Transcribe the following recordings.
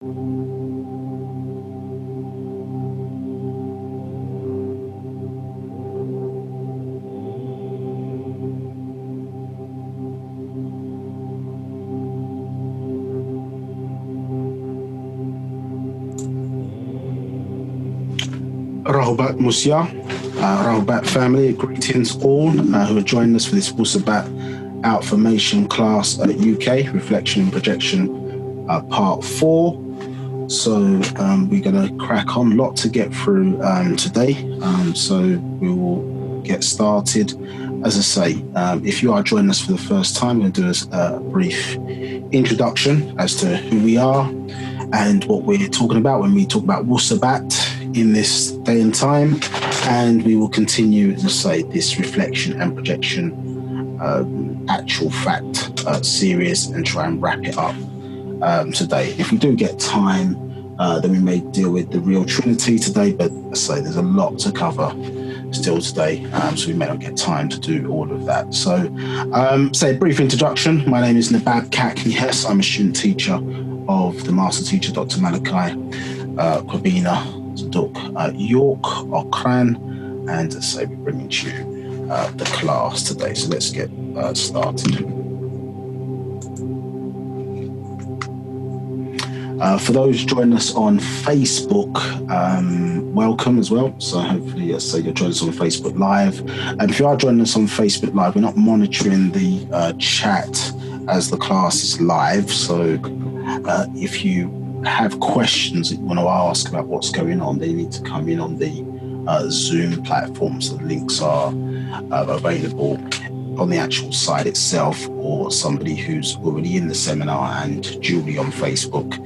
Rahubat Musya, Rahubat family, greetings all who are joining us for this Wu-Sabat Outformation class at UK, Reflection and Projection Part 4. So we're going to crack on, lot to get through today. So we will get started. As I say, if you are joining us for the first time, we're going to do a brief introduction as to who we are and what we're talking about when we talk about Wu-Sabat in this day and time, and we will continue to say this reflection and projection actual fact series and try and wrap it up today. If we do get time, then we may deal with the real Trinity today, but I say there's a lot to cover still today, so we may not get time to do all of that. So say a brief introduction. My name is Nabab Kakni Hess. I'm a student teacher of the master teacher Dr Malachi Z, Dr.York, Okran, and so we're bringing to you the class today. So let's get started. For those joining us on Facebook, welcome as well. So hopefully, yes, so you're joining us on Facebook Live. And if you are joining us on Facebook Live, we're not monitoring the chat as the class is live. So if you have questions that you want to ask about what's going on, they need to come in on the Zoom platform. So the links are available on the actual site itself, or somebody who's already in the seminar and duly on Facebook,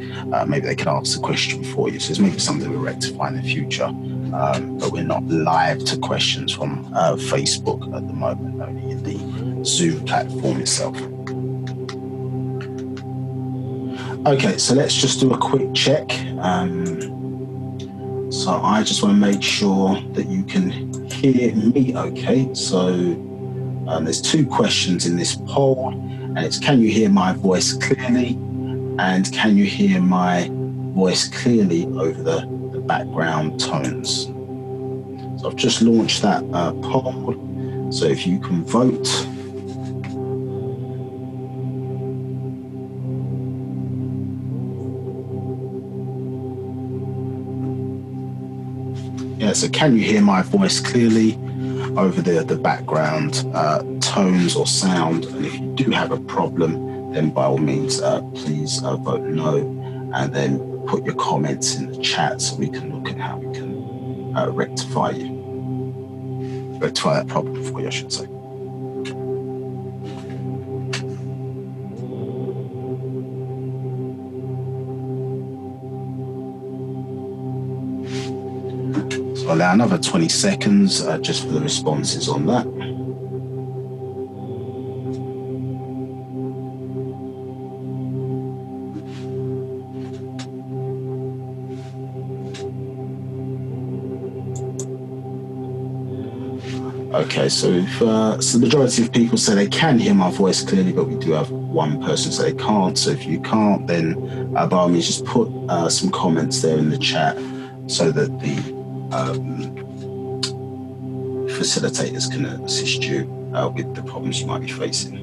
maybe they can ask the question for you. So it's maybe something we'll rectify in the future, but we're not live to questions from Facebook at the moment, only in the Zoom platform itself. Okay, so let's just do a quick check. So I just want to make sure that you can hear me okay. So there's two questions in this poll, and it's can you hear my voice clearly, and can you hear my voice clearly over the background tones. So I've just launched that poll, so if you can vote. Yeah, so can you hear my voice clearly over the background tones or sound? And if you do have a problem, then by all means, please vote no, and then put your comments in the chat so we can look at how we can rectify that problem for you, I should say. So I'll allow another 20 seconds just for the responses on that. Okay, so if so the majority of people say they can hear my voice clearly, but we do have one person say they can't. So if you can't, then by all means just put some comments there in the chat so that the facilitators can assist you with the problems you might be facing.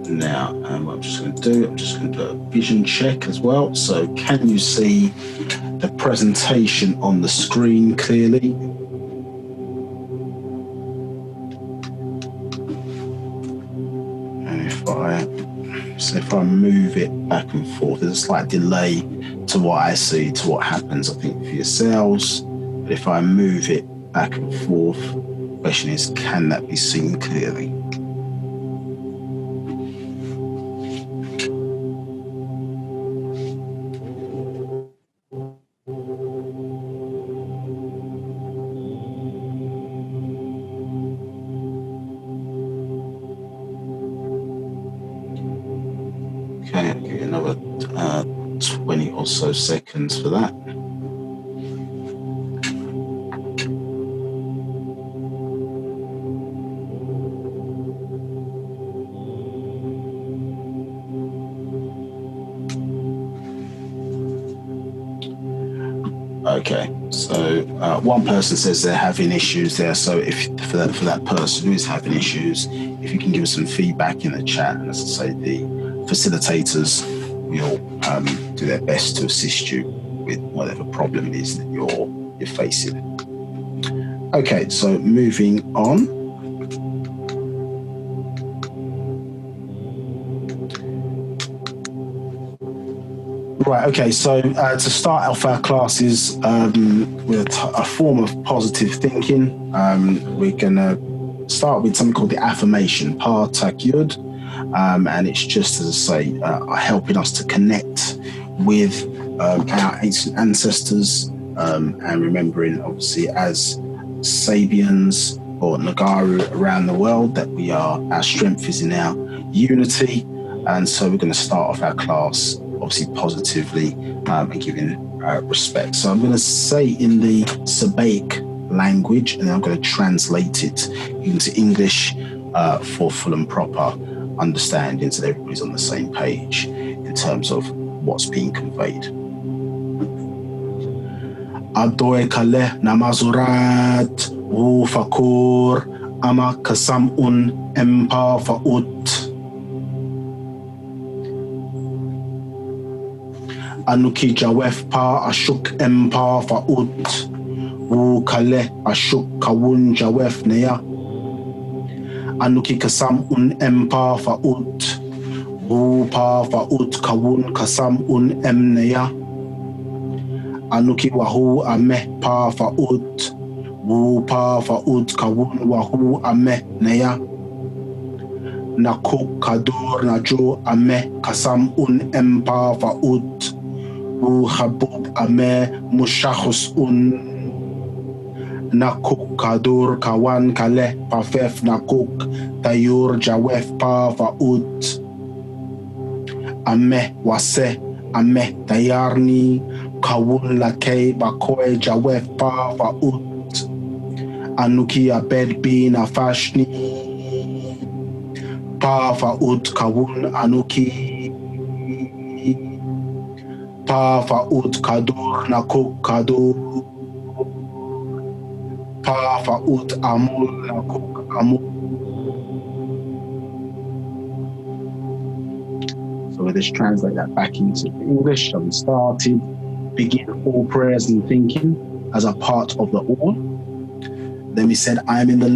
Now, what I'm just going to do, I'm just going to do a vision check as well. So can you see the presentation on the screen clearly? And if I move it back and forth, there's a slight delay to what I see, to what happens, I think, for yourselves. But if I move it back and forth, the question is, can that be seen clearly? Okay, I'll give you another 20 or so seconds for that. Okay, so one person says they're having issues there. So if for that person who is having issues, if you can give us some feedback in the chat, and as I say, the facilitators will do their best to assist you with whatever problem it is that you're facing. Okay, so moving on. Right, okay, so to start off our classes with a form of positive thinking, we're going to start with something called the affirmation, Ba'h B'ah Yaanuwn, and it's just, as I say, helping us to connect with our ancient ancestors and remembering, obviously, as Sabians or Nagaru around the world, that our strength is in our unity. And so we're going to start off our class obviously positively and giving respect. So I'm going to say in the Sabaic language, and then I'm going to translate it into English for full and proper understanding, so that everybody's on the same page in terms of what's being conveyed. Adoy kaleh namazurat Wu-Fakur ama kasamun empa fa'ut Anuki jawef pa ashuk empa fa'ut Wu-Kaleh ashuk kawun jawef neya Anuki kasam empa fa'ut Wu-Pa fa'ut kawun kasam emneya Anuki wahu ameh pa fa'ut Wu-Pa fa'ut kawun wahu ameh neya Nakuk kadur najo ameh kasam empa fa'ut Wu-Habub ameh mushahus Nakuk kadur kawan kaleh pafef nakuk tayur jawef pa fa'ut Ameh waseh ameh tayarni kawun lakay bakoy jawef pa fa'ut Anuki abed bin afashni pa fa'ut kawun anuki Pa fa'ut kadur nakuk kadur Pa fa'ut amul nakuk amul. So we'll just translate that back into English. So we started, begin all prayers and thinking as a part of the all. Then we said, I'm in the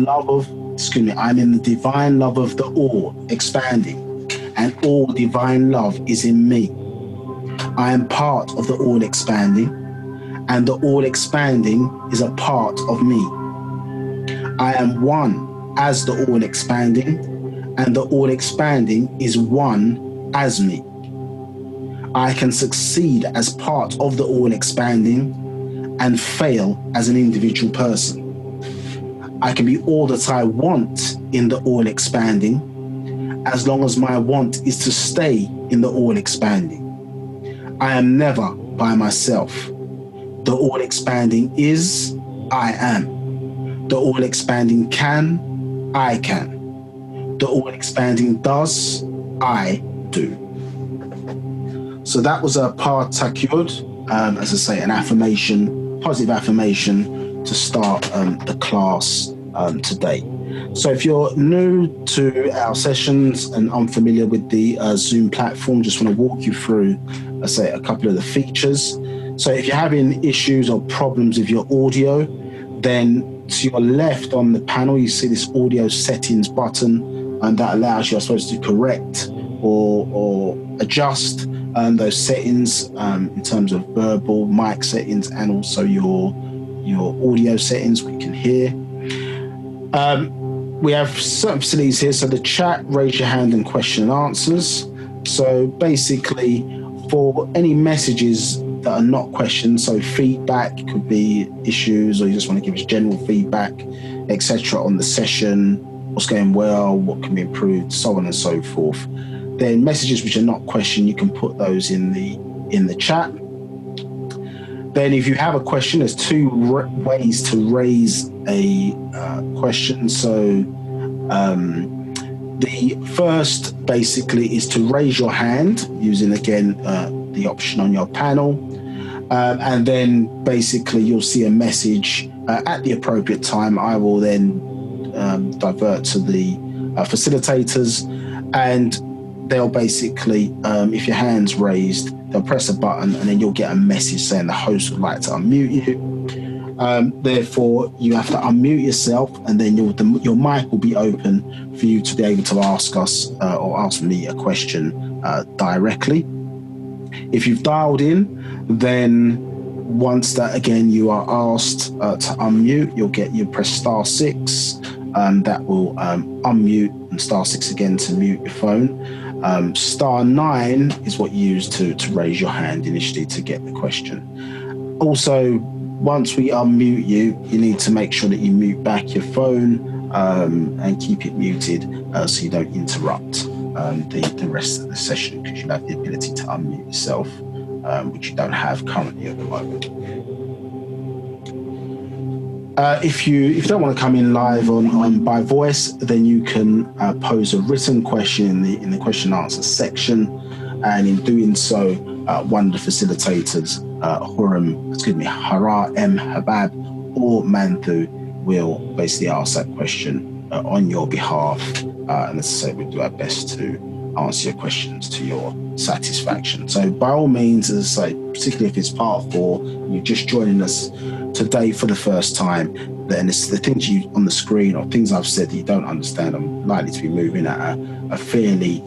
divine love of the all, expanding, and all divine love is in me. I am part of the all expanding, and the all expanding is a part of me. I am one as the all expanding, and the all expanding is one as me. I can succeed as part of the all expanding and fail as an individual person. I can be all that I want in the all expanding, as long as my want is to stay in the all expanding. I am never by myself. The all expanding is, I am. The all expanding can, I can. The all expanding does, I do. So that was a Ba'h B'ah Yaanuwn, as I say, an affirmation, positive affirmation to start the class today. So if you're new to our sessions and unfamiliar with the Zoom platform, just want to walk you through, let's say, a couple of the features. So if you're having issues or problems with your audio, then to your left on the panel, you see this audio settings button, and that allows you, I suppose, to correct or adjust those settings in terms of verbal mic settings and also your audio settings, we can hear. We have certain facilities here. So the chat, raise your hand and question and answers. So basically, for any messages that are not questions, so feedback could be issues, or you just want to give us general feedback, etc. on the session, what's going well, what can be improved, so on and so forth. Then messages which are not question, you can put those in the chat. Then if you have a question, there's two ways to raise a question. So the first basically is to raise your hand using, again, the option on your panel. And then basically you'll see a message at the appropriate time. I will then divert to the facilitators, and they'll basically, if your hand's raised, they'll press a button, and then you'll get a message saying the host would like to unmute you. Therefore, you have to unmute yourself, and then your mic will be open for you to be able to ask us or ask me a question directly. If you've dialed in, then once that again you are asked to unmute, you press *6. That will unmute, and *6 again to mute your phone. *9 is what you use to raise your hand initially to get the question. Also, once we unmute you, you need to make sure that you mute back your phone and keep it muted so you don't interrupt the rest of the session, because you have the ability to unmute yourself, which you don't have currently at the moment. If you don't want to come in live on by voice, then you can pose a written question in the question and answer section, and in doing so, one of the facilitators, Hara M. Habab or Manthu, will basically ask that question on your behalf, and as I say, we'll do our best to answer your questions to your satisfaction. So by all means, as I say, particularly if it's part 4, you're just joining us today for the first time, then it's the things you on the screen or things I've said that you don't understand. I'm likely to be moving at a fairly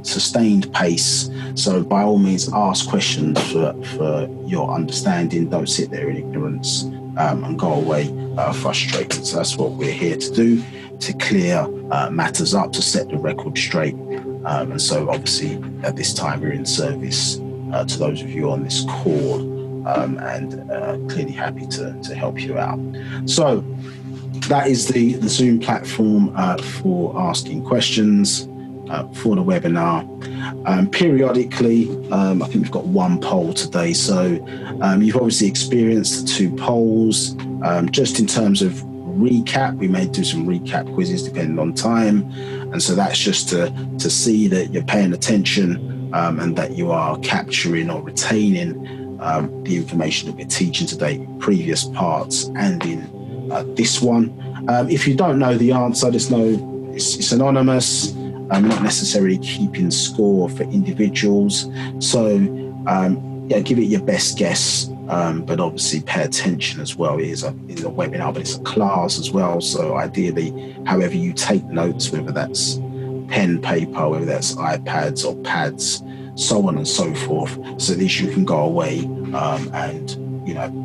sustained pace. So by all means, ask questions for your understanding. Don't sit there in ignorance and go away frustrated. So that's what we're here to do, to clear matters up, to set the record straight. And so obviously at this time we're in service to those of you on this call, and clearly happy to help you out. So that is the Zoom platform for asking questions for the webinar. Periodically, I think we've got one poll today. So you've obviously experienced 2 polls. Just in terms of recap, we may do some recap quizzes depending on time. And so that's just to see that you're paying attention and that you are capturing or retaining the information that we're teaching today, previous parts and in this one. If you don't know the answer, it's anonymous. Not necessarily keeping score for individuals. So give it your best guess, but obviously pay attention as well. It is a webinar, but it's a class as well. So ideally, however you take notes, whether that's pen, paper, whether that's iPads or pads, so on and so forth, so at least you can go away and,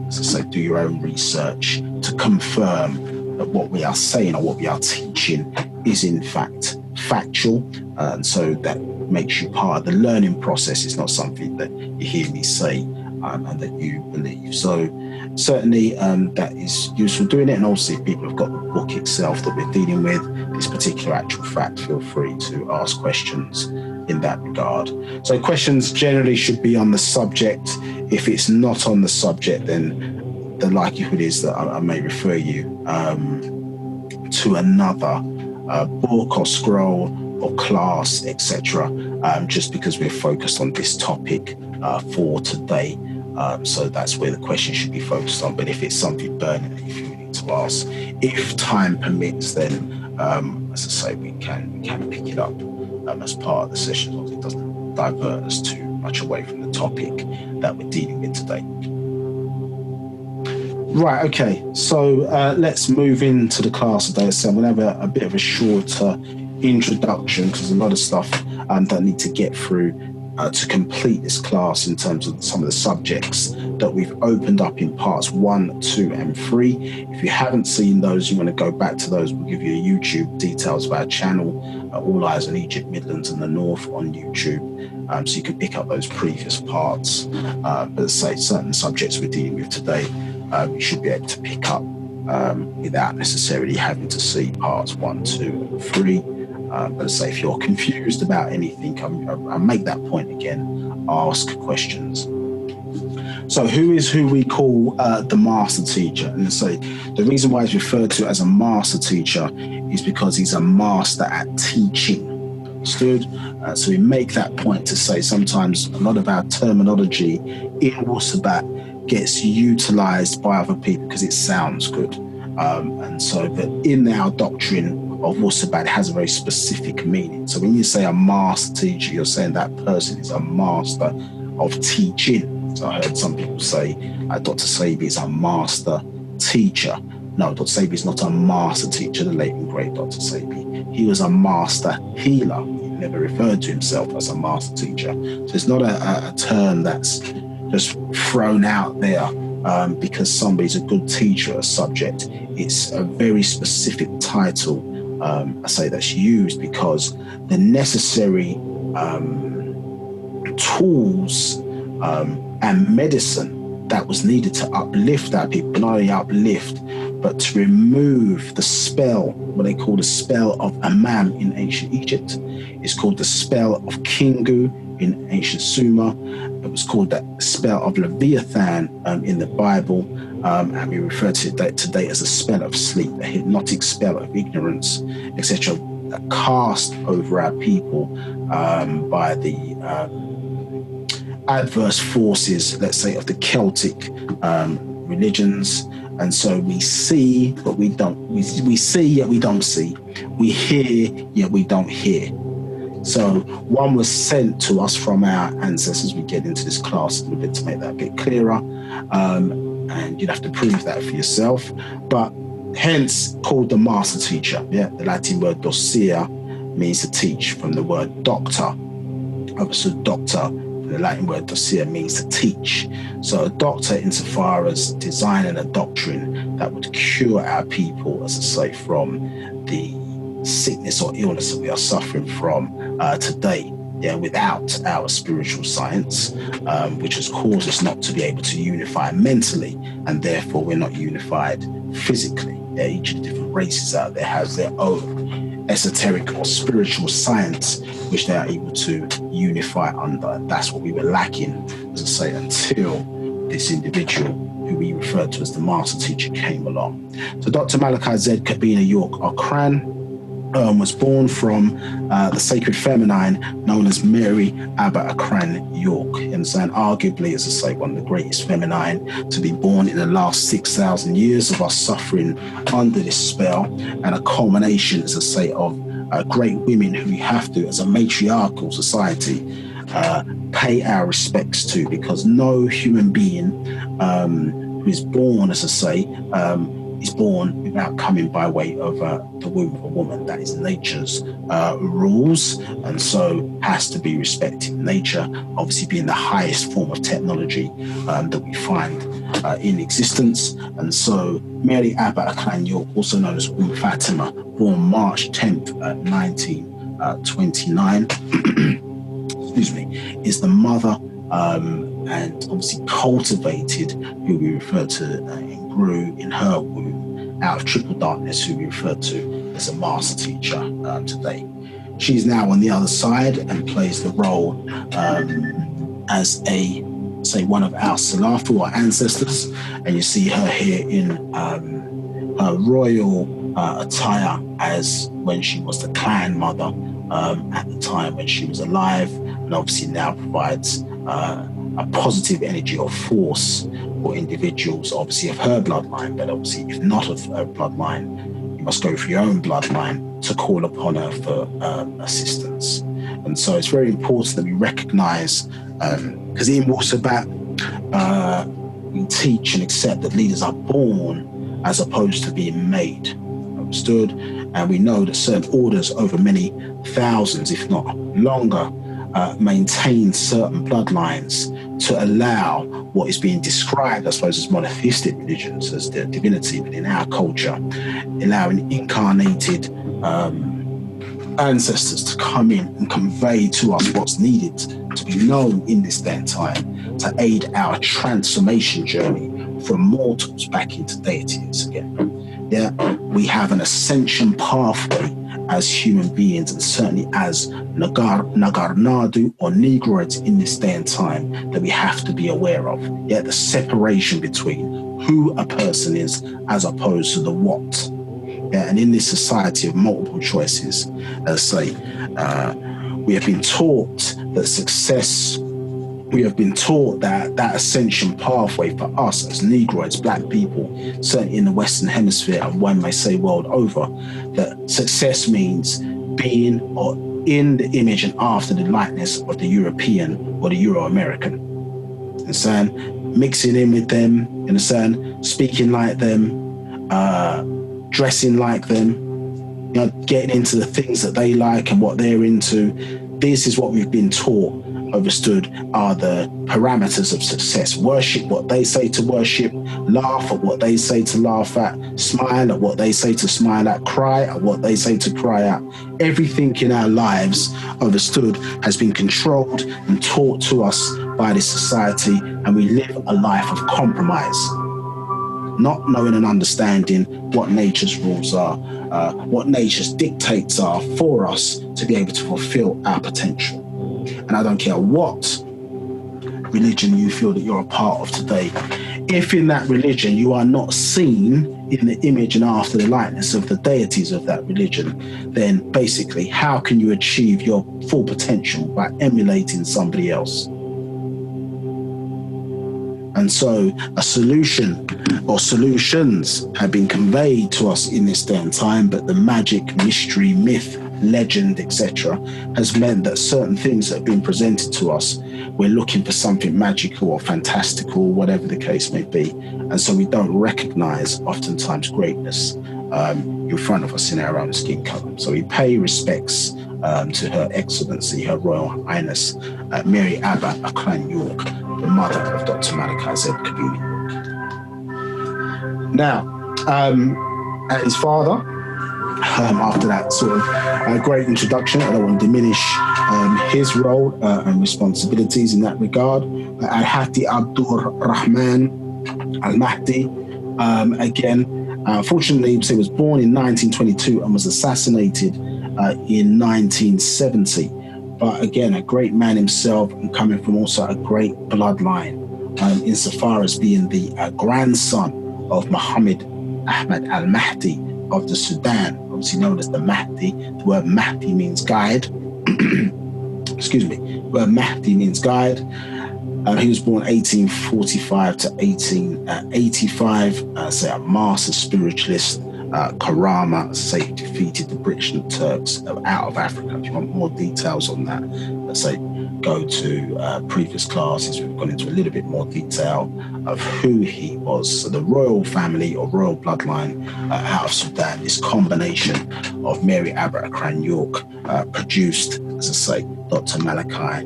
as I say, do your own research to confirm that what we are saying or what we are teaching is in fact factual. And so that makes you part of the learning process. It's not something that you hear me say and that you believe. So certainly that is useful doing it. And also if people have got the book itself that we're dealing with, this particular actual fact, feel free to ask questions in that regard. So questions generally should be on the subject. If it's not on the subject, then the likelihood is that I may refer you to another book or scroll or class, etc., just because we're focused on this topic for today. So that's where the question should be focused on. But if it's something burning that you feel you need to ask, if time permits, then as I say, we can pick it up as part of the session, as long as it doesn't divert us too much away from the topic that we're dealing with today. Right, okay, so let's move into the class today. So I'm going to have a bit of a shorter introduction because there's a lot of stuff that I need to get through to complete this class in terms of some of the subjects that we've opened up in parts 1, 2, and 3. If you haven't seen those, you want to go back to those, we'll give you YouTube details of our channel, All Eyes on Egypt, Midlands and the North on YouTube, so you can pick up those previous parts. But as I say, certain subjects we're dealing with today, you should be able to pick up without necessarily having to see parts 1, 2, and 3. But say if you're confused about anything, I make that point again, ask questions. So who we call the master teacher? And so the reason why he's referred to as a master teacher is because he's a master at teaching. Understood? So we make that point to say sometimes a lot of our terminology in Wu-Sabat gets utilized by other people because it sounds good. And so that in our doctrine of Wu-Sabat, it has a very specific meaning. So when you say a master teacher, you're saying that person is a master of teaching. So I heard some people say Dr. Sabi is a master teacher. No, Dr. Sabi is not a master teacher, the late and great Dr. Sabi. He was a master healer. He never referred to himself as a master teacher. So it's not a term that's just thrown out there because somebody's a good teacher of a subject. It's a very specific title, I say, that's used because the necessary tools and medicine that was needed to uplift our people, not only uplift, but to remove the spell, what they call the spell of Amam in ancient Egypt. It's called the spell of Kingu in ancient Sumer. It was called the spell of Leviathan in the Bible. And we refer to it today as a spell of sleep, a hypnotic spell of ignorance, etc., cast over our people by the adverse forces, let's say, of the Celtic religions. And so we see, but we don't. We see, yet we don't see. We hear, yet we don't hear. So one was sent to us from our ancestors. We get into this class a little bit to make that a bit clearer. And you'd have to prove that for yourself. But hence called the master teacher. Yeah, the Latin word docere means to teach, from the word doctor. So doctor, the Latin word docere, means to teach. So a doctor, insofar as designing a doctrine that would cure our people, as I say, from the sickness or illness that we are suffering from today, without our spiritual science, which has caused us not to be able to unify mentally, and therefore we're not unified physically. Each of the different races out there has their own esoteric or spiritual science which they are able to unify under. And that's what we were lacking, as I say, until this individual who we referred to as the master teacher came along. So Dr. Malachi Z York Okran was born from the sacred feminine known as Mary Abba Akran York. You understand? Arguably, as I say, one of the greatest feminine to be born in the last 6,000 years of us suffering under this spell, and a culmination, as I say, of great women who we have to, as a matriarchal society, pay our respects to, because no human being who is born, as I say, is born without coming by way of the womb of a woman. That is nature's rules, and so has to be respected. Nature obviously being the highest form of technology that we find in existence. And so Mary Abba Akran York, also known as Fatima, born March 10th, 1929, excuse me, is the mother and obviously cultivated, who we refer to and grew in her womb out of triple darkness, who we refer to as a master teacher today. She's now on the other side and plays the role as a, say, one of our Salafu or ancestors. And you see her here in her royal attire as when she was the clan mother at the time when she was alive, and obviously now provides a positive energy or force for individuals, obviously of her bloodline, but obviously if not of her bloodline, you must go through your own bloodline to call upon her for assistance. And so it's very important that we recognize, because in Wu-Sabat, we teach and accept that leaders are born as opposed to being made. Understood? And we know that certain orders over many thousands, if not longer, maintain certain bloodlines to allow what is being described, I suppose, as monotheistic religions, as the divinity within our culture, allowing incarnated ancestors to come in and convey to us what's needed to be known in this day and time to aid our transformation journey from mortals back into deities again. Yeah, we have an ascension pathway as human beings, and certainly as Nagarnadu or Negroids in this day and time, that we have to be aware of. Yeah, the separation between who a person is as opposed to the what. Yeah, and in this society of multiple choices, as I say, We have been taught that success, we have been taught that ascension pathway for us as Negroids, black people, certainly in the Western Hemisphere, and one may say world over, that success means being or in the image and after the likeness of the European or the Euro-American. Understand? Mixing in with them, understand? Speaking like them, dressing like them, you know, getting into the things that they like and what they're into. This is what we've been taught, understood, are the parameters of success. Worship what they say to worship, laugh at what they say to laugh at, smile at what they say to smile at, cry at what they say to cry at. Everything in our lives, understood, has been controlled and taught to us by this society, and we live a life of compromise, not knowing and understanding what nature's rules are, what nature's dictates are for us to be able to fulfill our potential. And I don't care what religion you feel that you're a part of today. If in that religion you are not seen in the image and after the likeness of the deities of that religion, then basically how can you achieve your full potential by emulating somebody else? And so a solution or solutions have been conveyed to us in this day and time, but the magic, mystery, myth, legend, etc. has meant that certain things that have been presented to us, we're looking for something magical or fantastical, whatever the case may be. And so we don't recognize oftentimes greatness in front of us in our own skin color. So we pay respects to Her Excellency, Her Royal Highness, Mary Ba'h B'ah York, the mother of Dr. Malachi Z. Now, his father, after that sort of great introduction, I don't want to diminish his role and responsibilities in that regard. Al-Hadi Abdur Rahman Al-Mahdi, again, unfortunately, he was born in 1922 and was assassinated in 1970. But again, a great man himself, and coming from also a great bloodline, insofar as being the grandson of Muhammad Ahmad al-Mahdi of the Sudan, obviously known as the Mahdi. The word Mahdi means guide. Excuse me. The word Mahdi means guide. He was born 1845 to 1885, say a master spiritualist, Karama, say he defeated the British and Turks out of Africa. If you want more details on that, let's say go to previous classes. We've gone into a little bit more detail of who he was. So the royal family or royal bloodline out of Sudan, this combination of Mary Ba'h B'ah York produced, as I say, Dr. Malachi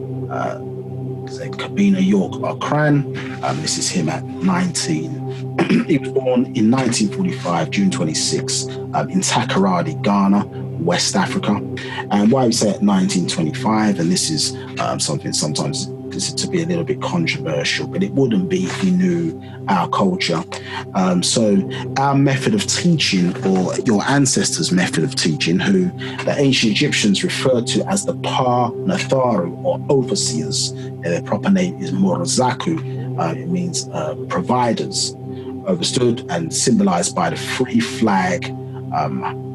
Kabina York Akran. This is him at 19. He was born in 1945, June 26, in Takoradi, Ghana, West Africa. And why we say at 1925, and this is something sometimes to be a little bit controversial, but it wouldn't be if we knew our culture. So our method of teaching, or your ancestors' method of teaching, who the ancient Egyptians referred to as the Ba'h Natharu, or overseers. Their proper name is Murazaku. It means providers, understood, and symbolized by the free flag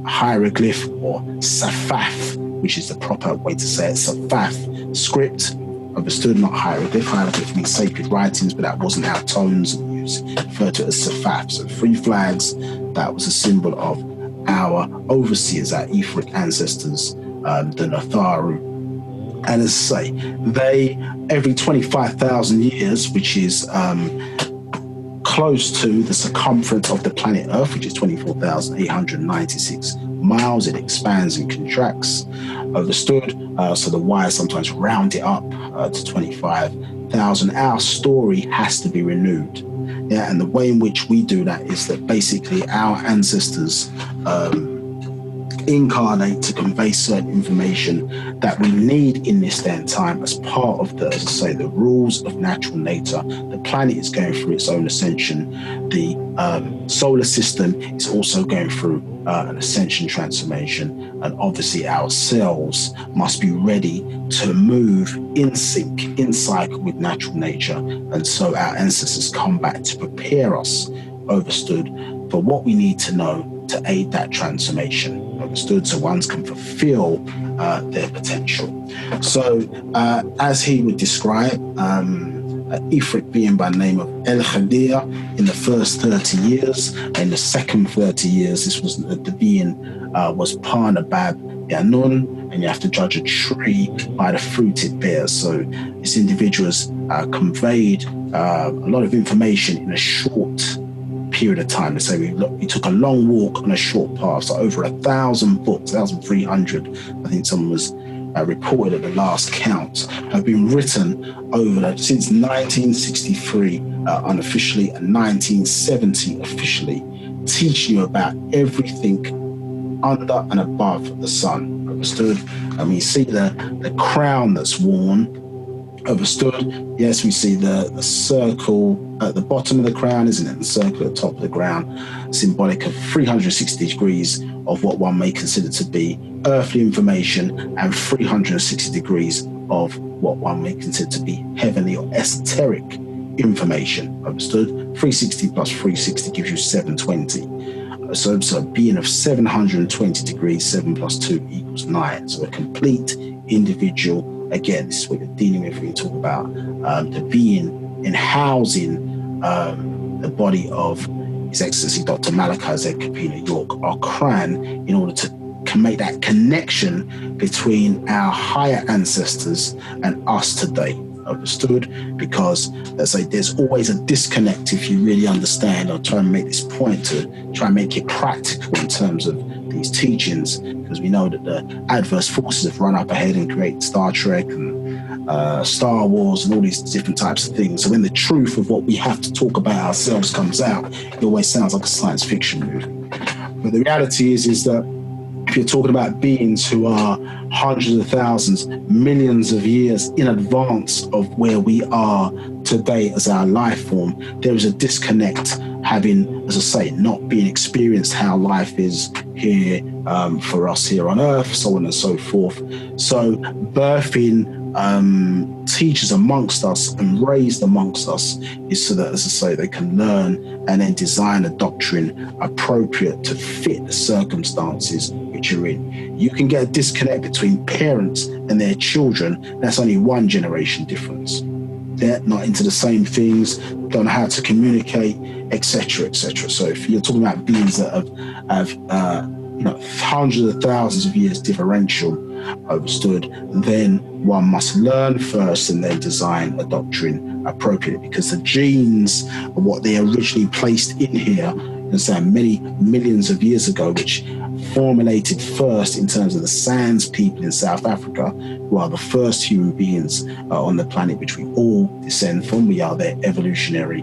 hieroglyph, or safaf, which is the proper way to say it, safaf script, understood, not hieroglyph. Hieroglyph means sacred writings, but that wasn't our tones used, referred to as safaf. So free flags, that was a symbol of our overseers, our Etheric ancestors, the Natharu. And as I say, they, every 25,000 years, which is close to the circumference of the planet Earth, which is 24,896 miles, it expands and contracts, understood. So the wires sometimes round it up to 25,000. Our story has to be renewed. Yeah, and the way in which we do that is that basically our ancestors incarnate to convey certain information that we need in this day and time as part of the, as I say, the rules of natural nature. The planet is going through its own ascension. The solar system is also going through an ascension transformation. And obviously ourselves must be ready to move in sync, in cycle with natural nature. And so our ancestors come back to prepare us, understood, for what we need to know to aid that transformation, understood, so ones can fulfill their potential. So as he would describe, Ifrit being by the name of El Khadir in the first 30 years. In the second 30 years, this was the being was Ba'h B'ah Yaanuwn, and you have to judge a tree by the fruit it bears. So this individual has conveyed a lot of information in a short period of time. So we took a long walk on a short path. So over 1,000 books, 1,300, I think someone was reported at the last count, have been written since 1963 unofficially and 1970 officially, teaching you about everything under and above the sun. Understood? And we see the crown that's worn. Understood? Yes, we see the circle at the bottom of the crown, isn't it? The circle at the top of the crown, symbolic of 360 degrees of what one may consider to be earthly information, and 360 degrees of what one may consider to be heavenly or esoteric information. Understood? 360 plus 360 gives you 720. So a being of 720 degrees, 7 plus 2 equals 9. So a complete individual. Again, this is what you're dealing with when you talk about the being in housing the body of His Excellency Dr. Malachi Z, York, our Quran, in order to make that connection between our higher ancestors and us today. Understood? Because, let's say, there's always a disconnect if you really understand. I'll try and make this point to try and make it practical in terms of these teachings, because we know that the adverse forces have run up ahead and created Star Trek and Star Wars and all these different types of things. So when the truth of what we have to talk about ourselves comes out, it always sounds like a science fiction movie. But the reality is that if you're talking about beings who are hundreds of thousands, millions of years in advance of where we are today as our life form, there is a disconnect, having, as I say, not being experienced how life is here for us here on Earth, so on and so forth. So birthing teachers amongst us and raised amongst us is so that, as I say, they can learn and then design a doctrine appropriate to fit the circumstances which you're in. You can get a disconnect between parents and their children. That's only one generation difference. They're not into the same things, don't know how to communicate, etc., etc. So if you're talking about beings that have hundreds of thousands of years differential, understood, then one must learn first and then design a doctrine appropriately, because the genes are what they originally placed in here, many millions of years ago, which formulated first in terms of the Sands people in South Africa, who are the first human beings on the planet which we all descend from. We are their evolutionary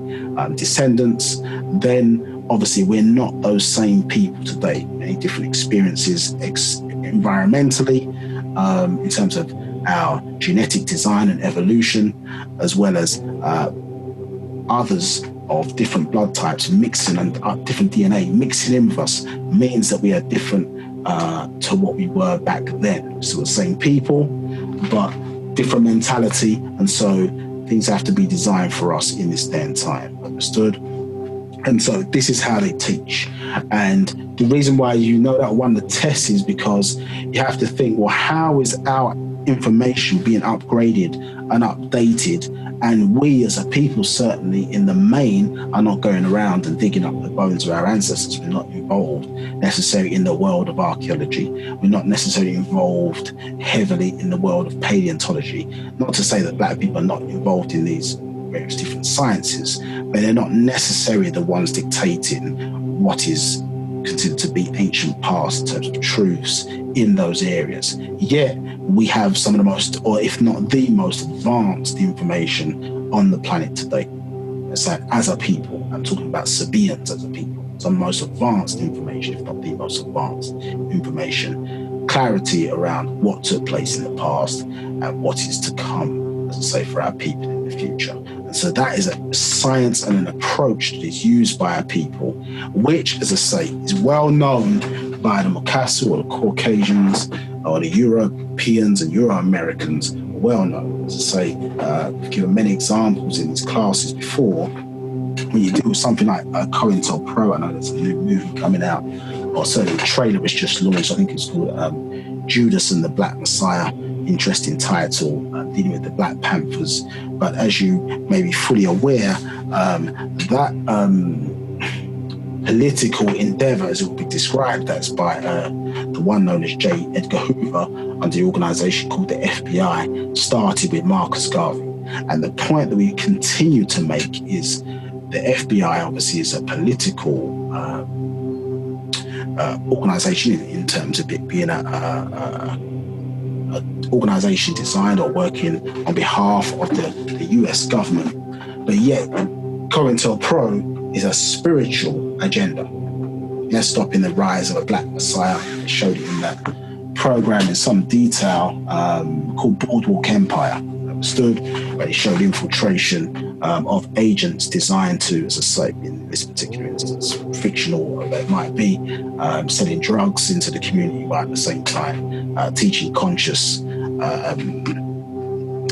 descendants. Then obviously we're not those same people today. Many different experiences environmentally, in terms of our genetic design and evolution, as well as others of different blood types mixing and different DNA mixing in with us, means that we are different to what we were back then. So the same people, but different mentality, and so things have to be designed for us in this day and time. Understood? And so this is how they teach. And the reason why you know that one of the tests is because you have to think, well, how is our information being upgraded and updated? And we as a people, certainly in the main, are not going around and digging up the bones of our ancestors. We're not involved necessarily in the world of archaeology. We're not necessarily involved heavily in the world of paleontology. Not to say that Black people are not involved in these various different sciences, but they're not necessarily the ones dictating what is considered to be ancient past in terms of truths in those areas. Yet we have some of the most, or if not the most advanced information on the planet today. So as a people, I'm talking about Sabians as a people, some most advanced information, if not the most advanced information, clarity around what took place in the past and what is to come, as I say, for our people in the future. So that is a science and an approach that is used by our people, which, as I say, is well known by the Mukasu or the Caucasians or the Europeans and Euro-Americans, well known. As I say, we've given many examples in these classes before. When you do something like COINTELPRO, I know there's a new movie coming out, or certainly the trailer was just launched, I think it's called Judas and the Black Messiah, interesting title, dealing with the Black Panthers. But as you may be fully aware, that political endeavor, as it will be described as by the one known as J. Edgar Hoover, under the organization called the FBI, started with Marcus Garvey. And the point that we continue to make is the FBI obviously is a political organization in terms of it being an organization designed or working on behalf of the US government. But yet, COINTELPRO is a spiritual agenda. They're stopping the rise of a Black Messiah. They showed it in that program in some detail called Boardwalk Empire. Understood, where they showed infiltration of agents designed to, as I say, in this particular instance, fictional or they might be, selling drugs into the community, while at the same time teaching conscious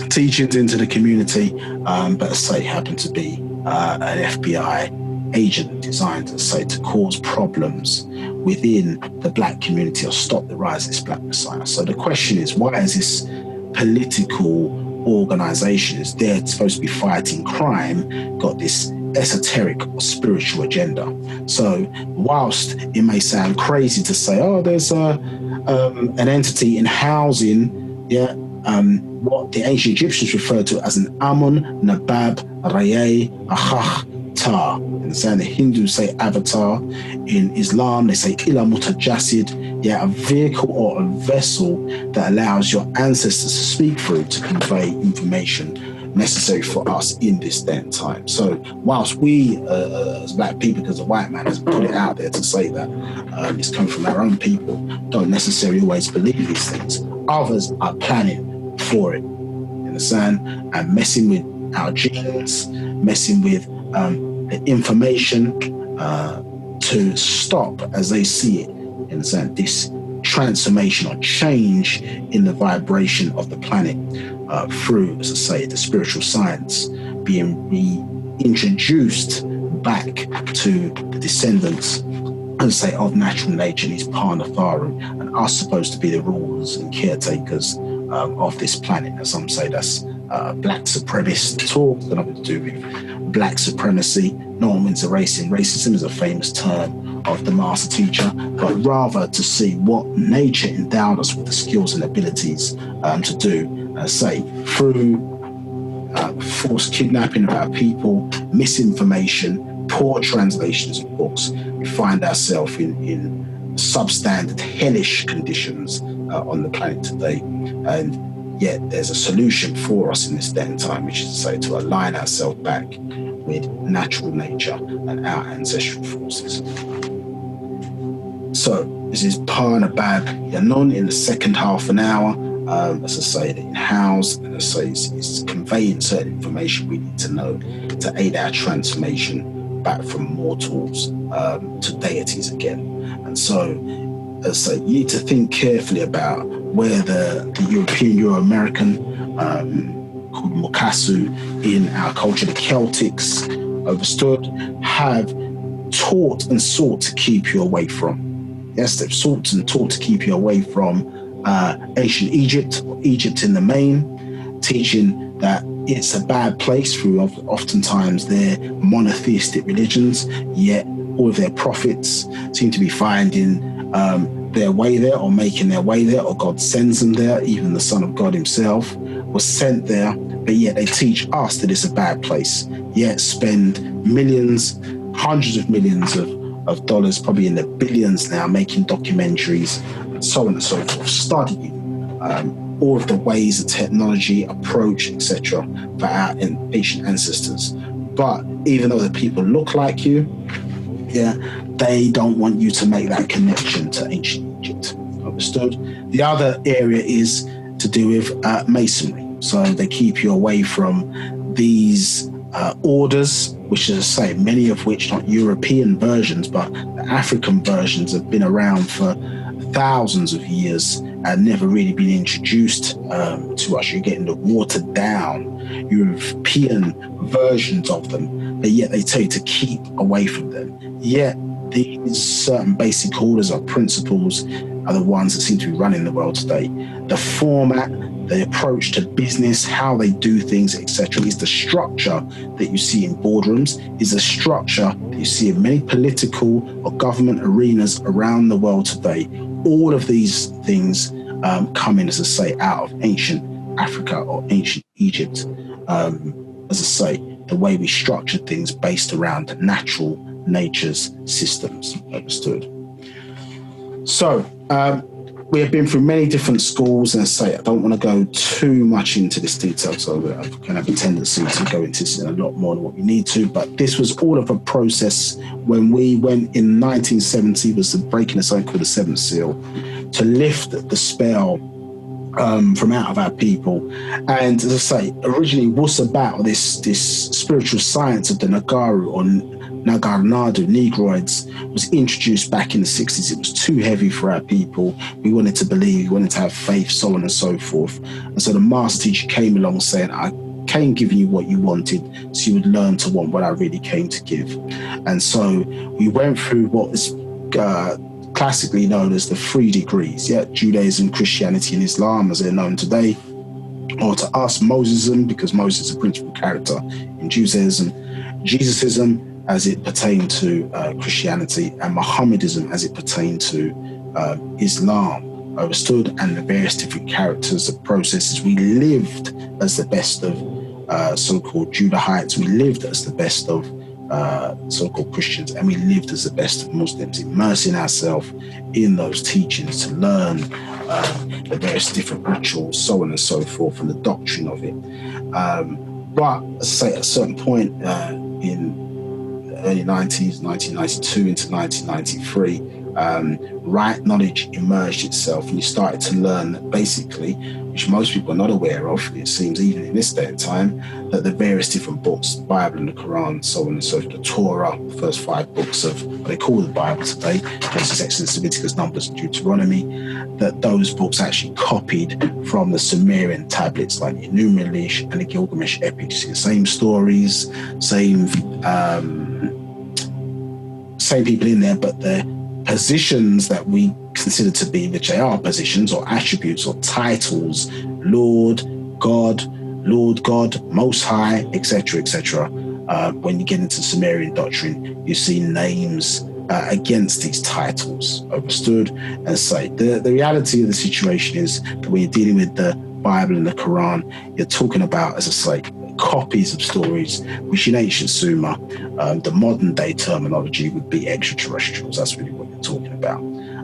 teachings into the community, but as I say, happen to be an FBI agent designed, as I say, to cause problems within the Black community or stop the rise of this Black Messiah. So the question is, why is this political organization is there supposed to be fighting crime got this esoteric or spiritual agenda? So whilst it may sound crazy to say, oh, there's an entity in housing, what the ancient Egyptians referred to as an Amun, Nabab, Rayay, Ahach, Ta. And the Hindus say avatar. In Islam, they say Ila Mutajasid, a vehicle or a vessel that allows your ancestors to speak through to convey information necessary for us in this day and time. So whilst we, as Black people, because the white man has put it out there to say that it's come from our own people, don't necessarily always believe these things. Others are planning for it, you understand, and messing with our genes, messing with the information to stop, as they see it, you understand, this transformation or change in the vibration of the planet through, as I say, the spiritual science being reintroduced back to the descendants, as I say, of natural nature, these Panatharu, and are supposed to be the rulers and caretakers of this planet. As some say, that's Black supremacist talk, got nothing to do with Black supremacy. No one wins a race in racism is a famous term of the master teacher, but rather to see what nature endowed us with the skills and abilities to do, say, through forced kidnapping of our people, misinformation, poor translations of books. We find ourselves in substandard, hellish conditions on the planet today. And yet there's a solution for us in this day and time, which is to say, to align ourselves back with natural nature and our ancestral forces. So this is Ba'h B'ah Yaanuwn in the second half an hour. As I say, in house, and as I say, it's conveying certain information we need to know to aid our transformation back from mortals to deities again. And so, as I say, you need to think carefully about where the European, Euro-American, called Mukasu in our culture, the Celtics, understood, have taught and sought to keep you away from. Yes, they've sought and taught to keep you away from ancient Egypt, or Egypt in the main, teaching that it's a bad place through oftentimes their monotheistic religions, yet all of their prophets seem to be finding their way there or making their way there, or God sends them there. Even the Son of God himself was sent there, but yet they teach us that it's a bad place, yet spend millions, hundreds of millions of dollars, probably in the billions now, making documentaries, and so on and so forth, studying all of the ways, the technology, approach, etc. for our ancient ancestors. But even though the people look like you, they don't want you to make that connection to ancient Egypt. Understood? The other area is to do with masonry. So they keep you away from these orders, which, as I say, many of which, not European versions, but the African versions, have been around for thousands of years and never really been introduced to us. You're getting the watered down European versions of them, but yet they tell you to keep away from them. Yet these certain basic orders or principles are the ones that seem to be running the world today. The format, the approach to business, how they do things, etc., is the structure that you see in boardrooms, is the structure that you see in many political or government arenas around the world today. All of these things come in, as I say, out of ancient Africa or ancient Egypt. As I say, the way we structure things based around nature's systems. Understood? So, we have been through many different schools, and I say I don't want to go too much into this detail, so I can have a tendency to go into this in a lot more than what we need to, but this was all of a process when we went in 1970, was the breaking of something called the Seventh Seal, to lift the spell from out of our people. And as I say, originally Wu-Sabat, or this spiritual science of the Nagaru or Nagarnadu, Negroids, was introduced back in the 60s. It was too heavy for our people. We wanted to believe, we wanted to have faith, so on and so forth. And so the master teacher came along saying, I came giving you what you wanted, so you would learn to want what I really came to give. And so we went through what is classically known as the 3 degrees, Judaism, Christianity, and Islam as they're known today, or to us, Mosesism, because Moses is a principal character in Judaism, Jesusism as it pertained to Christianity, and Mohammedism as it pertained to Islam. Understood? And the various different characters, the processes. We lived as the best of so-called Judahites, we lived as the best of so-called Christians, and we lived as the best of Muslims, immersing ourselves in those teachings to learn the various different rituals, so on and so forth, and the doctrine of it. But as I say, at a certain point in the early 90s, 1992 into 1993, right knowledge emerged itself, and you started to learn that basically, which most people are not aware of, it seems even in this day and time, that the various different books, the Bible and the Quran, so on and so forth, the Torah, the first 5 books of what they call the Bible today, Genesis, Exodus, Leviticus, Numbers, and Deuteronomy, that those books actually copied from the Sumerian tablets like the Enumerish and the Gilgamesh epics. The same stories, same people in there, but the positions that we consider to be, which they are positions or attributes or titles, Lord God, Most High, etc., when you get into Sumerian doctrine, you see names against these titles. Understood? And say the reality of the situation is that when you're dealing with the Bible and the Quran, you're talking about, as I say, copies of stories, which in ancient Sumer, the modern day terminology would be extraterrestrials. That's really what you're talking about.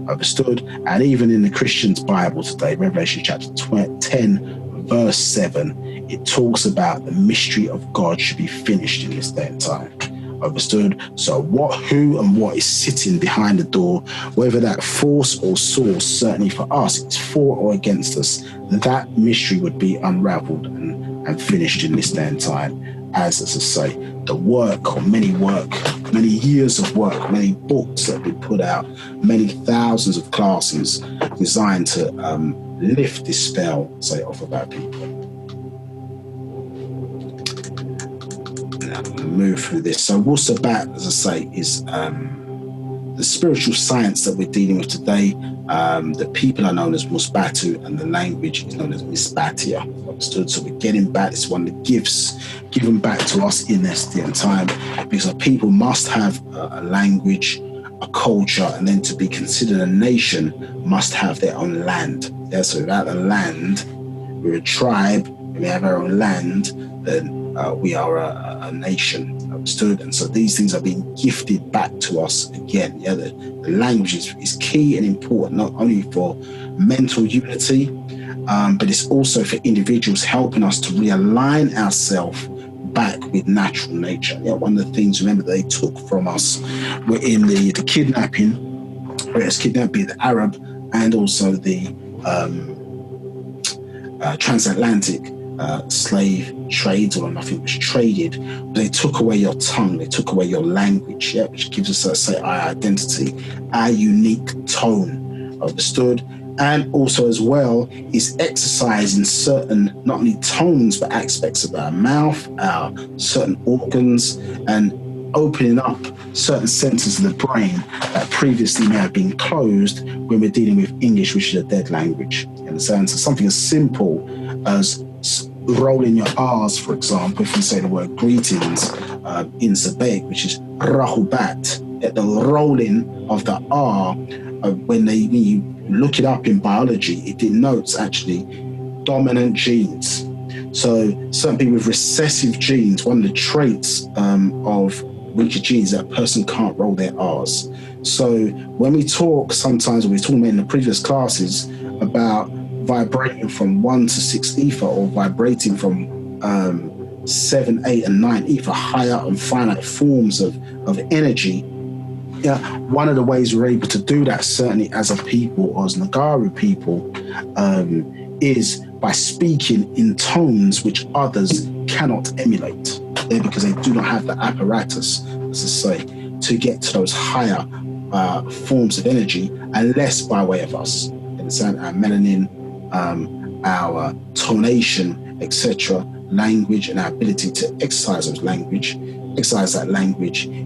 Understood? And even in the Christian's Bible today, Revelation chapter 10, verse 7, it talks about the mystery of God should be finished in this day and time. Understood? So who and what is sitting behind the door, whether that force or source, certainly for us, it's for or against us, that mystery would be unraveled and finished in this day and time. As I say, the work, or many years of work, many books that have been put out, many thousands of classes designed to lift this spell, say, off of our people. Now, I'm going to move through this. So Wu-Sabat, as I say, is the spiritual science that we're dealing with today. The people are known as Musbatu, and the language is known as Misbatia. Understood? So we're getting back. It's one of the gifts given back to us in this day and time, because our people must have a language, a culture, and then to be considered a nation must have their own land. Yeah, so without a land, we're a tribe. When we have our own land, then we are a nation. Understood? And so these things are being gifted back to us again. Yeah, the language is key and important, not only for mental unity, but it's also for individuals, helping us to realign ourselves back with natural nature. Yeah, one of the things, remember, they took from us were in the kidnapping, whereas kidnapping the Arab and also the transatlantic slave trades, or nothing was traded. They took away your tongue, they took away your language, yeah, which gives us, let's say, our identity, our unique tone. Understood? And also as well is exercising certain, not only tones, but aspects of our mouth, our certain organs, and opening up certain centers of the brain that previously may have been closed when we're dealing with English, which is a dead language. You understand? So something as simple as rolling your R's, for example, if you say the word greetings in Sabaik, which is rahubat, at the rolling of the R, when you look it up in biology, it denotes actually dominant genes. So certain people with recessive genes, one of the traits of weaker genes, that person can't roll their R's. So when we talk, sometimes we were talking about in the previous classes about vibrating from 1 to 6 ether, or vibrating from 7, 8, and 9 ether, higher and finite forms of energy. Yeah, one of the ways we're able to do that, certainly as a people, or as Nagaru people, is by speaking in tones which others cannot emulate. There, because they do not have the apparatus, as I say, to get to those higher forms of energy, unless by way of us. Understand? Our melanin, our tonation, etc., language, and our ability to exercise that language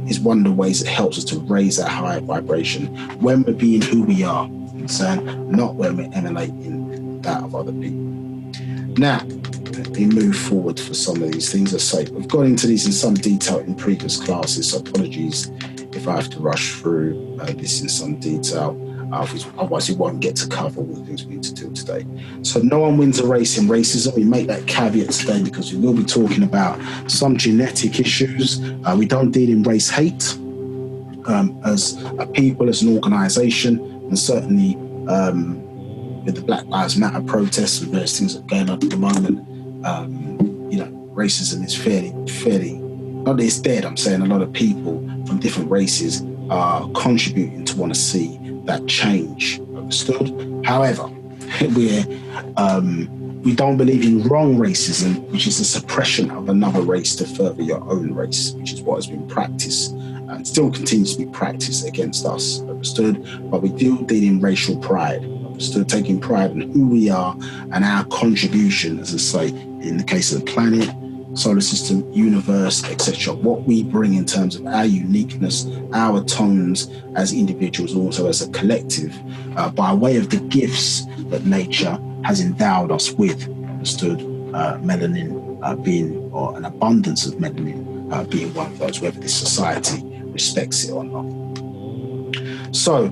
is one of the ways that helps us to raise that higher vibration when we're being who we are, understand? Not when we're emulating that of other people. Now, let me move forward for some of these things. As I say, we've gone into these in some detail in previous classes, so apologies if I have to rush through this in some detail. Otherwise, we won't get to cover all the things we need to do today. So no one wins a race in racism. We make that caveat today because we will be talking about some genetic issues. We don't deal in race hate as a people, as an organisation, and certainly with the Black Lives Matter protests and various things that are going on at the moment. Racism is fairly, not that it's dead, I'm saying a lot of people from different races are contributing to want to see that change. Understood? However, we don't believe in wrong racism, which is the suppression of another race to further your own race, which is what has been practiced and still continues to be practiced against us. Understood? But we do deal in racial pride. Understood? Taking pride in who we are and our contribution, as I say, in the case of the planet, solar system, universe, etc. What we bring in terms of our uniqueness, our tones as individuals, also as a collective, by way of the gifts that nature has endowed us with. Understood? Melanin being, or an abundance of melanin being one of those, whether this society respects it or not. So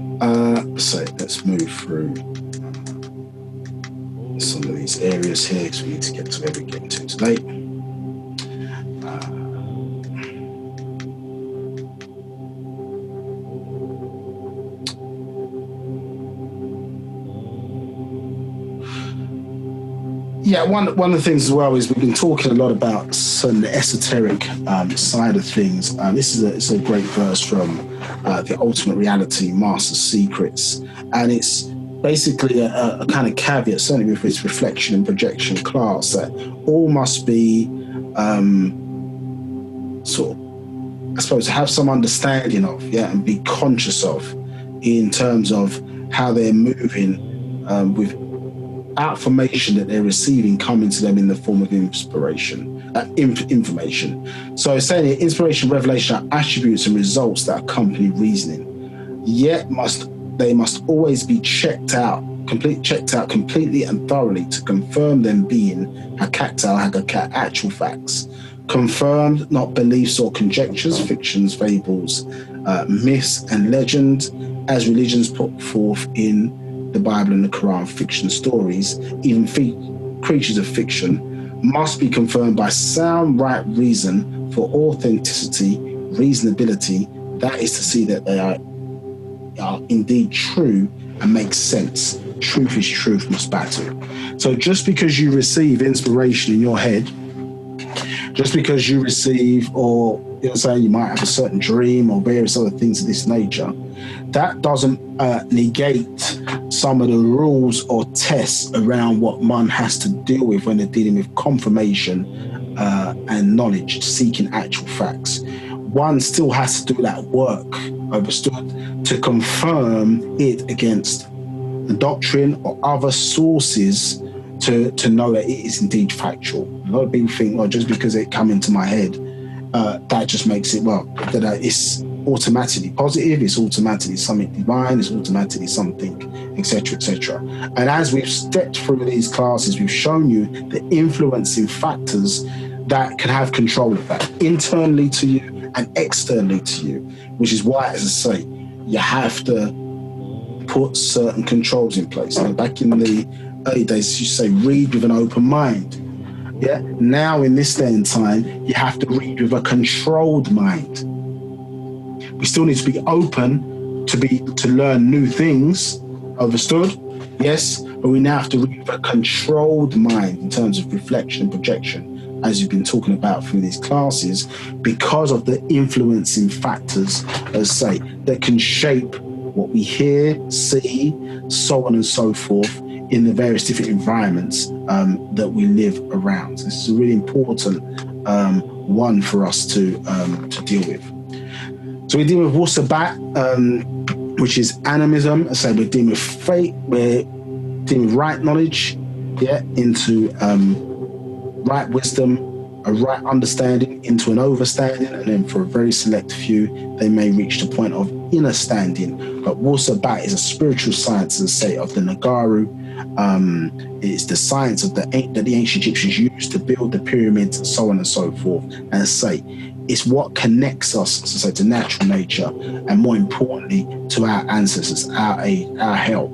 let's move through some of these areas here, because we need to get to where we're getting to today. Yeah, one of the things as well is we've been talking a lot about the esoteric side of things. This is a great verse from the Ultimate Reality, Master Secrets, and it's basically a kind of caveat, certainly with its reflection and projection class, that all must be sort of, I suppose, have some understanding of, and be conscious of, in terms of how they're moving with information that they're receiving coming to them in the form of information. So it's saying that inspiration, revelation are attributes and results that accompany reasoning, yet they must always be checked out completely and thoroughly to confirm them being hakakat, actual facts. Confirmed, not beliefs or conjectures, fictions, fables, myths and legends, as religions put forth in the Bible and the Quran. Fiction stories, even creatures of fiction, must be confirmed by sound right reason for authenticity, reasonability, that is to see that they are indeed true and make sense. Truth is truth, Musbatu. So just because you receive inspiration in your head, just because you receive, or saying you might have a certain dream or various other things of this nature, that doesn't negate some of the rules or tests around what one has to deal with when they're dealing with confirmation and knowledge, seeking actual facts. One still has to do that work, understood, to confirm it against the doctrine or other sources to know that it is indeed factual. A lot of people think, well, just because it come into my head, that just makes it, well, that it's automatically positive, it's automatically something divine, it's automatically something, etc., etc. And as we've stepped through these classes, we've shown you the influencing factors that can have control of that, internally to you and externally to you, which is why, as I say, you have to put certain controls in place. And back in the early days, you say read with an open mind. Yeah. Now in this day and time, you have to read with a controlled mind. We still need to be open to learn new things. Understood? Yes, but we now have to read with a controlled mind in terms of reflection and projection, as you've been talking about through these classes, because of the influencing factors, as say, that can shape what we hear, see, so on and so forth, in the various different environments that we live around. This is a really important one for us to deal with. So we deal with Wu-Sabat, which is animism. So we're dealing with faith, we're dealing with right knowledge, into right wisdom, a right understanding into an overstanding, and then for a very select few, they may reach the point of inner standing. But Wu-Sabat is a spiritual science, as I say, of the Nagaru. It's the science of that the ancient Egyptians used to build the pyramids and so on and so forth. And as I say, it's what connects us, as I say, to natural nature, and more importantly, to our ancestors, our aid, our help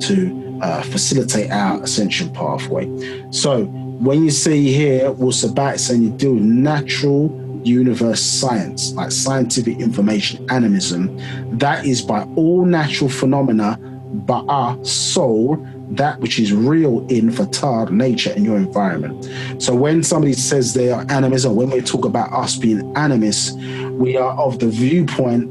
to facilitate our ascension pathway. So when you see here, Wu-Sabat saying you deal with natural universe science, like scientific information, animism, that is by all natural phenomena, Ba'ah, soul, that which is real in fatar, nature, and your environment. So when somebody says they are animism, when we talk about us being animists, we are of the viewpoint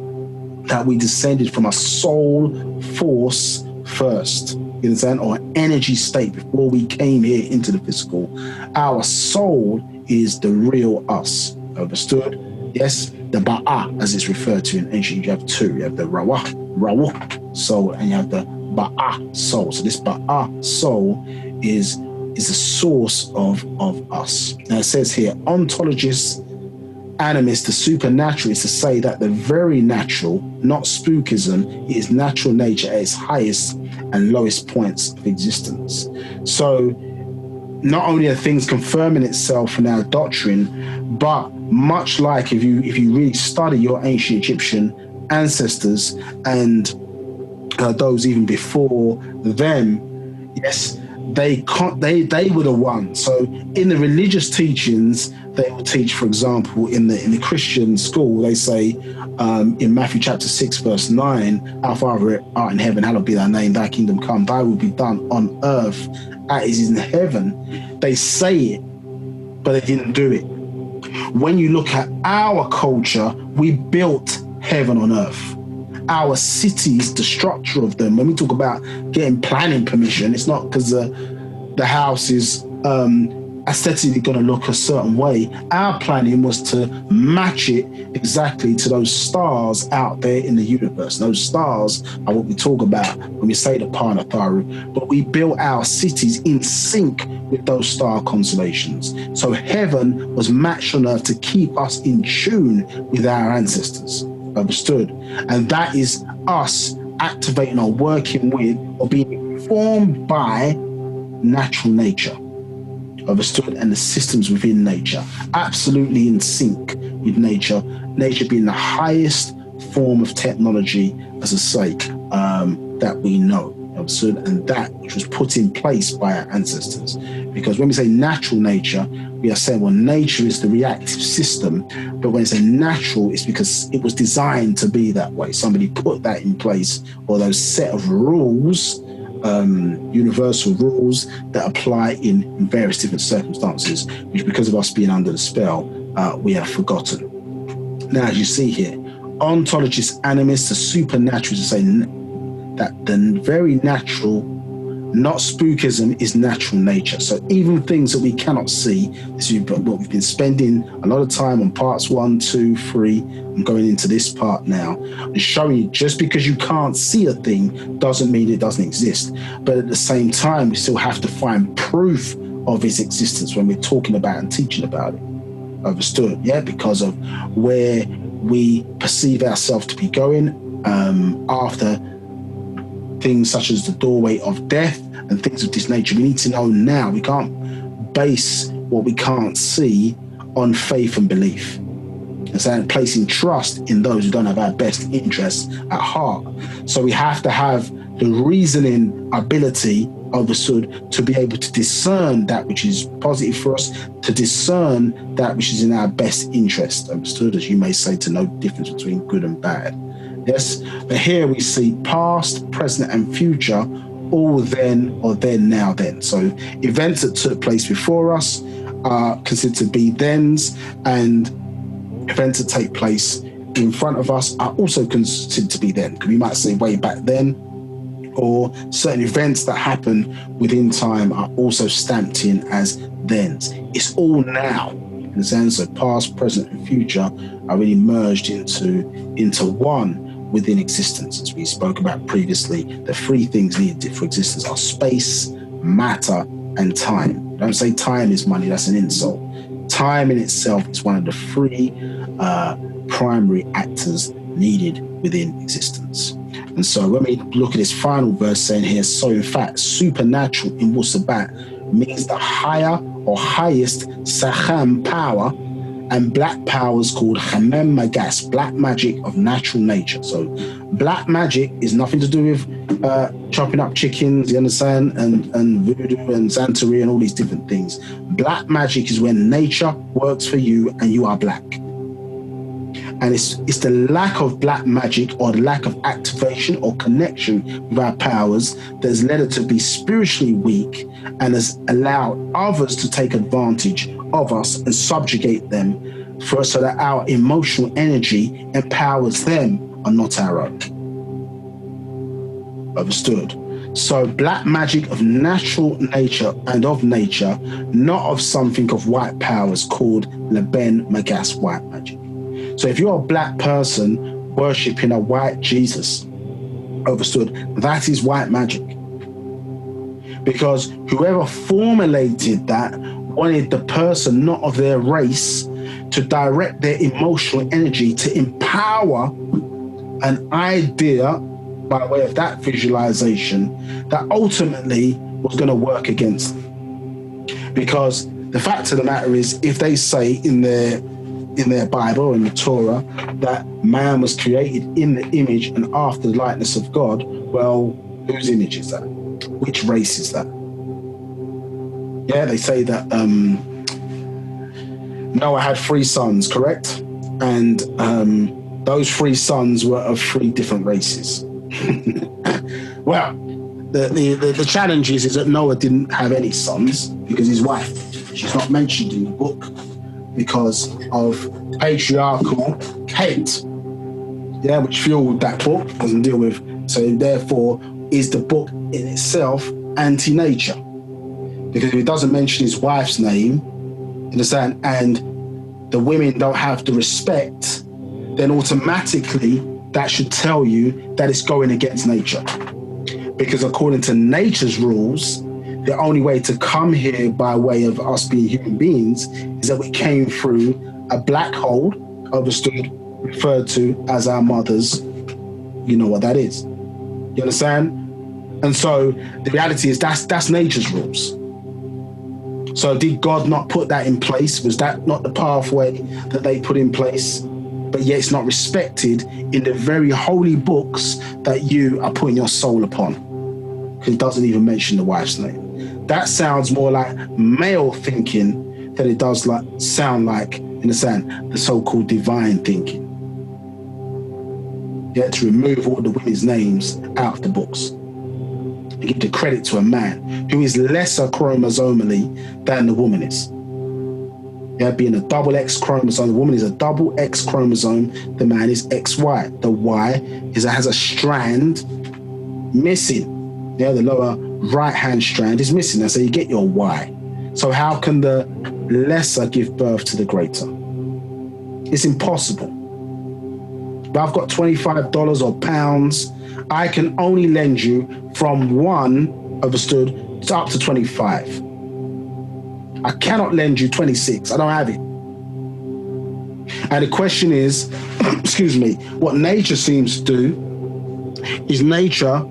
that we descended from a soul force first, you understand, or energy state before we came here into the physical. Our soul is the real us. Understood? Yes, the Ba'ah, as it's referred to in ancient, you have two. You have the Rawuh soul, and you have the Ba'ah soul. So this Ba'ah soul is the source of us. Now it says here, ontologists, animists, the supernatural is to say that the very natural, not spookism, is natural nature at its highest and lowest points of existence. So not only are things confirming itself in our doctrine, but much like if you really study your ancient Egyptian ancestors and those even before them, yes, they were the one. So in the religious teachings, they will teach, for example, in the Christian school, they say in Matthew chapter 6, verse 9, our Father art in heaven, hallowed be thy name, thy kingdom come, thy will be done on earth as it is in heaven. They say it, but they didn't do it. When you look at our culture, we built heaven on earth. Our cities, the structure of them, when we talk about getting planning permission, it's not because the house is aesthetically going to look a certain way. Our planning was to match it exactly to those stars out there in the universe. Those stars are what we talk about when we say the Panatharu, but we built our cities in sync with those star constellations. So heaven was matched on earth to keep us in tune with our ancestors. Understood? And that is us activating or working with or being informed by natural nature. Understood? And the systems within nature, absolutely in sync with nature. Nature being the highest form of technology, as I say, that we know. Understood? And that which was put in place by our ancestors. Because when we say natural nature, we are saying, well, nature is the reactive system. But when it's a natural, it's because it was designed to be that way. Somebody put that in place, or those set of rules, universal rules that apply in various different circumstances, which because of us being under the spell, we have forgotten. Now, as you see here, ontologists, animists, the supernatural, to say that the very natural, not spookism, is natural nature. So even things that we cannot see, this is what we've been spending a lot of time on parts 1, 2, 3, I'm going into this part now, and showing you just because you can't see a thing doesn't mean it doesn't exist. But at the same time, we still have to find proof of its existence when we're talking about and teaching about it. Understood? Yeah, because of where we perceive ourselves to be going after things such as the doorway of death and things of this nature. We need to know now. We can't base what we can't see on faith and belief. And so placing trust in those who don't have our best interests at heart. So we have to have the reasoning ability, understood, to be able to discern that which is positive for us, to discern that which is in our best interest, understood, as you may say, to know the difference between good and bad. Yes, but here we see past, present, and future, all then or then, now, then. So events that took place before us are considered to be thens, and events that take place in front of us are also considered to be then. We might say way back then, or certain events that happen within time are also stamped in as thens. It's all now, in the sense of past, present, and future are really merged into one within existence. As we spoke about previously, the three things needed for existence are space, matter, and time. Don't say time is money, that's an insult. Time in itself is one of the three primary actors needed within existence. And so when we look at this final verse saying here, so in fact, supernatural in Wu-Sabat means the higher or highest Saham power, and black power is called Hamem Magas, black magic of natural nature. So black magic is nothing to do with chopping up chickens, you understand, and voodoo and Santeria and all these different things. Black magic is when nature works for you and you are black. And it's the lack of black magic or the lack of activation or connection with our powers that has led it to be spiritually weak and has allowed others to take advantage of us and subjugate them so that our emotional energy empowers them and not our own. Understood? So black magic of natural nature and of nature, not of something of white powers called Leben Magas, white magic. So if you're a black person worshipping a white Jesus, understood, that is white magic. Because whoever formulated that wanted the person not of their race to direct their emotional energy to empower an idea by way of that visualization that ultimately was going to work against them. Because the fact of the matter is, if they say in their Bible, in the Torah, that man was created in the image and after the likeness of God, well, whose image is that? Which race is that? Yeah, they say that Noah had 3 sons, correct? And those 3 sons were of 3 different races. Well, the challenge is that Noah didn't have any sons because his wife, she's not mentioned in the book because of patriarchal hate, yeah, which fueled that book, doesn't deal with. So therefore, is the book in itself anti-nature? Because if it doesn't mention his wife's name, understand, and the women don't have the respect, then automatically that should tell you that it's going against nature. Because according to nature's rules, the only way to come here by way of us being human beings is that we came through a black hole, understood, referred to as our mothers. You know what that is. You understand? And so the reality is that's nature's rules. So did God not put that in place? Was that not the pathway that they put in place? But yet it's not respected in the very holy books that you are putting your soul upon. Because it doesn't even mention the wife's name. That sounds more like male thinking than it does sound like, in a sense, the so-called divine thinking. Yeah, to remove all the women's names out of the books. And give the credit to a man who is lesser chromosomally than the woman is. Yeah, being a double X chromosome, the woman is a double X chromosome, the man is XY. The Y has a strand missing. Yeah, the lower right-hand strand is missing. And so you get your Y. So how can the lesser give birth to the greater? It's impossible. If I've got $25 or pounds, I can only lend you from 1, understood, up to 25. I cannot lend you 26. I don't have it. And the question is, excuse me, what nature seems to do is nature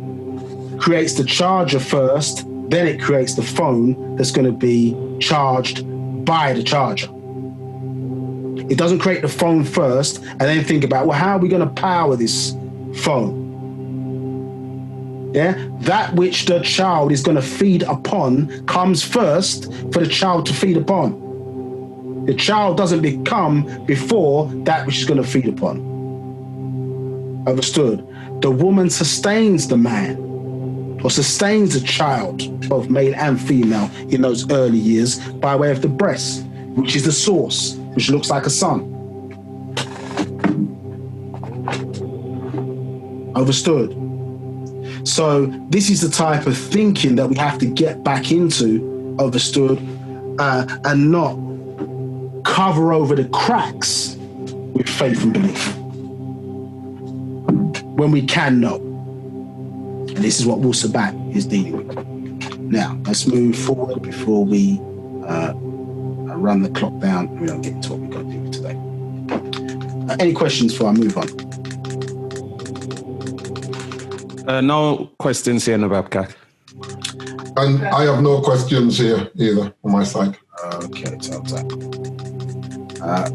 creates the charger first, then it creates the phone that's going to be charged by the charger. It doesn't create the phone first and then think about, well, how are we going to power this phone? Yeah, that which the child is going to feed upon comes first for the child to feed upon. The child doesn't become before that which is going to feed upon. Understood? The woman sustains the man, or sustains the child, both male and female, in those early years by way of the breast, which is the source, which looks like a sun. Understood? So this is the type of thinking that we have to get back into, understood, and not cover over the cracks with faith and belief when we can know. And this is what Wu-Sabat is dealing with. Now, let's move forward before we run the clock down and we don't get into what we've got to do today. Any questions before I move on? No questions here in the webcast. And I have no questions here either on my side. Okay, sounds like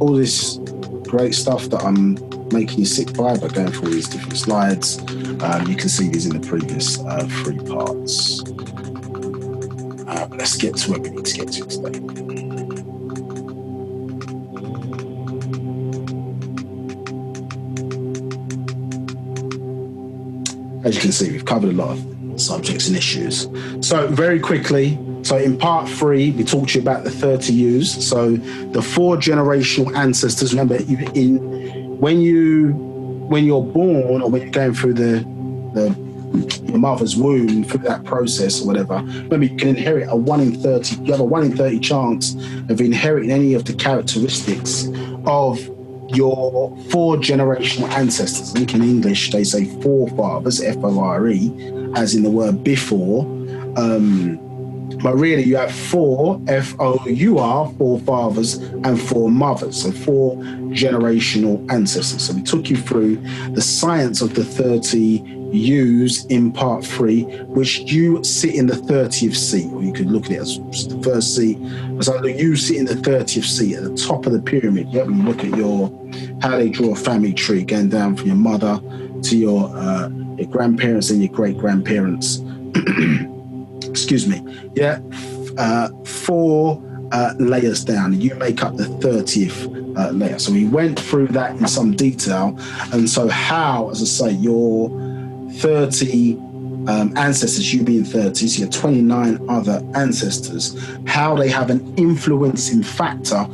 all this great stuff that I'm making you sick by, but going through all these different slides, you can see these in the previous 3 parts. But let's get to where we need to get to today. As you can see, we've covered a lot of subjects and issues. So very quickly, so in part 3, we talked to you about the 30 U's. So the 4 generational ancestors. Remember, when you're born, or when you're going through your mother's womb, through that process or whatever, remember, you can inherit a 1 in 30. You have a 1 in 30 chance of inheriting any of the characteristics of your 4 generational ancestors. I think in English they say forefathers, F-O-R-E, as in the word before. But really you have 4, F-O-U-R, forefathers, and 4 mothers, so 4 generational ancestors. So we took you through the science of the 30 U's in part 3, which you sit in the 30th seat, or you could look at it as the first seat. So you sit in the 30th seat at the top of the pyramid. Yeah, when you look at how they draw a family tree, going down from your mother to your grandparents and your great-grandparents. Excuse me. Yeah, 4 layers down. You make up the 30th layer. So we went through that in some detail. And so how, as I say, your 30 ancestors, you being 30, so your 29 other ancestors, how they have an influencing factor,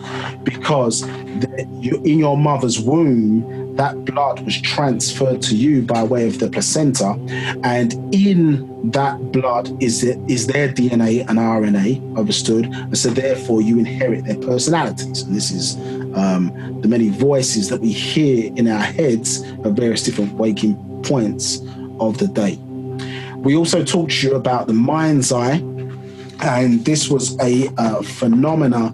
because in your mother's womb, that blood was transferred to you by way of the placenta, and in that blood is their DNA and RNA, understood? And so therefore you inherit their personalities. And this is the many voices that we hear in our heads at various different waking points of the day. We also talked to you about the mind's eye, and this was a phenomena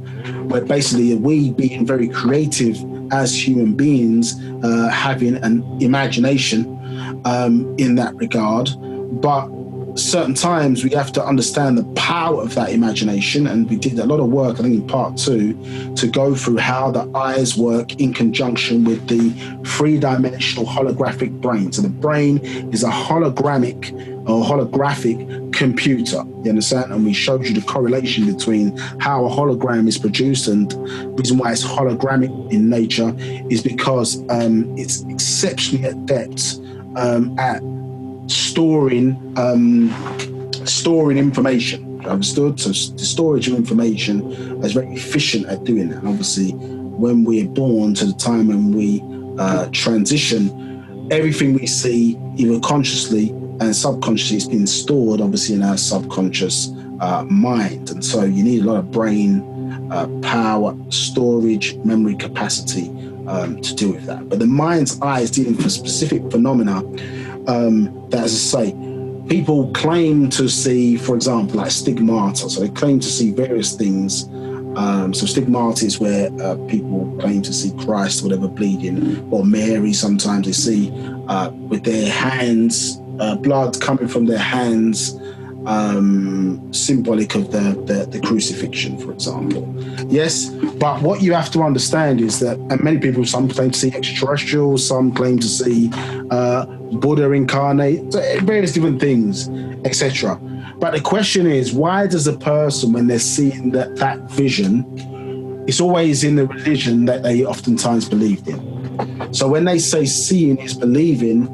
where basically we, being very creative as human beings, having an imagination in that regard, but certain times we have to understand the power of that imagination, and we did a lot of work, I think in part 2, to go through how the eyes work in conjunction with the 3-dimensional holographic brain. So the brain is a holographic computer, you understand? And we showed you the correlation between how a hologram is produced, and the reason why it's hologramic in nature is because it's exceptionally adept at storing information. Understood? So the storage of information is very efficient at doing that. And obviously, when we're born to the time when we transition, everything we see, either consciously and subconsciously, is being stored obviously in our subconscious mind. And so you need a lot of brain power, storage, memory capacity to deal with that. But the mind's eye is dealing with specific phenomena that, as I say, people claim to see, for example, like stigmata. So they claim to see various things So stigmata is where people claim to see Christ, whatever, bleeding, or Mary. Sometimes they see with their hands, blood coming from their hands, symbolic of the crucifixion, for example. Yes, but what you have to understand is that, and many people, some claim to see extraterrestrials, some claim to see Buddha incarnate, various different things, etc. But the question is, why does a person, when they're seeing that vision, it's always in the religion that they oftentimes believed in. So when they say seeing is believing,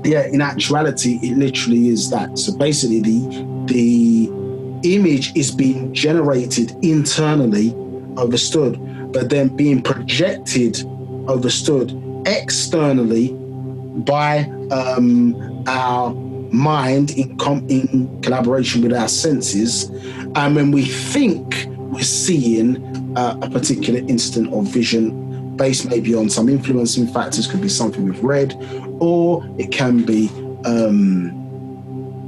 yeah, in actuality, it literally is that. So basically, the image is being generated internally, understood, but then being projected, understood, externally by our mind in collaboration with our senses. And when we think we're seeing a particular instant of vision based maybe on some influencing factors, could be something we've read, or it can be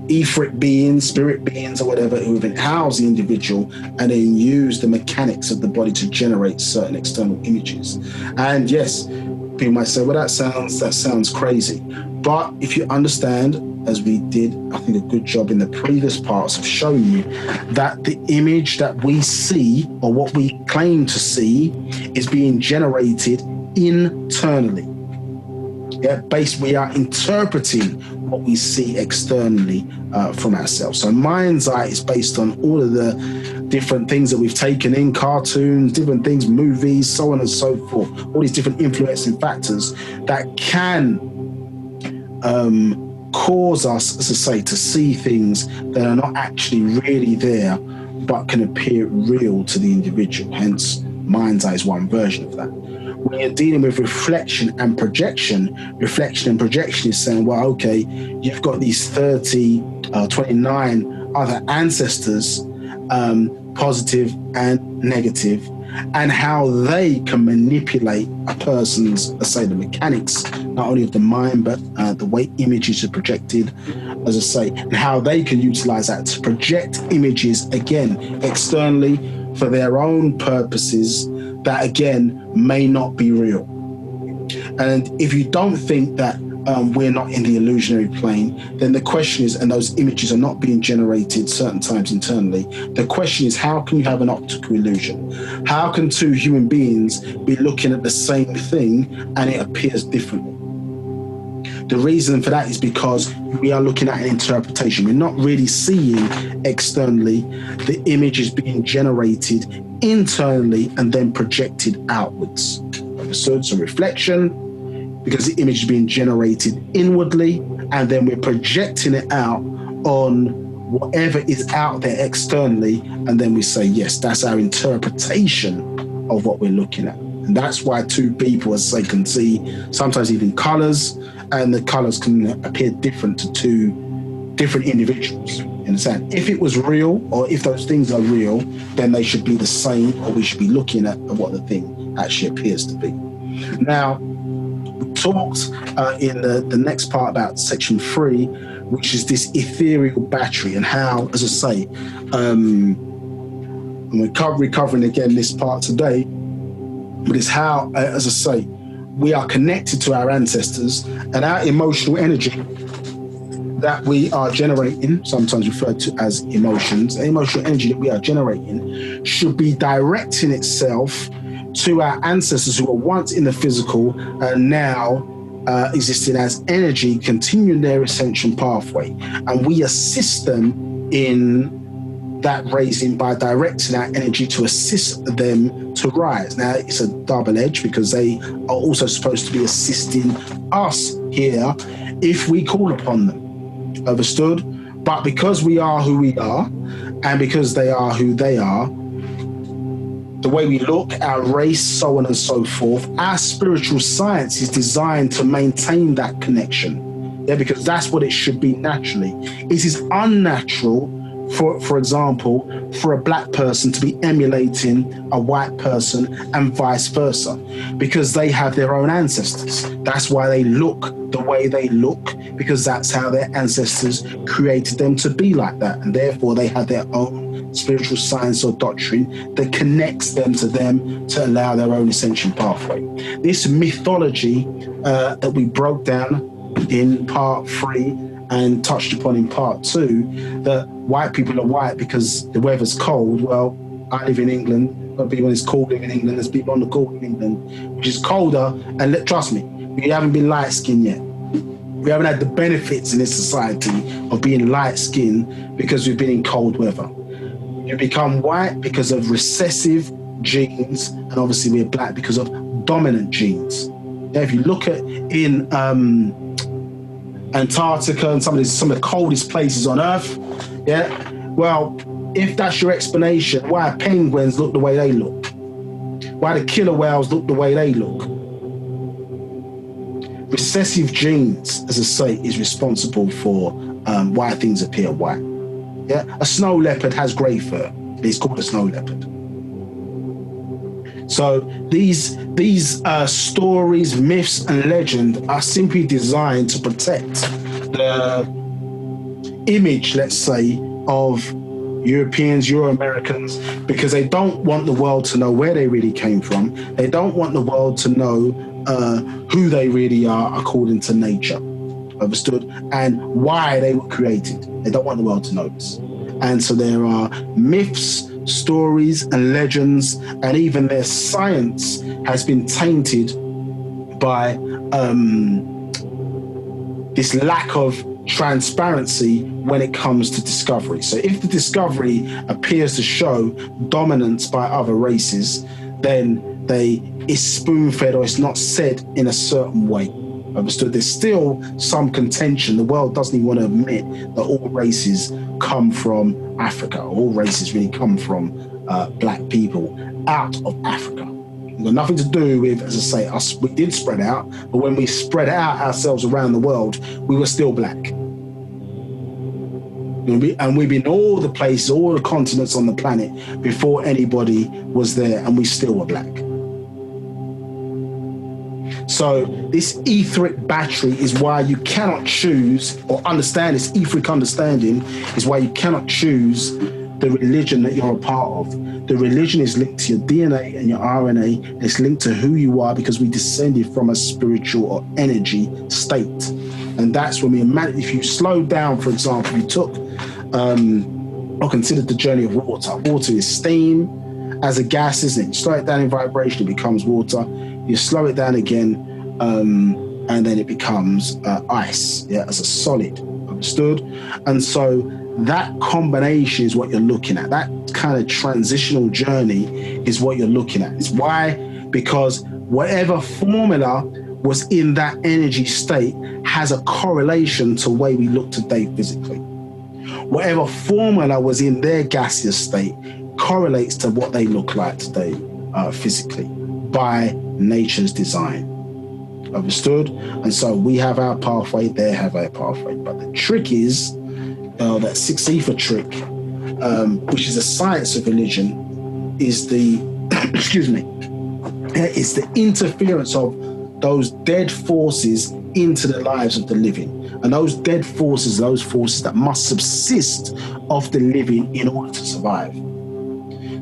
etheric beings, spirit beings, or whatever, who have housed the individual and then use the mechanics of the body to generate certain external images. And yes, people might say, well, that sounds crazy. But if you understand, as we did, I think, a good job in the previous parts of showing you that the image that we see, or what we claim to see, is being generated internally. Yeah, we are interpreting what we see externally from ourselves. So mind's eye is based on all of the different things that we've taken in, cartoons, different things, movies, so on and so forth, all these different influencing factors that can cause us, as I say, to see things that are not actually really there, but can appear real to the individual. Hence, mind's eye is one version of that. When you're dealing with reflection and projection is saying, well, okay, you've got these 29 other ancestors, positive and negative, and how they can manipulate a person's, let's say, the mechanics, not only of the mind, but the way images are projected, as I say, and how they can utilize that to project images, again, externally for their own purposes that, again, may not be real. And if you don't think that we're not in the illusionary plane, then the question is, and those images are not being generated certain times internally, the question is, how can you have an optical illusion? How can two human beings be looking at the same thing and it appears differently? The reason for that is because we are looking at an interpretation. We're not really seeing externally. The image is being generated internally and then projected outwards. So reflection, because the image is being generated inwardly, and then we're projecting it out on whatever is out there externally, and then we say, yes, that's our interpretation of what we're looking at. And that's why two people, as I say, can see sometimes even colors, and the colors can appear different to two different individuals. You understand? If it was real, or if those things are real, then they should be the same, or we should be looking at what the thing actually appears to be. Now, we talked in the next part about section 3, which is this ethereal battery, and how, as I say, and we're recovering again this part today, but it's how, as I say, we are connected to our ancestors, and our emotional energy that we are generating, sometimes referred to as emotions, the emotional energy that we are generating should be directing itself to our ancestors who were once in the physical and now existing as energy, continuing their ascension pathway. And we assist them in that raising by directing our energy to assist them to rise. Now, it's a double edge, because they are also supposed to be assisting us here if we call upon them. Understood? But because we are who we are, and because they are who they are, the way we look, our race, so on and so forth, our spiritual science is designed to maintain that connection. Yeah, because that's what it should be naturally. It is unnatural, for example, for a black person to be emulating a white person and vice versa, because they have their own ancestors. That's why they look the way they look, because that's how their ancestors created them to be like that. And therefore they have their own spiritual science or doctrine that connects them to allow their own ascension pathway. This mythology that we broke down in part 3 and touched upon in part 2, that white people are white because the weather's cold. Well, I live in England, but people it's cold live in England. There's people on the cold in England, which is colder. And trust me, we haven't been light-skinned yet. We haven't had the benefits in this society of being light-skinned because we've been in cold weather. You become white because of recessive genes, and obviously we're black because of dominant genes. Yeah, if you look at in Antarctica and some of the coldest places on Earth, yeah, well, if that's your explanation, why penguins look the way they look, why the killer whales look the way they look. Recessive genes, as I say, is responsible for why things appear white. Yeah, a snow leopard has grey fur. It's called a snow leopard. So these stories, myths, and legend are simply designed to protect the image, let's say, of Europeans, Euro-Americans, because they don't want the world to know where they really came from. They don't want the world to know who they really are according to nature, understood, and why they were created. They don't want the world to know this. And so there are myths, stories, and legends, and even their science has been tainted by this lack of transparency when it comes to discovery. So if the discovery appears to show dominance by other races, then it's spoon-fed or it's not said in a certain way. Understood? There's still some contention. The world doesn't even want to admit that all races come from Africa. All races really come from black people out of Africa. It's got nothing to do with, as I say, us. We did spread out, but when we spread out ourselves around the world, we were still black. And we've been all the places, all the continents on the planet before anybody was there, and we still were black. So this etheric battery is why you cannot choose or understand, this etheric understanding is why you cannot choose the religion that you're a part of. The religion is linked to your DNA and your RNA. It's linked to who you are because we descended from a spiritual or energy state. And that's when if you slow down, for example, you took or considered the journey of water. Water is steam as a gas, isn't it? You slow it down in vibration, it becomes water. You slow it down again, and then it becomes ice, yeah, as a solid, understood? And so that combination is what you're looking at. That kind of transitional journey is what you're looking at. It's why, because whatever formula was in that energy state has a correlation to the way we look today physically. Whatever formula was in their gaseous state correlates to what they look like today physically by nature's design. Understood? And so we have our pathway, they have our pathway. But the trick is, that 6 ether trick, which is a science of religion, is the, excuse me, it's the interference of those dead forces into the lives of the living. And those dead forces, those forces that must subsist of the living in order to survive.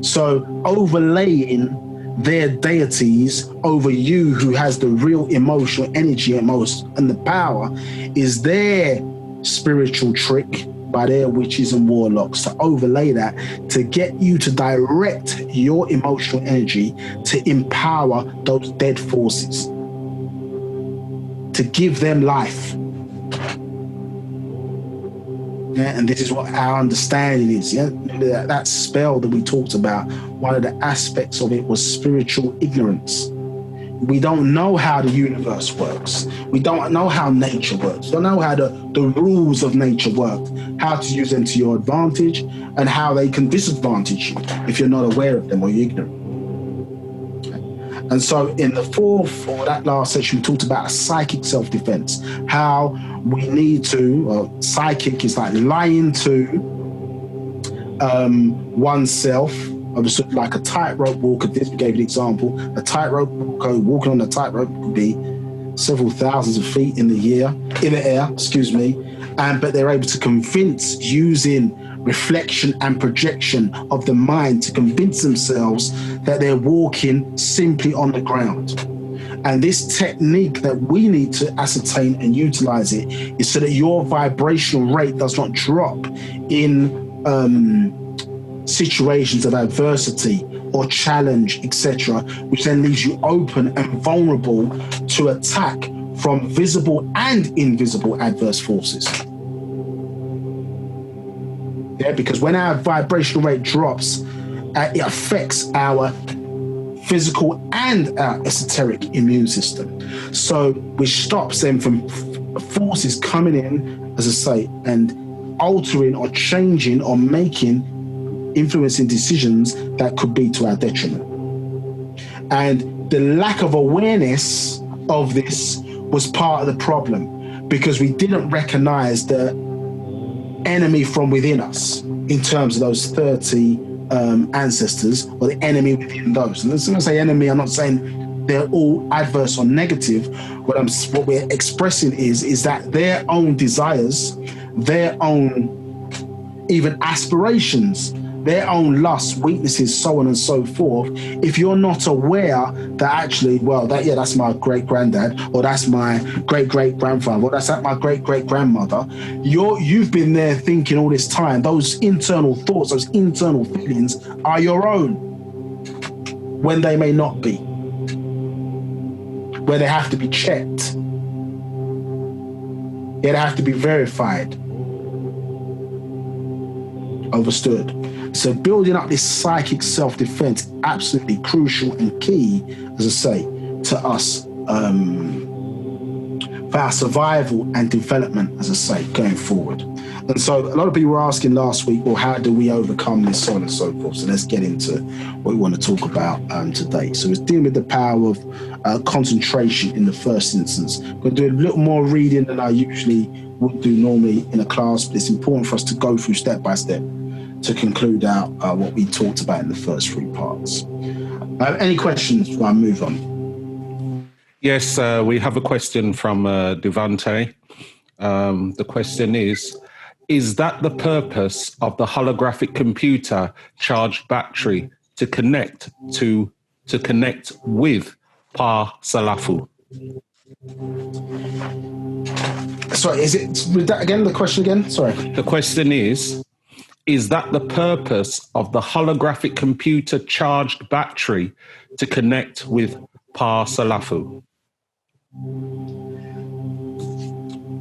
So overlaying their deities over you who has the real emotional energy and the power is their spiritual trick by their witches and warlocks to overlay that, to get you to direct your emotional energy to empower those dead forces, to give them life. Yeah, and this is what our understanding is. Yeah, that spell that we talked about, one of the aspects of it was spiritual ignorance. We don't know how the universe works. We don't know how nature works. We don't know how the rules of nature work, how to use them to your advantage and how they can disadvantage you if you're not aware of them or you're ignorant. And so in the fourth, or that last session, we talked about a psychic self-defense, how we need to, psychic is like lying to oneself, understood, like a tightrope walker. This we gave an example. A tightrope walker walking on a tightrope could be several thousands of feet in the air, but they're able to convince using reflection and projection of the mind to convince themselves that they're walking simply on the ground. And this technique that we need to ascertain and utilize it is so that your vibrational rate does not drop in situations of adversity or challenge, etc., which then leaves you open and vulnerable to attack from visible and invisible adverse forces. Yeah, because when our vibrational rate drops, it affects our physical and our esoteric immune system. So which stops them from forces coming in, as I say, and altering or changing or influencing decisions that could be to our detriment. And the lack of awareness of this was part of the problem, because we didn't recognize the enemy from within us in terms of those 30 ancestors, or the enemy within those. And when I say enemy, I'm not saying they're all adverse or negative. What we're expressing is that their own desires, their own even aspirations, their own lusts, weaknesses, so on and so forth. If you're not aware that actually, well, that's my great granddad, or that's my great great grandfather, or that's my great great grandmother, you've been there thinking all this time. Those internal thoughts, those internal feelings are your own, when they may not be, where they have to be checked, they have to be verified. Understood? So building up this psychic self-defense, absolutely crucial and key, as I say, to us for our survival and development, as I say, going forward. And so a lot of people were asking last week, well, how do we overcome this, so on and so forth? So let's get into what we want to talk about today. So it's dealing with the power of concentration in the first instance. I'm going to do a little more reading than I usually would do normally in a class, but it's important for us to go through step by step to conclude out what we talked about in the first three parts. Any questions before I move on? Yes, we have a question from Devante. The question is that the purpose of the holographic computer charged battery to connect with Ba'h Salafu? Sorry, with that again, the question again? Sorry. The question is that the purpose of the holographic computer charged battery to connect with Ba'h Salafu?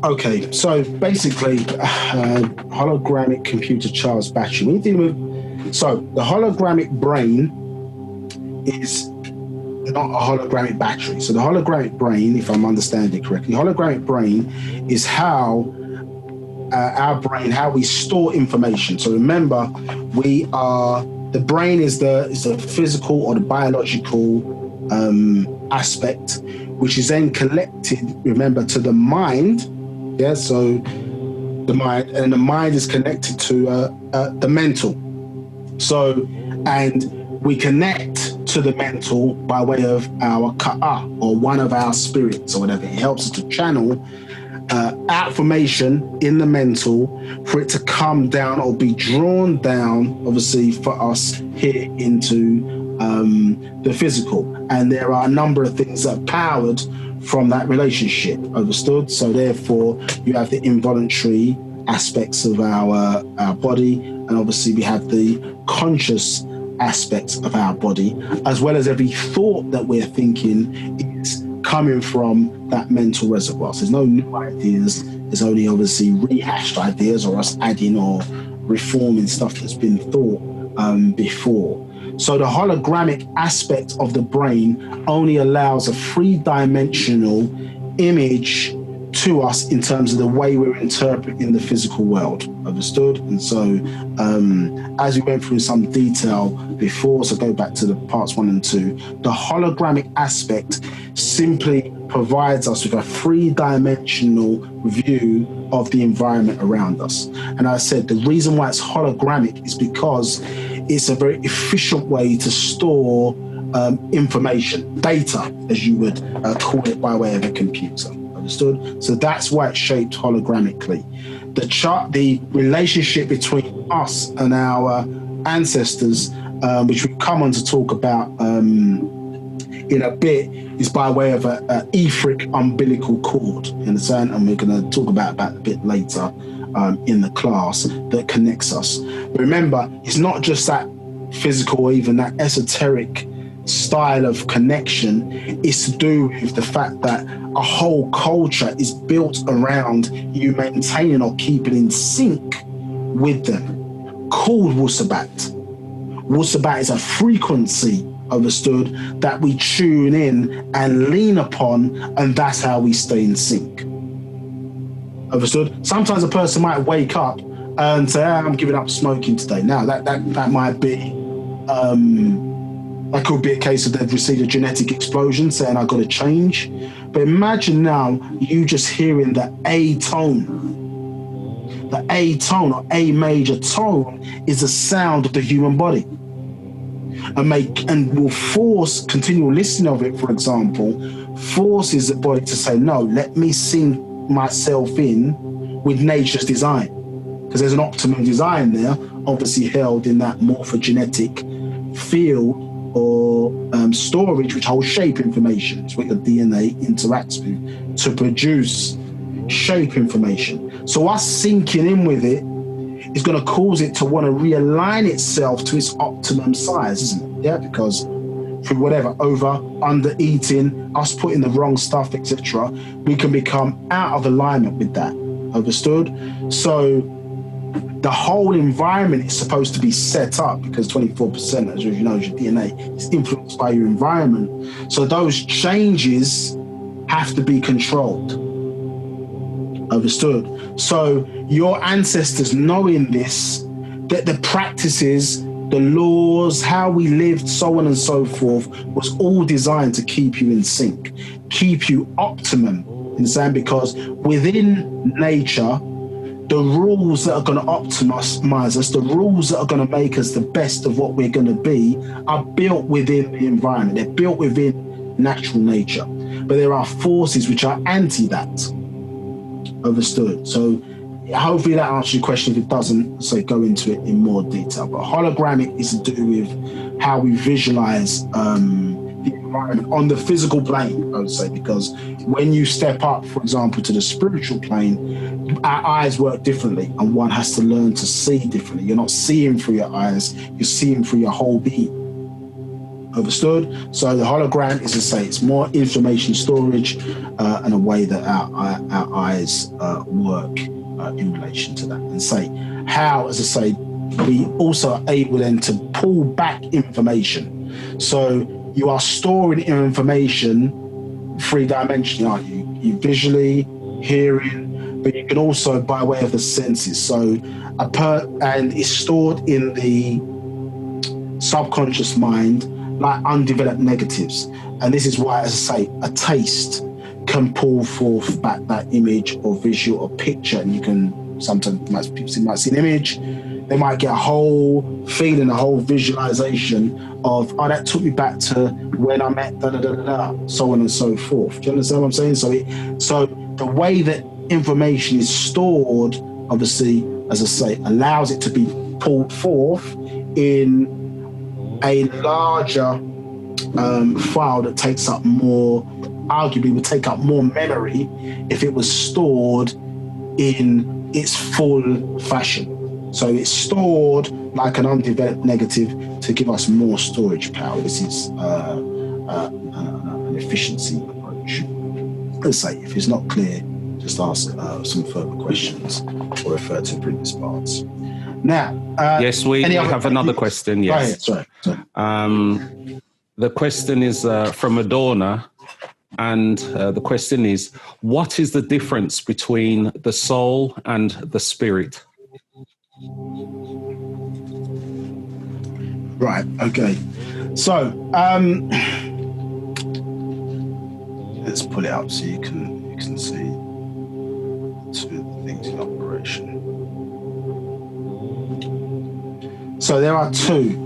Okay, so basically, hologramic computer charged battery. When you're dealing with, so the hologramic brain is not a hologramic battery. So the hologramic brain, if I'm understanding it correctly, the hologramic brain is how our brain, how we store information. So remember, the brain is the physical or the biological aspect, which is then collected, remember, to the mind. Yeah, so the mind is connected to the mental. So, and we connect to the mental by way of our ka'ah, or one of our spirits or whatever. It helps us to channel outformation in the mental for it to come down or be drawn down, obviously, for us here into the physical. And there are a number of things that are powered from that relationship, understood? So therefore, you have the involuntary aspects of our body, and obviously we have the conscious aspects of our body, as well as every thought that we're thinking is coming from that mental reservoir. So there's no new ideas, there's only obviously rehashed ideas, or us adding or reforming stuff that's been thought before. So the hologramic aspect of the brain only allows a three-dimensional image to us in terms of the way we're interpreting the physical world, understood? And so as we went through some detail before, so go back to the parts 1 and 2, the hologramic aspect simply provides us with a three-dimensional view of the environment around us. And I said the reason why it's hologramic is because it's a very efficient way to store information, data, as you would call it, by way of a computer. Understood? So that's why it's shaped hologrammically. The relationship between us and our ancestors, which we come on to talk about in a bit, is by way of an etheric umbilical cord. You understand? And we're going to talk about that a bit later in the class, that connects us. But remember, it's not just that physical or even that esoteric style of connection. It's to do with the fact that a whole culture is built around you maintaining or keeping in sync with them, called Wu-Sabat. Wu-Sabat is a frequency, understood, that we tune in and lean upon, and that's how we stay in sync. Understood? Sometimes a person might wake up and say, I'm giving up smoking today. Now, that might be that could be a case of they've received a genetic explosion saying, I've got to change. But imagine now you just hearing the A tone. The A tone, or A major tone, is the sound of the human body. And will force continual listening of it, for example, forces the body to say, no, let me sync myself in with nature's design. Because there's an optimum design there, obviously held in that morphogenetic field or storage, which holds shape information. It's what your DNA interacts with to produce shape information. So us syncing in with it is going to cause it to want to realign itself to its optimum size, isn't it? Yeah, because through whatever, over, under eating, us putting the wrong stuff, etc., we can become out of alignment with that. Understood? So the whole environment is supposed to be set up, because 24%, as you know, is your DNA, is influenced by your environment. So those changes have to be controlled. Understood? So your ancestors, knowing this, that the practices, the laws, how we lived, so on and so forth, was all designed to keep you in sync, keep you optimum, understand? Because within nature, the rules that are going to optimize us, the rules that are going to make us the best of what we're going to be, are built within the environment. They're built within natural nature. But there are forces which are anti that. Understood? So hopefully that answers your question. If it doesn't, so go into it in more detail. But hologramic is to do with how we visualize the environment on the physical plane, I would say, because when you step up, for example, to the spiritual plane, our eyes work differently, and one has to learn to see differently. You're not seeing through your eyes, you're seeing through your whole being. Understood? So the hologram is to say it's more information storage and a way that our eyes work in relation to that. And say how, as I say, we also are able then to pull back information. So you are storing information three-dimensionally, aren't you? You visually, hearing, but you can also by way of the senses. So and it's stored in the subconscious mind like undeveloped negatives. And this is why, as I say, a taste can pull forth back that image or visual or picture, and you can sometimes people might see an image, they might get a whole feeling, a whole visualization of, oh, that took me back to when I met da da da da da, so on and so forth. Do you understand what I'm saying? So the way that information is stored, obviously, as I say, allows it to be pulled forth in a larger file that takes up more, arguably would take up more memory if it was stored in its full fashion. So it's stored like an undeveloped negative to give us more storage power. This is an efficiency approach. Let's say, if it's not clear, just ask some further questions or refer to previous parts. Now, yes, we have another question. Yes. Sorry. The question is from Adorna, and the question is, what is the difference between the soul and the spirit? Right, okay. So, let's pull it up so you can see two things in operation. So there are two.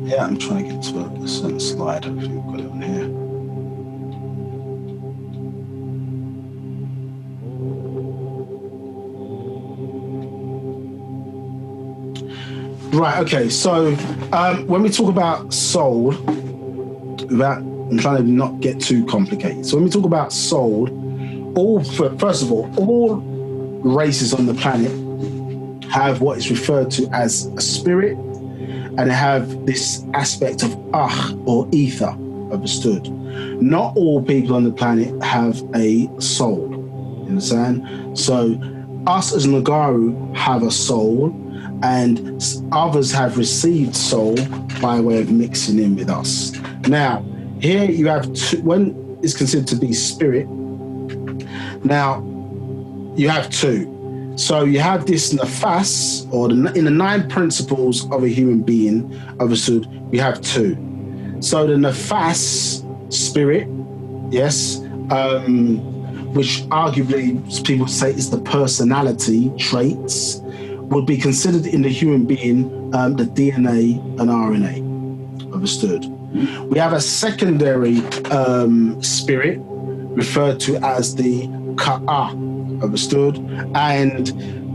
Yeah, I'm trying to get to a certain slide. Hopefully we've got it on here. Right, okay. So when we talk about soul, I'm trying to not get too complicated. So when we talk about soul, first of all races on the planet have what is referred to as a spirit, and they have this aspect of or ether, understood. Not all people on the planet have a soul, you understand? So us as Nagaru have a soul, and others have received soul by way of mixing in with us. Now, here you have when it's considered to be spirit. Now, you have two. So you have this nafas, or in the 9 principles of a human being, understood, we have two. So the nafas, spirit, yes, which arguably people say is the personality traits, would be considered in the human being the DNA and RNA, understood. We have a secondary spirit referred to as the Ka'ah, understood, and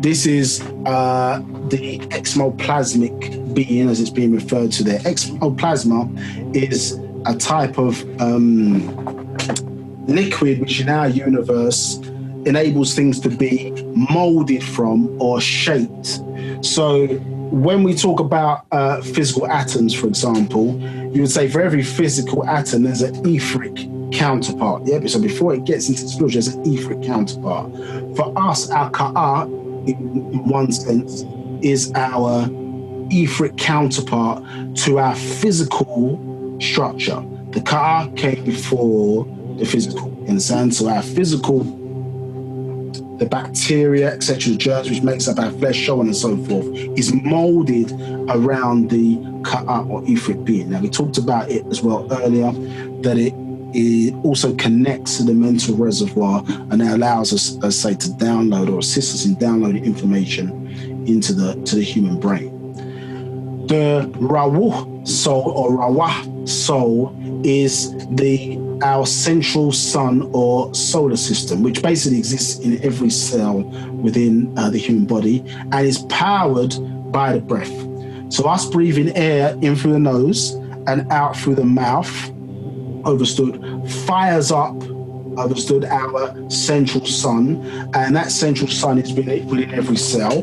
this is the exoplasmic being, as it's being referred to there. Exoplasma is a type of liquid which in our universe enables things to be molded from or shaped. So when we talk about physical atoms, for example, you would say for every physical atom there's an etheric counterpart. Yeah, so before it gets into explosion, there's an etheric counterpart. For us, our Ka'ah, in one sense, is our etheric counterpart to our physical structure. The Ka'ah came before the physical, in a sense. So our physical, the bacteria, etc., the germs which makes up our flesh, so on and so forth, is molded around the Ka'ah or etheric being. Now, we talked about it as well earlier, that it also connects to the mental reservoir, and it allows us, let's say, to download or assist us in downloading information into the human brain. The Rawuh soul or Rawah soul is our central sun or solar system, which basically exists in every cell within the human body and is powered by the breath. So us breathing air in through the nose and out through the mouth, understood, fires up, understood, our central sun, and that central sun is within every cell,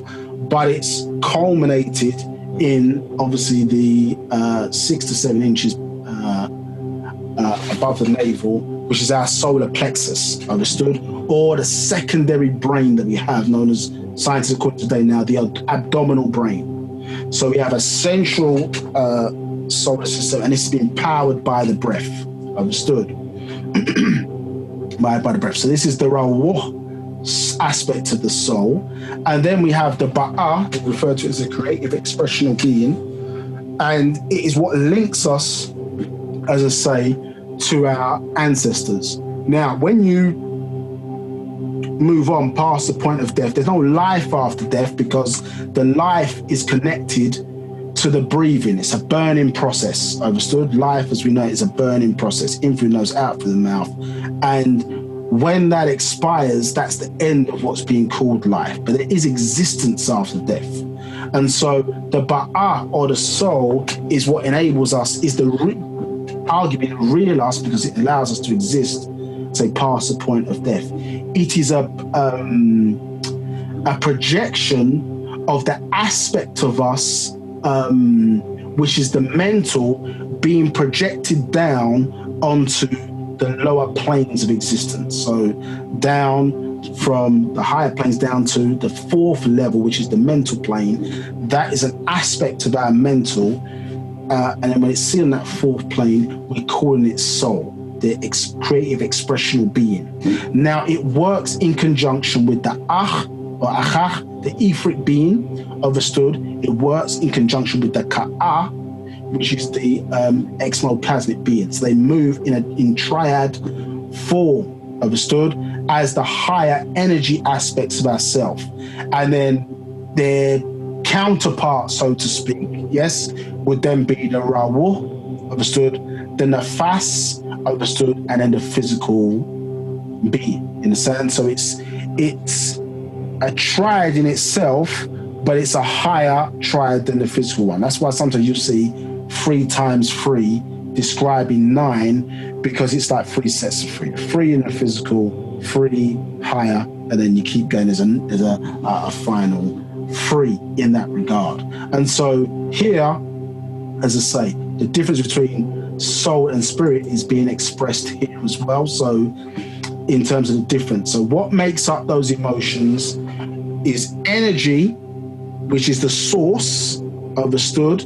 but it's culminated in obviously the 6 to 7 inches above the navel, which is our solar plexus, understood, or the secondary brain that we have, known as scientists call it today now the abdominal brain. So we have a central solar system, and it's being powered by the breath, understood, by the breath. So this is the Rawuh aspect of the soul. And then we have the Ba'ah, referred to as a creative expressional being, and it is what links us, as I say, to our ancestors. Now, when you move on past the point of death, there's no life after death, because the life is connected to the breathing. It's a burning process, understood? Life, as we know, is a burning process, in through the nose, out through the mouth. And when that expires, that's the end of what's being called life. But there is existence after death. And so the Ba'ah, or the soul, is what enables us, is arguably the real us, because it allows us to exist, say, past the point of death. It is a projection of the aspect of us, which is the mental, being projected down onto the lower planes of existence. So down from the higher planes down to the 4th level, which is the mental plane. That is an aspect of our mental. And then when it's seen on that 4th plane, we're calling it soul, the creative expressional being. Now, it works in conjunction with the or achach, the etheric being, understood. It works in conjunction with the ka'ah, which is the exoplasmic being. So they move in triad form, understood, as the higher energy aspects of ourself. And then their counterpart, so to speak, yes, would then be the Rawuh, understood, the Nafas, understood, and then the physical being, in a sense. So it's a triad in itself, but it's a higher triad than the physical one. That's why sometimes you see 3 times 3 describing 9, because it's like 3 sets of 3. 3 in the physical, 3 higher, and then you keep going as a final 3 in that regard. And so here, as I say, the difference between soul and spirit is being expressed here as well. So in terms of the difference, so what makes up those emotions is energy, which is the source, understood,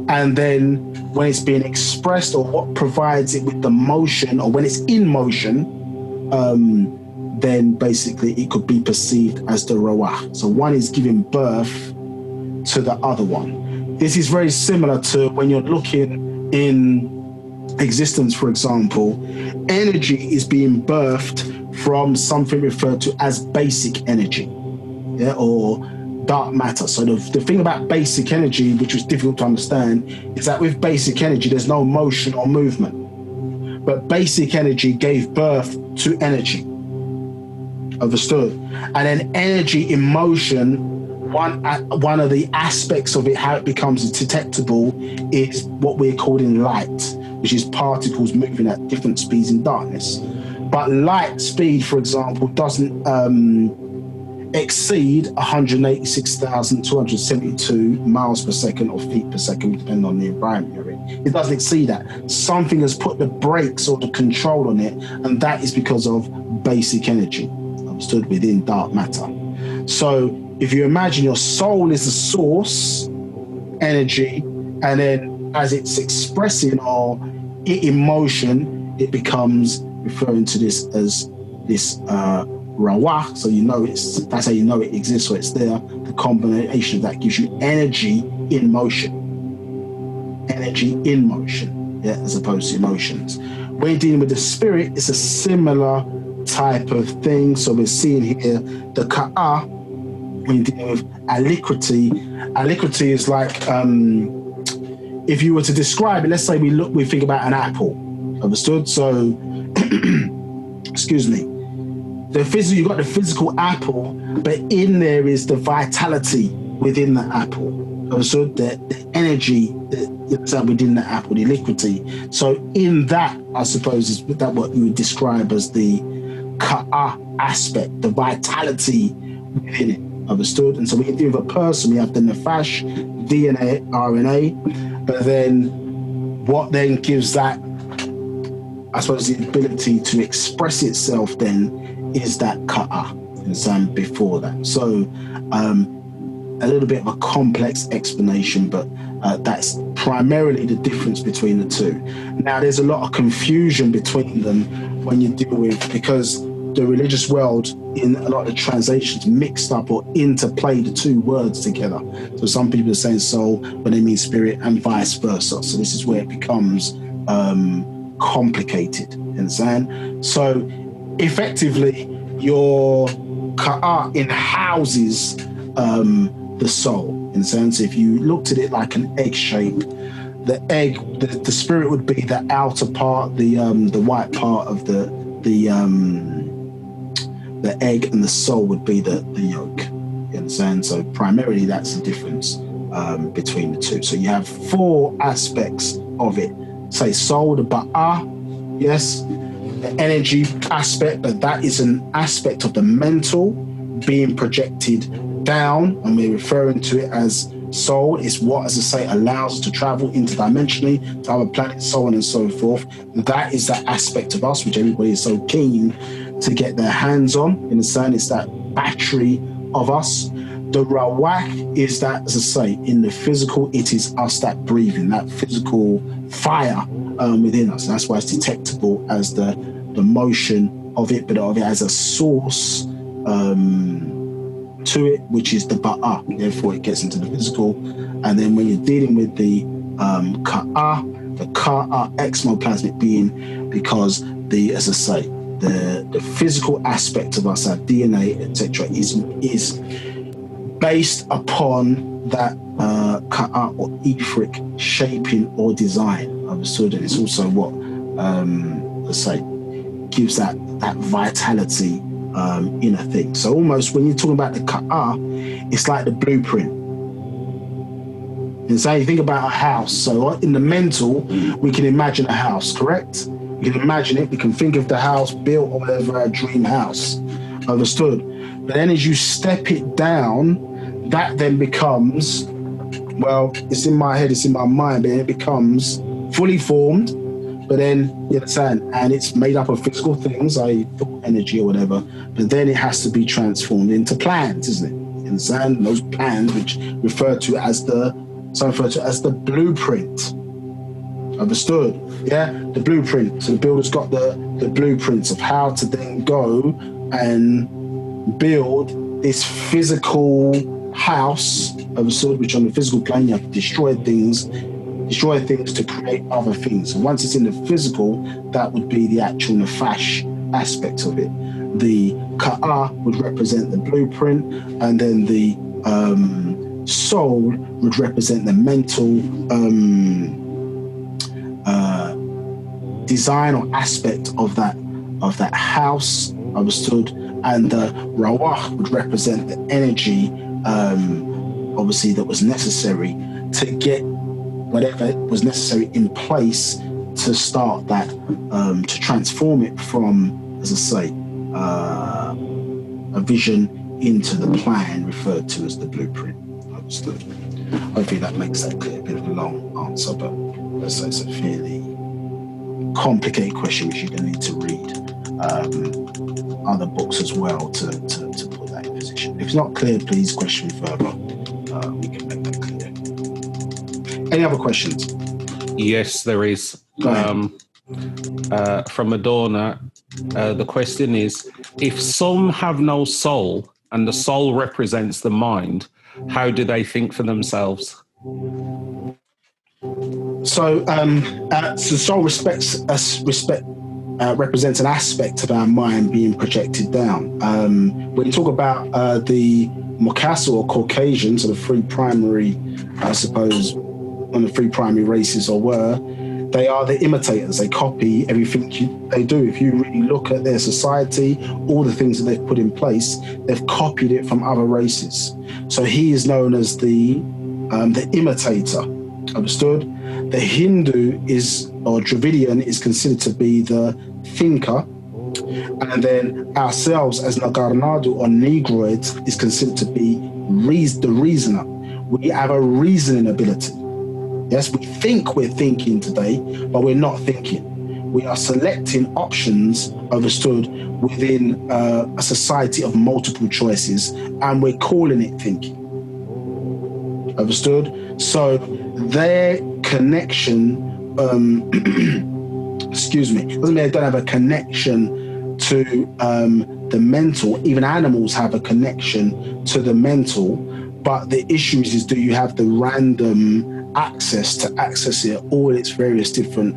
and then when it's being expressed, or what provides it with the motion, or when it's in motion, then basically it could be perceived as the rawah. So one is giving birth to the other one. This is very similar to when you're looking in existence, for example, energy is being birthed from something referred to as basic energy, yeah, or dark matter. So the thing about basic energy, which was difficult to understand, is that with basic energy, there's no motion or movement. But basic energy gave birth to energy. Understood? And then energy in motion, one of the aspects of it, how it becomes detectable, is what we're calling light, which is particles moving at different speeds in darkness. But light speed, for example, doesn't exceed 186,272 miles per second or feet per second, depending on the environment you're in. It doesn't exceed that. Something has put the brakes or the control on it, and that is because of basic energy, understood, within dark matter. So if you imagine your soul is the source, energy, and then as it's expressing or in motion, it becomes referring to this as this rawah. So you know that's how you know it exists, so it's there. The combination of that gives you energy in motion. Energy in motion, yeah, as opposed to emotions. When you're dealing with the spirit, it's a similar type of thing. So we're seeing here the ka'ah, when you're dealing with alacrity. Alacrity is like, if you were to describe it, let's say we think about an apple, understood? So, excuse me. You've got the physical apple, but in there is the vitality within the apple. So the energy that's within the apple, the liquidity. So in that, I suppose, is that what you would describe as the ka'ah aspect, the vitality within it. Understood? And so when you deal with a person, we have the nefash, DNA, RNA, but then what then gives that, I suppose, the ability to express itself then is that ka'ah, and before that. So a little bit of a complex explanation, but that's primarily the difference between the two. Now, there's a lot of confusion between them when you deal with, because the religious world in a lot of the translations mixed up or interplay the two words together. So some people are saying soul when they mean spirit, and vice versa. So this is where it becomes complicated. You understand? So effectively, your ka'ah houses the soul. In a sense, if you looked at it like an egg shape, the egg, the spirit would be the outer part, the white part of the egg, and the soul would be the yolk. You understand? So primarily, that's the difference between the two. So you have 4 aspects of it. Say soul, the ba'ah, yes, the energy aspect, but that is an aspect of the mental being projected down, and we're referring to it as soul. Is what, as I say, allows us to travel interdimensionally to other planets, so on and so forth. That is that aspect of us which everybody is so keen to get their hands on. In a sense, it's that battery of us. The rawak is that, as I say, in the physical, it is us, that breathing, that physical fire within us. That's why it's detectable as the motion of it, but of it as a source to it, which is the ba'ah. Therefore, it gets into the physical. And then when you're dealing with the ka'ah, the ka'ah exoplasmic being, because as I say, the physical aspect of us, our DNA, etc., is based upon that ka'ah or etheric shaping or design. Understood? And it's also what, let's say, gives that vitality in a thing. So almost when you're talking about the ka'ah, it's like the blueprint. And so you think about a house. So in the mental, we can imagine a house, correct? We can imagine it. We can think of the house built or whatever, a dream house. Understood? But then as you step it down, that then becomes, well, it's in my head, it's in my mind, but it becomes fully formed. But then, you understand, and it's made up of physical things, i.e. thought, energy or whatever, but then it has to be transformed into plans, isn't it? You understand? And those plans, which referred to as the blueprint. Understood? Yeah, the blueprint. So the builder's got the blueprints of how to then go and build this physical house, understood, which on the physical plane you have to destroy things to create other things. And once it's in the physical, that would be the actual nefash aspect of it. The ka'ah would represent the blueprint, and then the soul would represent the mental design or aspect of that house, understood, and the rawah would represent the energy, obviously, that was necessary to get whatever was necessary in place to start that, to transform it from, as I say, a vision into the plan referred to as the blueprint. Understood. Hopefully that makes that clear. A bit of a long answer, but let's say it's a fairly complicated question which you're going to need to read other books as well to put that in position. If it's not clear, please question me further. We can make that clear. Any other questions? Yes, there is. From Adorna, the question is, if some have no soul and the soul represents the mind, how do they think for themselves? So, so soul represents an aspect of our mind being projected down. When you talk about the Mukasu or Caucasians, or the three primary, I suppose, one of the three primary races they are the imitators. They copy everything they do. If you really look at their society, all the things that they've put in place, they've copied it from other races. So he is known as the imitator. Understood? The Hindu or Dravidian is considered to be the thinker. And then ourselves as Nagarnadu or Negroids is considered to be the reasoner. We have a reasoning ability. Yes, we think we're thinking today, but we're not thinking. We are selecting options, understood, within a society of multiple choices, and we're calling it thinking. Understood? So their connection, excuse me, doesn't mean they don't have a connection to the mental. Even animals have a connection to the mental, but the issue is do you have the random access to access it, all its various different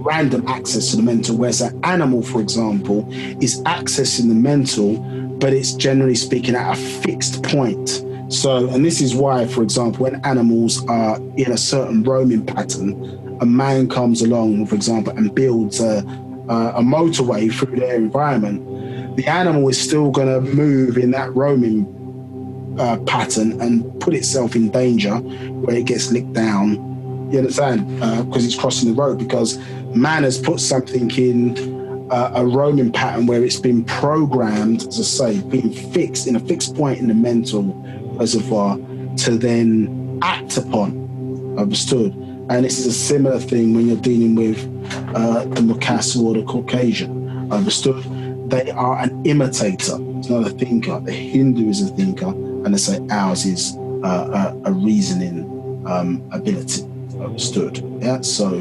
random access to the mental, whereas an animal, for example, is accessing the mental, but it's generally speaking at a fixed point. So, and this is why, for example, when animals are in a certain roaming pattern, a man comes along, for example, and builds a motorway through their environment, the animal is still going to move in that roaming pattern and put itself in danger where it gets licked down. You understand? Because it's crossing the road, because man has put something in a roaming pattern where it's been programmed, as I say, being fixed in a fixed point in the mental reservoir to then act upon. Understood? And this is a similar thing when you're dealing with the Mukasu or the Caucasian. Understood? They are an imitator. It's not a thinker. The Hindu is a thinker, and they say ours is a reasoning ability. Understood? Yeah. So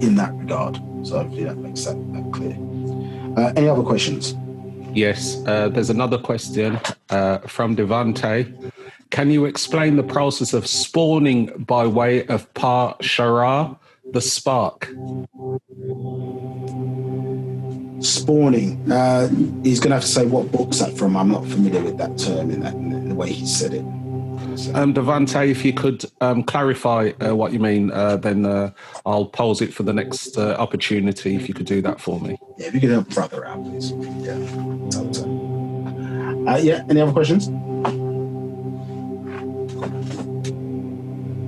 in that regard, so hopefully that makes that clear. Any other questions? Yes. There's another question from Devante. Can you explain the process of spawning by way of Pa Shara, the spark? Spawning. He's going to have to say what book's that from. I'm not familiar with that term in the way he said it. So. Devante, if you could clarify what you mean, then I'll pose it for the next opportunity, if you could do that for me. Yeah, if you could help brother out, please. Yeah. Yeah, any other questions?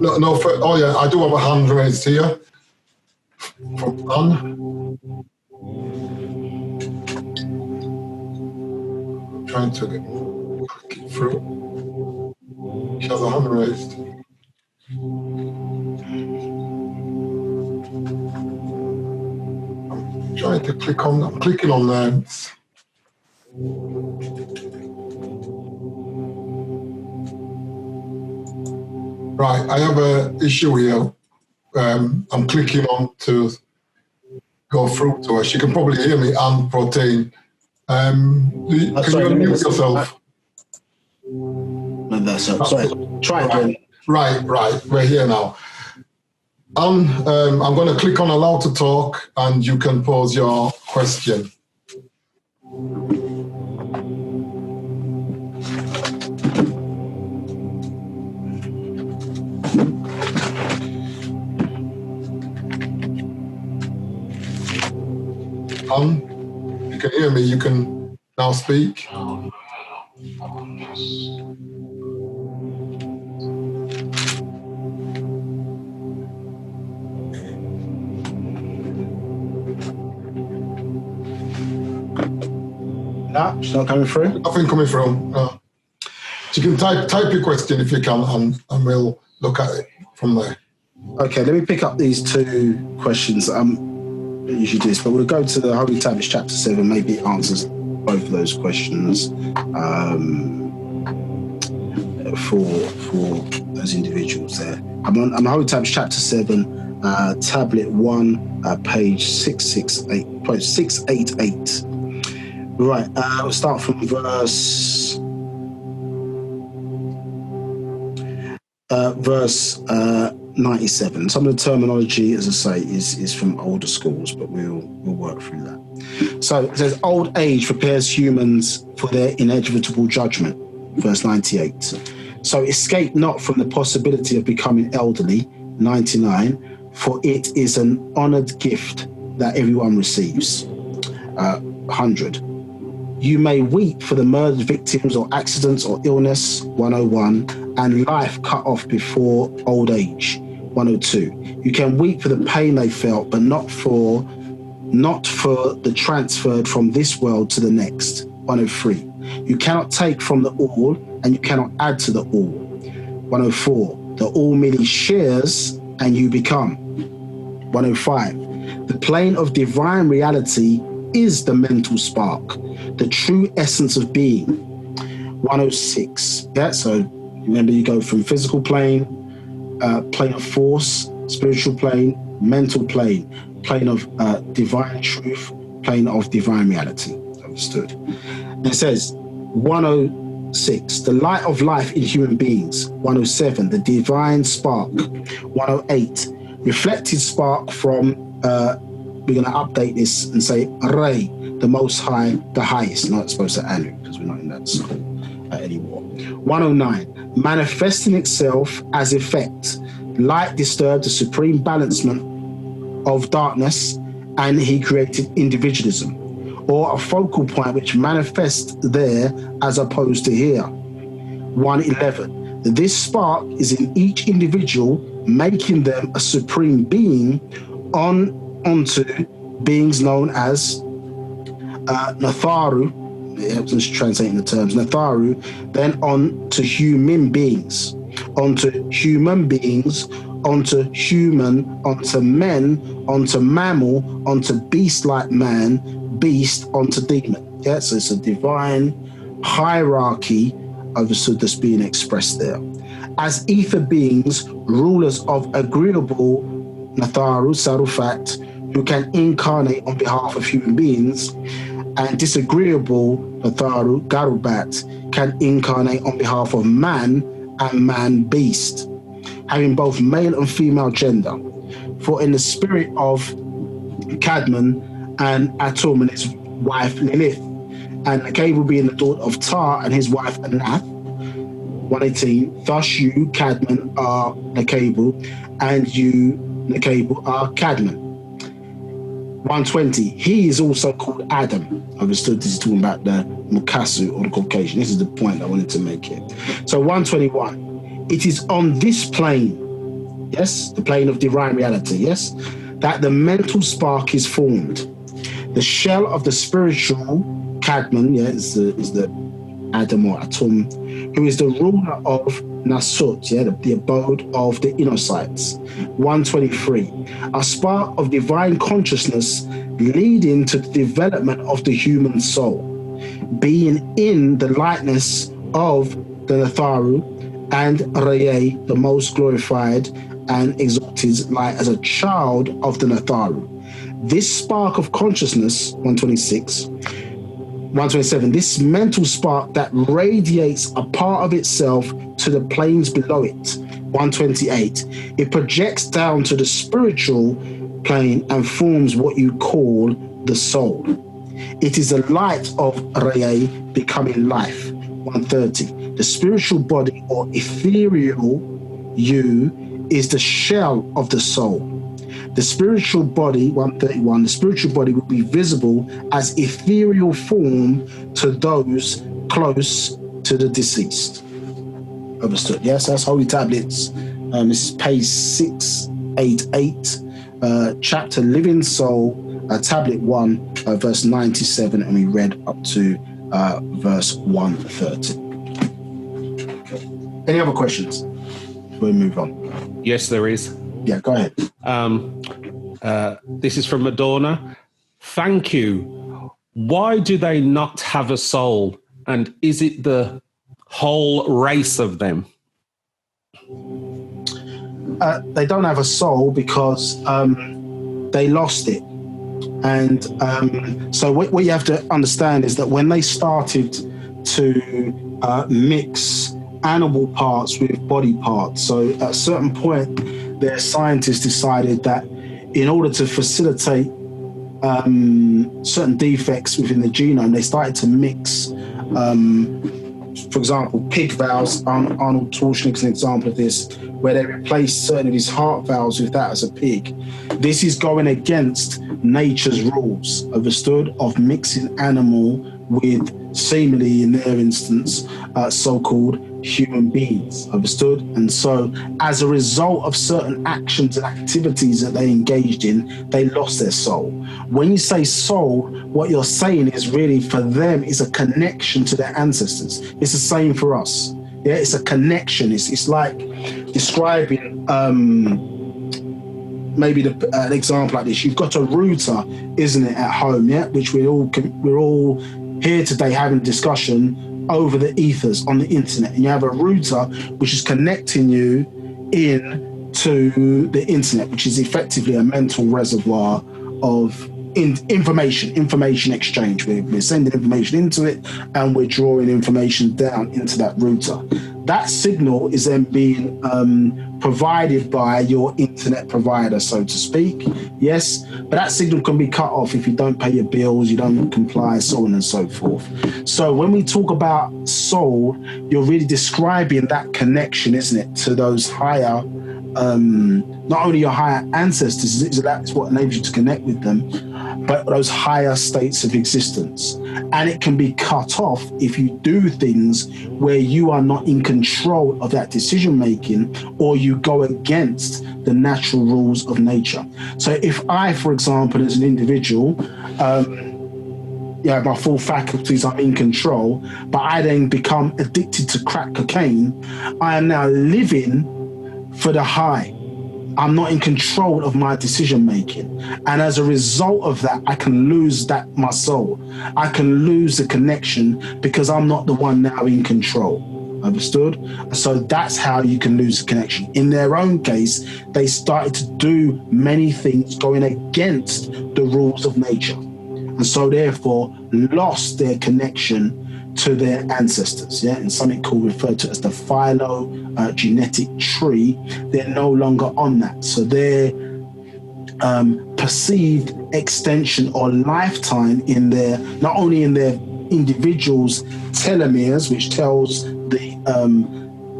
Oh yeah, I do have a hand raised here from Anne. I'm trying to click it through. She has a hand raised. I'm trying to click on. I'm clicking on there. Right, I have an issue here. I'm clicking on to go through to her. She can probably hear me, Anne Protein. Can you unmute yourself? No, that's up. Sorry, try again. Right, we're here now. Anne, I'm going to click on allow to talk and you can pose your question. Anne, you can hear me, you can now speak. No, it's not coming through. Nothing coming through. No. You can type your question if you can, and we'll look at it from there. Okay, let me pick up these two questions. I usually do this, but we'll go to the Holy Tablets, chapter 7. Maybe it answers both of those questions for those individuals there. I'm on Holy Tablets, chapter 7, tablet 1, page 668, quote 688. Right, we'll start from verse 97. Some of the terminology, as I say, is from older schools, but we'll work through that. So it says, old age prepares humans for their inevitable judgment. Verse 98. So escape not from the possibility of becoming elderly. 99. For it is an honored gift that everyone receives. 100. You may weep for the murdered victims or accidents or illness. 101. And life cut off before old age. 102. You can weep for the pain they felt, but not for the transferred from this world to the next. 103. You cannot take from the all, and you cannot add to the all. 104. The all merely shares, and you become. 105. The plane of divine reality is the mental spark, the true essence of being. 106. Yeah, so remember, you go from physical plane, plane of force, spiritual plane, mental plane, plane of divine truth, plane of divine reality. Understood. And it says 106, the light of life in human beings. 107, the divine spark. 108, reflected spark from, we're going to update this and say Ray, the most high, the highest, not supposed to Anu, because we're not in that school anymore. 109, manifesting itself as effect. Light disturbed the supreme balancement of darkness, and he created individualism, or a focal point which manifests there as opposed to here. 111, this spark is in each individual, making them a supreme being onto beings known as Natharu. It helps us translating the terms. Natharu, then on to human beings, onto human beings, onto human, onto men, onto mammal, onto beast-like man, beast, onto demon. Yeah, so it's a divine hierarchy understood that's being expressed there. As ether beings, rulers of agreeable Natharu, Sarufat, who can incarnate on behalf of human beings, and disagreeable Natharu, Garubat, can incarnate on behalf of man and man beast, having both male and female gender. For in the spirit of Cadman and Atum and his wife Lilith, and Nakabel being the daughter of Tar and his wife Anath. 118, thus you, Cadman, are Nakabel, and you, Nakabel, are Cadman. 120, he is also called Adam. Understood, this is talking about the Mukasu or the Caucasian. This is the point I wanted to make here. So 121, it is on this plane yes, the plane of divine reality, yes, that the mental spark is formed. The shell of the spiritual Cadman, yeah, is the Adam or Atum, who is the ruler of Nasut, yeah, the abode of the Inosites. 123, a spark of divine consciousness leading to the development of the human soul, being in the likeness of the Natharu and Reye, the most glorified and exalted light, as a child of the Natharu. This spark of consciousness, 126, 127, this mental spark that radiates a part of itself to the planes below it. 128, it projects down to the spiritual plane and forms what you call the soul. It is the light of Reye becoming life. 130, the spiritual body or ethereal you is the shell of the soul. The spiritual body, 131, the spiritual body will be visible as ethereal form to those close to the deceased. Understood? Yes, that's Holy Tablets. This is page 688, chapter Living Soul, tablet 1, verse 97, and we read up to verse 130. Okay. Any other questions? We'll move on. Yes, there is. Yeah, go ahead. This is from Madonna. Thank you. Why do they not have a soul? And is it the whole race of them? They don't have a soul because they lost it. And so what you have to understand is that when they started to mix animal parts with body parts, so at a certain point, their scientists decided that in order to facilitate certain defects within the genome, they started to mix, for example, pig valves. Arnold Torschnick is an example of this, where they replaced certain of his heart valves with that as a pig. This is going against nature's rules, understood, of mixing animal with, seemingly in their instance, so-called human beings, understood? And so as a result of certain actions and activities that they engaged in, they lost their soul. When you say soul, what you're saying is really for them is a connection to their ancestors. It's the same for us. Yeah, it's a connection. It's like describing maybe an example like this. You've got a router, isn't it, at home, yeah, which we're all here today having a discussion over the ethers on the internet, and you have a router which is connecting you in to the internet, which is effectively a mental reservoir of information exchange. We're sending information into it and we're drawing information down into that router. That signal is then being provided by your internet provider, so to speak. Yes, but that signal can be cut off if you don't pay your bills, you don't comply, so on and so forth. So when we talk about soul, you're really describing that connection, isn't it, to those higher, not only your higher ancestors, that's what enables you to connect with them, but those higher states of existence. And it can be cut off if you do things where you are not in control of that decision making, or you go against the natural rules of nature. So if I, for example, as an individual, my full faculties are in control, but I then become addicted to crack cocaine, I am now living for the high. I'm not in control of my decision making. And as a result of that, I can lose my soul. I can lose the connection because I'm not the one now in control. Understood? So that's how you can lose the connection. In their own case, they started to do many things going against the rules of nature. And so therefore lost their connection to their ancestors, yeah, and something referred to as the phylogenetic tree. They're no longer on that. So their perceived extension or lifetime in their, not only in their individuals' telomeres, which tells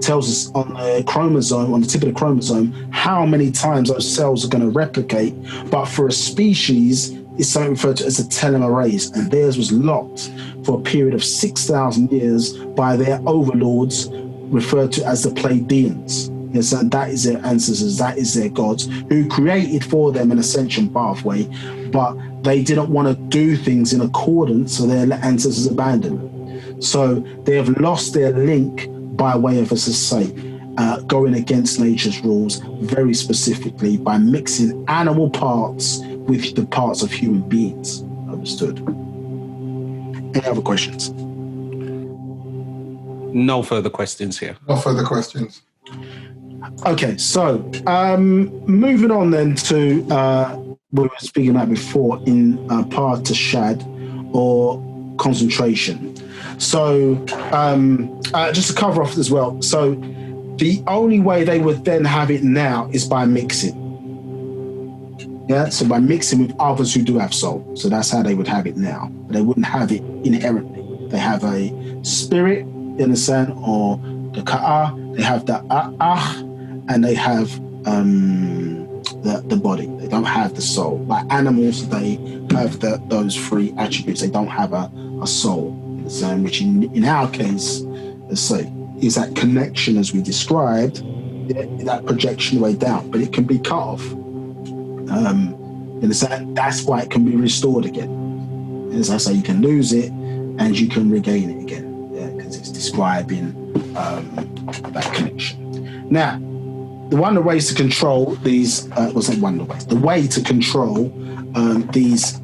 us on the chromosome, on the tip of the chromosome, how many times those cells are going to replicate, but for a species, it's something referred to as a telomerase, and theirs was locked for a period of 6,000 years by their overlords, referred to as the Pleiadians. Yes, and that is their ancestors, that is their gods, who created for them an ascension pathway, but they didn't want to do things in accordance, so their ancestors abandoned them. So they have lost their link by way of, as I say, going against nature's rules, very specifically by mixing animal parts with the parts of human beings. Understood? Any other questions? No further questions here. No further questions. Okay, so moving on then to we were speaking about before in Ba'h Tashad, or concentration. So just to cover off as well, so the only way they would then have it now is by mixing. Yeah, so by mixing with others who do have soul. So that's how they would have it now. They wouldn't have it inherently. They have a spirit, you understand, or the ka'ah, they have the a'ah, and they have the body. They don't have the soul. Like animals, they have those three attributes. They don't have a soul, which in our case, let's say, is that connection as we described, that projection way down, but it can be cut off. That's why it can be restored again. As I say, you can lose it and you can regain it again, because it's describing that connection. Now, the ways to control these, the way to control these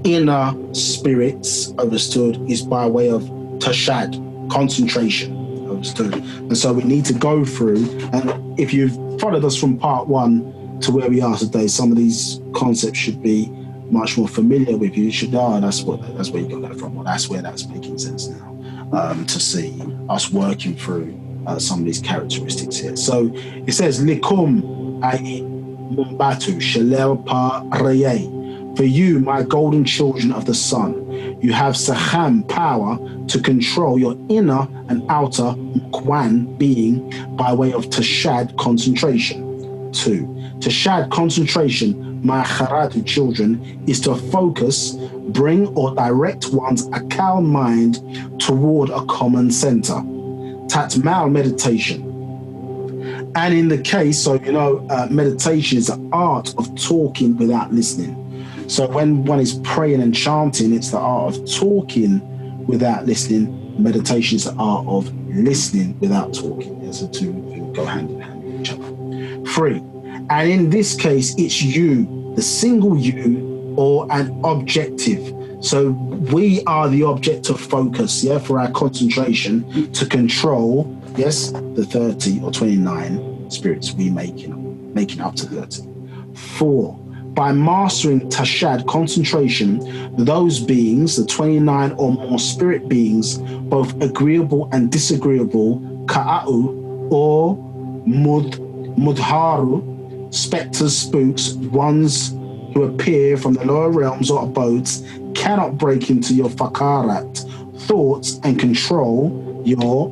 inner spirits, understood, is by way of tashad, concentration, understood. And so we need to go through, and if you've followed us from part 1 to where we are today, some of these concepts should be much more familiar with you. You should know that's where you got that from. Well, that's where that's making sense now, to see us working through some of these characteristics here. So it says, Likum ay mumbatu shalel pa reye. For you, my golden children of the sun, you have saham, power to control your inner and outer mukwan being by way of tashad, concentration. 2. Tashad, concentration, my kharatu children, is to focus, bring or direct one's akal mind toward a common center. Tatmal, meditation. And in the case, so meditation is the art of talking without listening. So when one is praying and chanting, it's the art of talking without listening. Meditation is the art of listening without talking. So two go hand in hand with each other. 3. And in this case, it's you, the single you, or an objective. So we are the object of focus, for our concentration to control, the 30 or 29 spirits we making up to 30. 4. By mastering tashad, concentration, those beings, the 29 or more spirit beings, both agreeable and disagreeable, ka'a'u or mudharu, spectres, spooks, ones who appear from the lower realms or abodes, cannot break into your fakarat, thoughts, and control your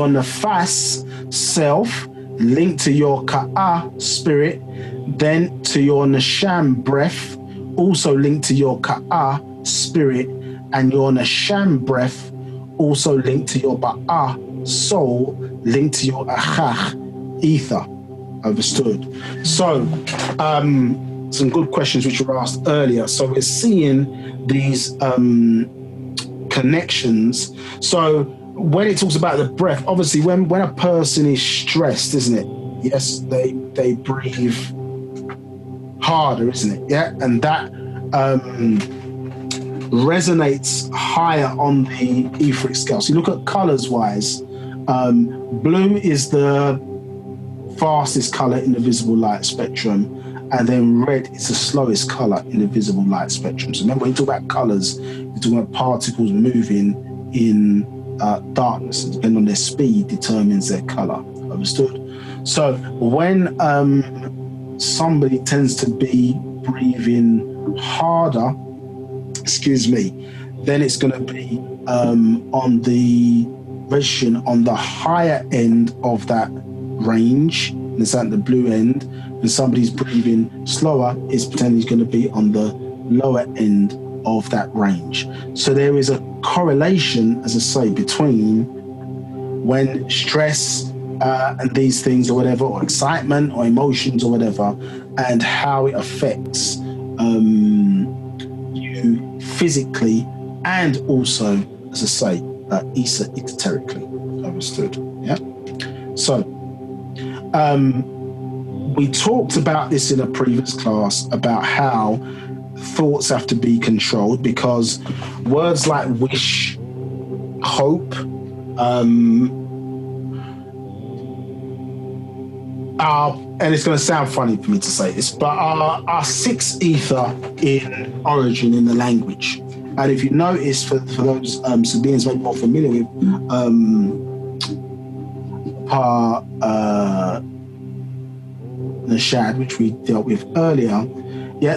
nafas, self, linked to your ka'ah, spirit, then to your nasham, breath, also linked to your ka'ah, spirit, and your nasham, breath, also linked to your ba'ah, soul, linked to your achach, ether. Understood? So, some good questions which were asked earlier. So we're seeing these connections. So when it talks about the breath, obviously when a person is stressed, isn't it? Yes, they breathe harder, isn't it? Yeah, and that resonates higher on the etheric scale. So you look at colors wise, blue is the fastest color in the visible light spectrum, and then red is the slowest color in the visible light spectrum. So remember, when you talk about colors, you're talking about particles moving in darkness, and depending on their speed determines their color. Understood? So when somebody tends to be breathing harder, then it's going to be on the registration on the higher end of that range. It's at the blue end. When somebody's breathing slower, it's potentially going to be on the lower end of that range. So there is a correlation, as I say, between when stress and these things or whatever, or excitement or emotions or whatever, and how it affects you physically and also, as I say, esoterically. Understood? Yeah. So we talked about this in a previous class about how thoughts have to be controlled, because words like wish, hope, and it's going to sound funny for me to say this, but are six ether in origin in the language. And if you notice, for those Sabians maybe more familiar with Nashad, which we dealt with earlier,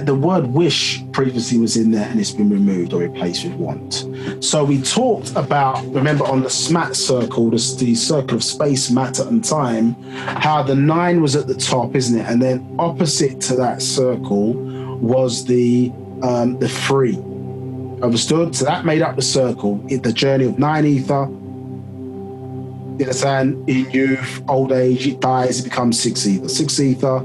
the word wish previously was in there and it's been removed or replaced with want. So we talked about, remember on the SMAT circle, the circle of space, matter and time, how the 9 was at the top, isn't it? And then opposite to that circle was the 3. Understood? So that made up the circle. The journey of 9 ether, you understand, in youth, old age, it dies, it becomes 6 ether. 6 ether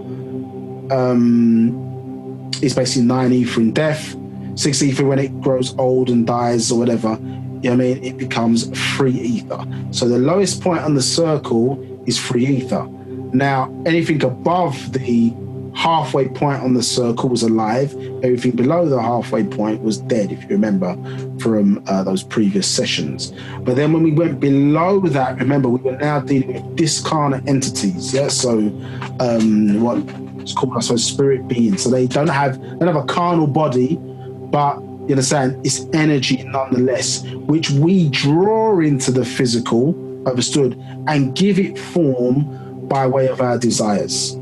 is basically 9 ether in death. 6 ether when it grows old and dies or whatever, you know what I mean, it becomes 3 ether. So the lowest point on the circle is 3 ether. Now, anything above the halfway point on the circle was alive. Everything below the halfway point was dead, if you remember from those previous sessions. But then when we went below that, remember, we were now dealing with discarnate entities. Yeah, so what it's called, I suppose, spirit beings. So they don't have a carnal body, but you understand, it's energy nonetheless, which we draw into the physical, understood, and give it form by way of our desires.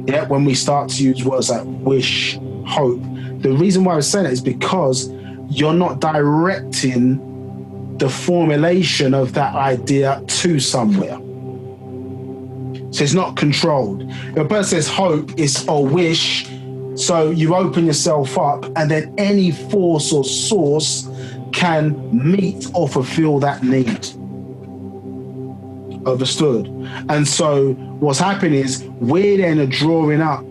Yeah, when we start to use words like wish, hope, the reason why I was saying that is because you're not directing the formulation of that idea to somewhere. So it's not controlled. If a person says hope is or wish, so you open yourself up and then any force or source can meet or fulfill that need. Understood? And so what's happening is we're then drawing up,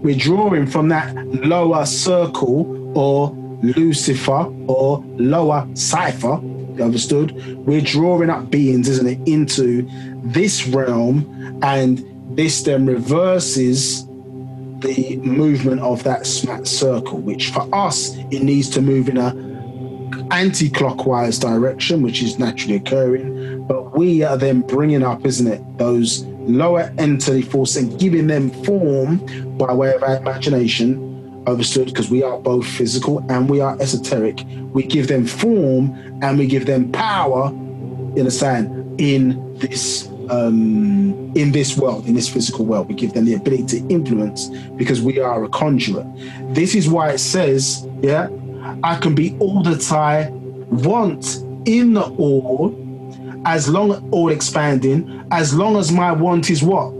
we're drawing from that lower circle or Lucifer or lower cipher, understood? We're drawing up beings, isn't it, into this realm, and this then reverses the movement of that SMAT circle, which for us, it needs to move in a anti-clockwise direction, which is naturally occurring, but we are then bringing up, isn't it, those lower entity forces and giving them form by way of our imagination, understood, because we are both physical and we are esoteric. We give them form and we give them power, you understand, in this world, in this physical world. We give them the ability to influence because we are a conduit. This is why it says, yeah, I can be all that I want in the all, as long as all expanding, as long as my want is what?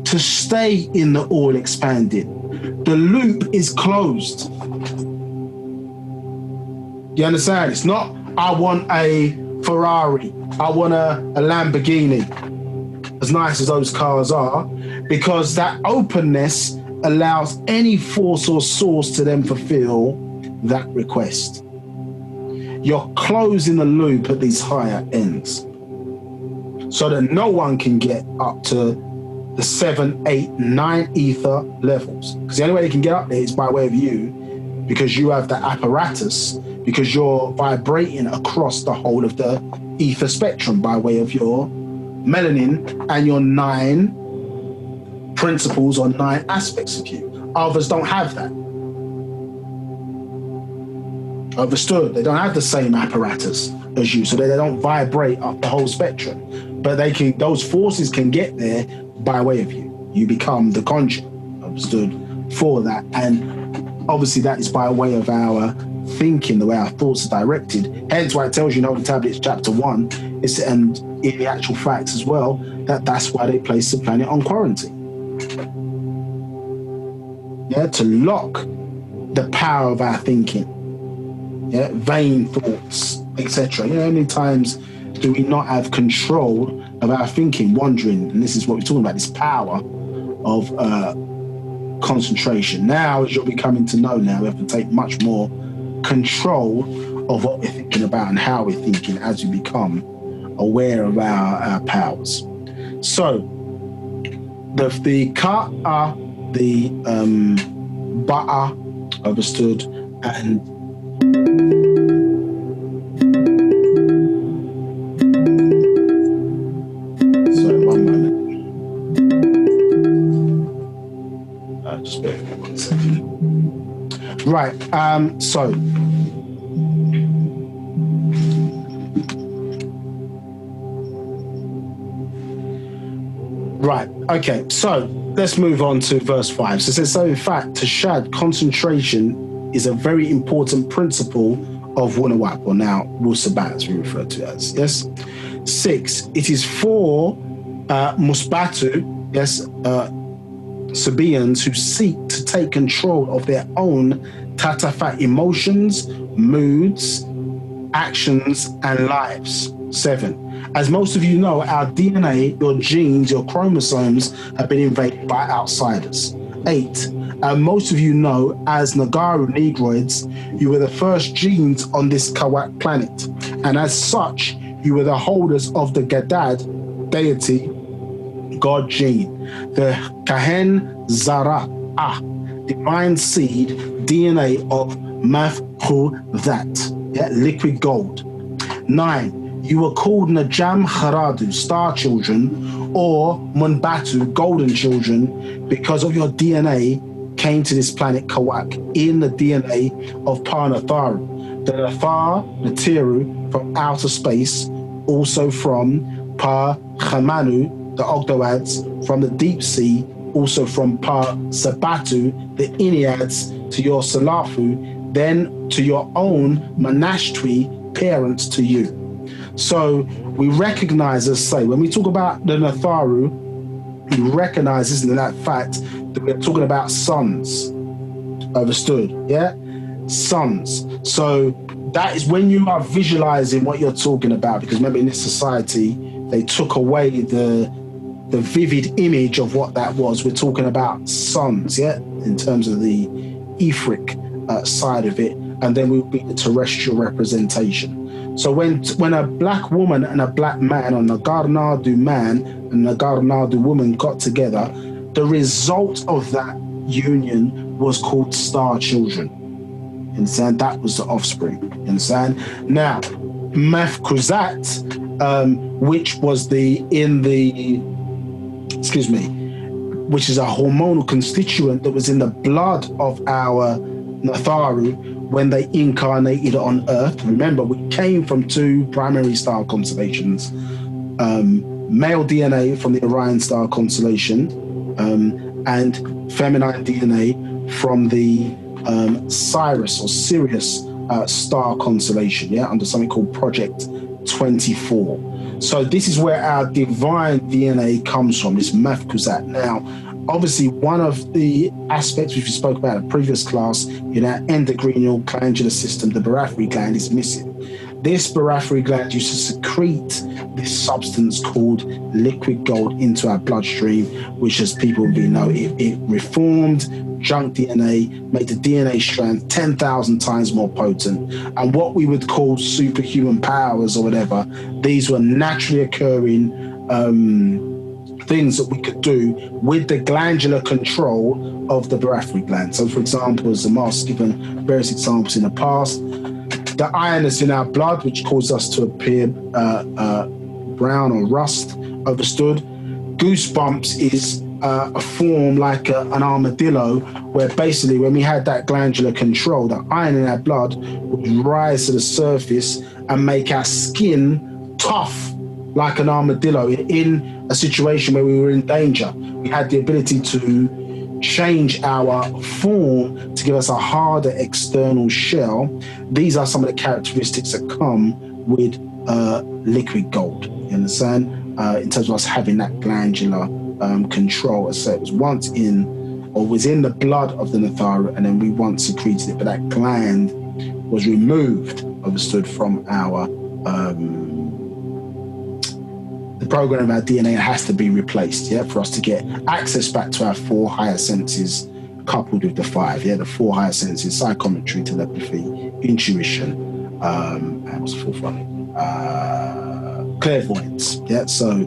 To stay in the all expanding. The loop is closed. You understand? It's not, I want a Ferrari, I want a Lamborghini, as nice as those cars are, because that openness allows any force or source to then fulfill that request. You're closing the loop at these higher ends so that no one can get up to the 7, 8, 9 ether levels. Because the only way they can get up there is by way of you, because you have the apparatus, because you're vibrating across the whole of the ether spectrum by way of your melanin and your 9 principles or 9 aspects of you. Others don't have that. Understood? They don't have the same apparatus as you, so they don't vibrate up the whole spectrum. But they can; those forces can get there by way of you. You become the conduit, understood, for that. And obviously that is by way of our thinking, the way our thoughts are directed. Hence why it tells you in Holy Tablets chapter 1, and in the actual facts as well, that's why they place the planet on quarantine. Yeah, to lock the power of our thinking. Yeah, vain thoughts, etc. You know, how many times do we not have control of our thinking, wandering? And this is what we're talking about, this power of concentration. Now, as you're becoming to know now, we have to take much more control of what we're thinking about and how we're thinking as we become aware of our powers. So, the ka'a, the ba'a, understood, and sorry, 1 moment. Just bear with me 1 second. Right. So. Right. Okay. So let's move on to verse 5. So it says, so in fact, tashad, concentration, is a very important principle of Wunawap, or now Wu-Sabat, as we refer to it as. Yes. 6. It is for Musbatu, yes, Sabians who seek to take control of their own tatafa emotions, moods, actions, and lives. 7. As most of you know, our DNA, your genes, your chromosomes have been invaded by outsiders. 8. Most of you know, as Nagaru Negroids, you were the first genes on this Kawak planet. And as such, you were the holders of the Gadad deity God gene, the Kahen Zara'ah, divine seed DNA of Mafkudat, liquid gold. 9. You were called Najam Haradu, star children, or Munbatu, golden children, because of your DNA came to this planet Kawak in the DNA of Parnatharu, the Nathar, the Tiru from outer space, also from Pa-Khamanu, the Ogdoads from the deep sea, also from Pa-Sabatu, the Enneads, to your Salafu, then to your own Manashtri, parents to you. So we recognize, as say, when we talk about the Natharu, we recognize, isn't that fact, that we're talking about sons. Understood? Yeah? Sons. So that is when you are visualizing what you're talking about, because remember, in this society, they took away the vivid image of what that was. We're talking about sons, yeah, in terms of the etheric side of it, and then we'll be the terrestrial representation. So when a black woman and a black man, or Nagar Nadu man and Nagar Nadu woman got together, the result of that union was called star children. You understand? That was the offspring. You understand? Now, Mafkuzat, which was which is a hormonal constituent that was in the blood of our Natharu when they incarnated on Earth. Remember, we came from 2 primary star constellations, male DNA from the Orion star constellation, and feminine DNA from the Sirius or Sirius star constellation, yeah, under something called Project 24. So this is where our divine DNA comes from, this Mafkuzat. Now, obviously, one of the aspects which we spoke about in a previous class in our endocrinal glandular system, the Barafri gland, is missing. This Barafri gland used to secrete this substance called liquid gold into our bloodstream, which, as people will know, it reformed junk DNA, made the DNA strand 10,000 times more potent. And what we would call superhuman powers or whatever, these were naturally occurring things that we could do with the glandular control of the Barafri gland. So, for example, as the master's given various examples in the past, the iron that's in our blood, which causes us to appear brown or rust, understood. Goosebumps is a form like an armadillo, where basically when we had that glandular control, the iron in our blood would rise to the surface and make our skin tough like an armadillo. In a situation where we were in danger, we had the ability to change our form to give us a harder external shell. These are some of the characteristics that come with liquid gold, you understand? In terms of us having that glandular control. As I said, it was once in, or or was in the blood of the Natharu, and then we once secreted it, but that gland was removed, understood, from our the program of our DNA has to be replaced, for us to get access back to our 4 higher senses, coupled with the 5, the 4 higher senses: psychometry, telepathy, intuition, and what's the 4th one? Clairvoyance. So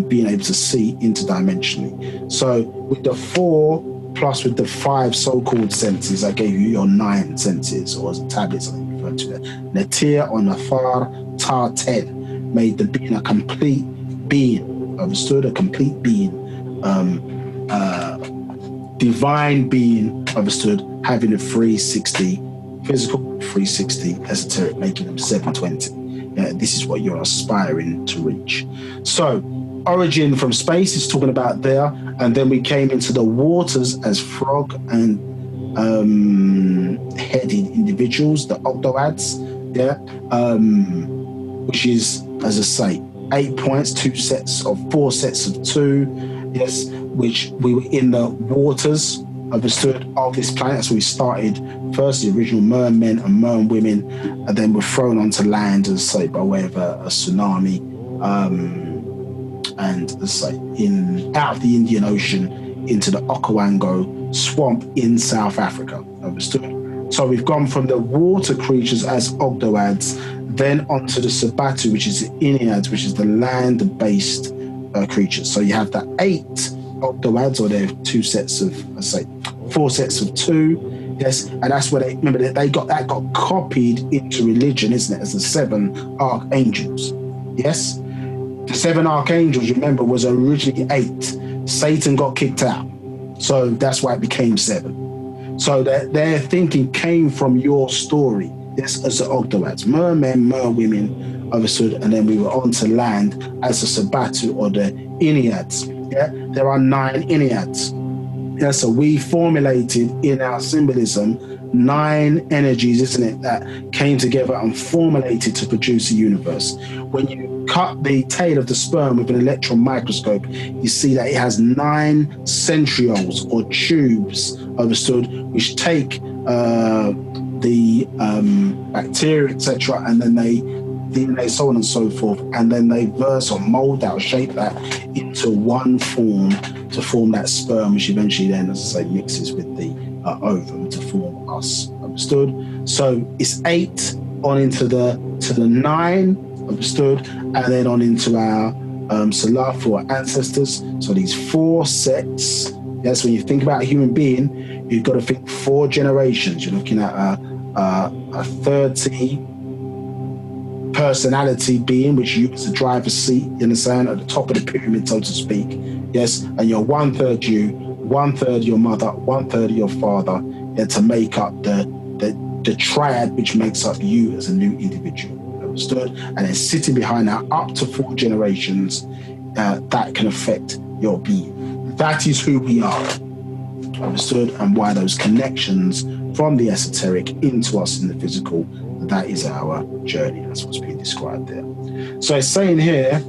being able to see interdimensionally. So with the 4 plus with the 5 so-called senses, I gave you your 9 senses, or as tablets I refer to it. Natir or Nathar Tar 10 made the being a complete being, understood? A complete being, divine being, understood, having a 360 physical, 360 esoteric, making them 720. This is what you're aspiring to reach. So origin from space is talking about there, and then we came into the waters as frog and headed individuals, the octoads, which is, as I say, 8 points, 4 sets of 2, which we were in the waters, understood, of this planet. So we started first the original mermen and merwomen, and then were thrown onto land, as I say, by way of a tsunami, and as I say, out of the Indian Ocean into the Okavango swamp in South Africa, understood. So we've gone from the water creatures as Ogdoads, then onto the Sabatu, which is the Ineads, which is the land-based creatures. So you have the 8 Ogdoads, or they're 2 sets of, let's say, 4 sets of 2, and that's where they got copied into religion, isn't it, as the 7 archangels, The 7 archangels, remember, was originally 8. Satan got kicked out, so that's why it became 7. So their thinking came from your story, as the Ogdoads, mermen, merwomen, understood, and then we were on to land as the Sabatu or the Ineads. There are 9 Ineads. So we formulated in our symbolism 9 energies, isn't it, that came together and formulated to produce a universe. When you cut the tail of the sperm with an electron microscope, you see that it has 9 centrioles or tubes, understood, which take the bacteria, etc., and then they DNA, so on and so forth, and then they verse or mold that or shape that into one form to form that sperm, which eventually then, as I say, mixes with the ovum to form us, understood? So it's 8 on into the 9, understood, and then on into our Salafu, our ancestors. So these 4 sets. Yes, when you think about a human being, you've got to think 4 generations. You're looking at a 30 personality being, which you as the driver's seat, you understand, at the top of the pyramid, so to speak. Yes, and you're 1/3 you, 1/3 your mother, 1/3 your father, to make up the triad which makes up you as a new individual. Understood? And then sitting behind that, up to 4 generations, that can affect your being. That is who we are. Understood? And why those connections from the esoteric into us in the physical, that is our journey. That's what's being described there. So it's saying here,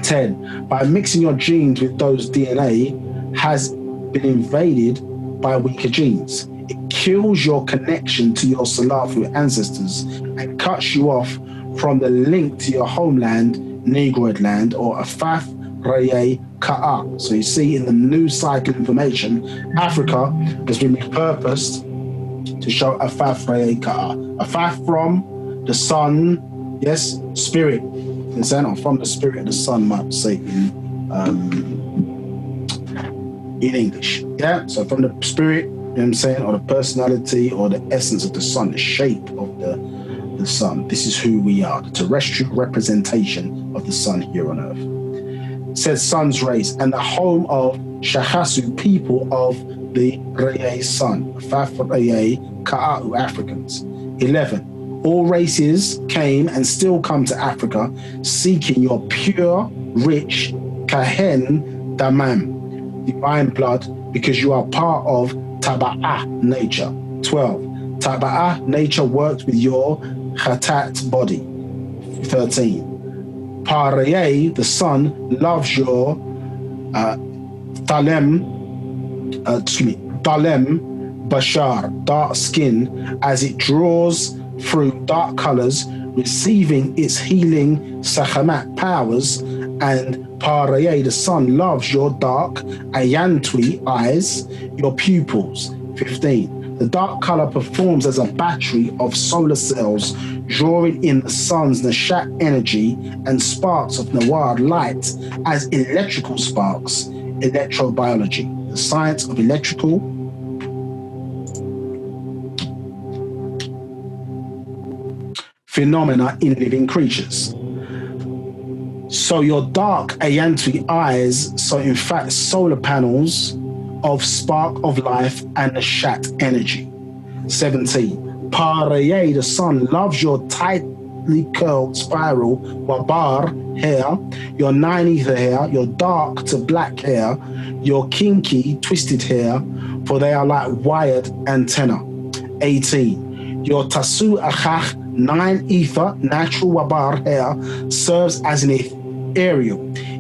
10, by mixing your genes with those DNA has been invaded by weaker genes. It kills your connection to your Salafu ancestors and cuts you off from the link to your homeland, Negroid land, or Afaf Raye Ka'a. So you see in the new cycle information, Africa has been repurposed to show Afaf Raye Ka'a. Afaf from the sun, yes, spirit. Or from the spirit of the sun, might say in English. So from the spirit, you know what I'm saying, or the personality or the essence of the sun, the shape of the sun. This is who we are, the terrestrial representation of the sun here on earth. It says sun's race and the home of Shahasu, people of the Raye sun, Afaf Raye Ka'a'u Africans. 11. All races came and still come to Africa seeking your pure, rich, Kahen Damam, divine blood, because you are part of Taba'ah nature. 12. Taba'ah nature works with your Khatat body. 13. Paraye, the sun, loves your Dalem Bashar, dark skin, as it draws through dark colors, receiving its healing Sakhamat powers. And Paraye, the sun, loves your dark Ayantwi eyes, your pupils. 15. The dark color performs as a battery of solar cells, drawing in the sun's Nashat energy and sparks of Nawar light as electrical sparks. Electrobiology, the science of electrical phenomena in living creatures. So your dark Ayantwi eyes, so in fact solar panels of spark of life and the Shat energy. 17. Paraye, the sun, loves your tightly curled spiral wabar hair, your 9 ether hair, your dark to black hair, your kinky twisted hair, for they are like wired antenna. 18. Your tasu achach 9 ether natural wabar hair serves as an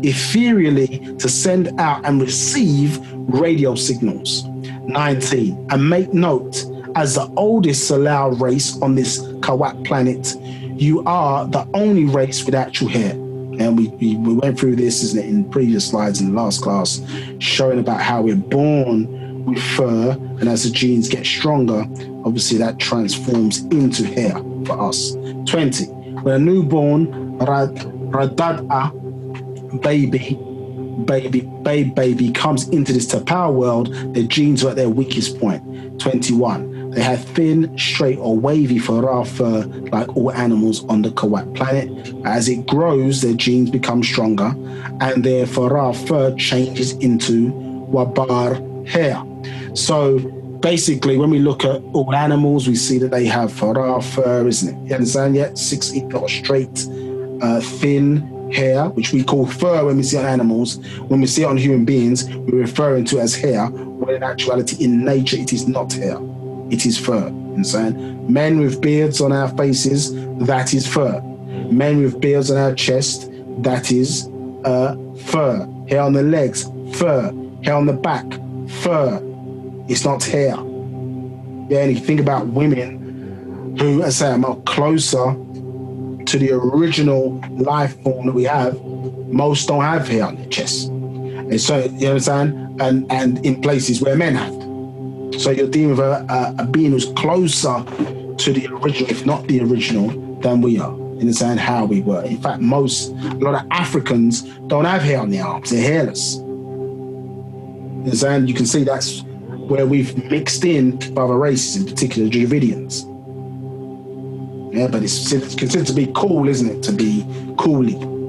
ethereally to send out and receive radio signals. 19. And make note, as the oldest Salal race on this Kawak planet, you are the only race with actual hair. And we went through this, isn't it, in previous slides in the last class, showing about how we're born with fur, and as the genes get stronger, obviously that transforms into hair for us. 20. When a newborn Radad'a baby comes into this Tapau world, their genes are at their weakest point. 21. They have thin, straight, or wavy fur like all animals on the Kawak planet. As it grows, their genes become stronger, and their fur changes into wabar hair. So basically, when we look at all animals, we see that they have fur, isn't it? You understand? Yeah, 6 feet or straight, thin hair, which we call fur when we see it on animals. When we see it on human beings, we're referring to it as hair, when in actuality, in nature, it is not hair. It is fur. Understand? Men with beards on our faces, that is fur. Men with beards on our chest, that is fur. Hair on the legs, fur. Hair on the back, fur. It's not hair. Yeah, and you think about women who, as I say, are more closer to the original life form that we have. Most don't have hair on their chest. And so, you understand? And in places where men have. So you're dealing with a being who's closer to the original, if not the original, than we are. You understand how we were. In fact, a lot of Africans don't have hair on their arms. They're hairless. You understand? You can see that's where we've mixed in with other races, in particular Dravidians. Yeah, but it's considered to be cool, isn't it? To be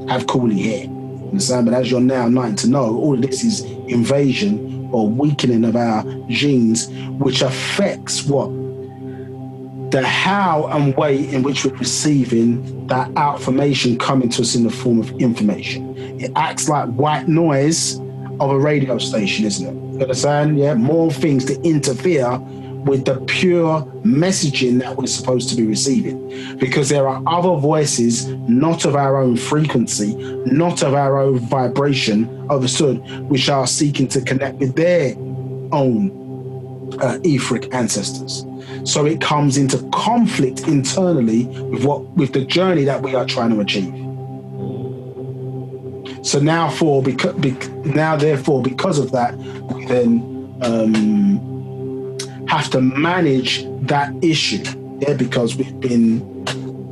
have coolie hair. You understand? But as you're now starting to know, all of this is invasion or weakening of our genes, which affects what? The how and way in which we're receiving that outformation coming to us in the form of information. It acts like white noise of a radio station, isn't it? You understand? Yeah, more things to interfere with the pure messaging that we're supposed to be receiving, because there are other voices not of our own frequency, not of our own vibration, understood, which are seeking to connect with their own etheric ancestors. So it comes into conflict internally with the journey that we are trying to achieve. So therefore, because of that, we then have to manage that issue, yeah, because we've been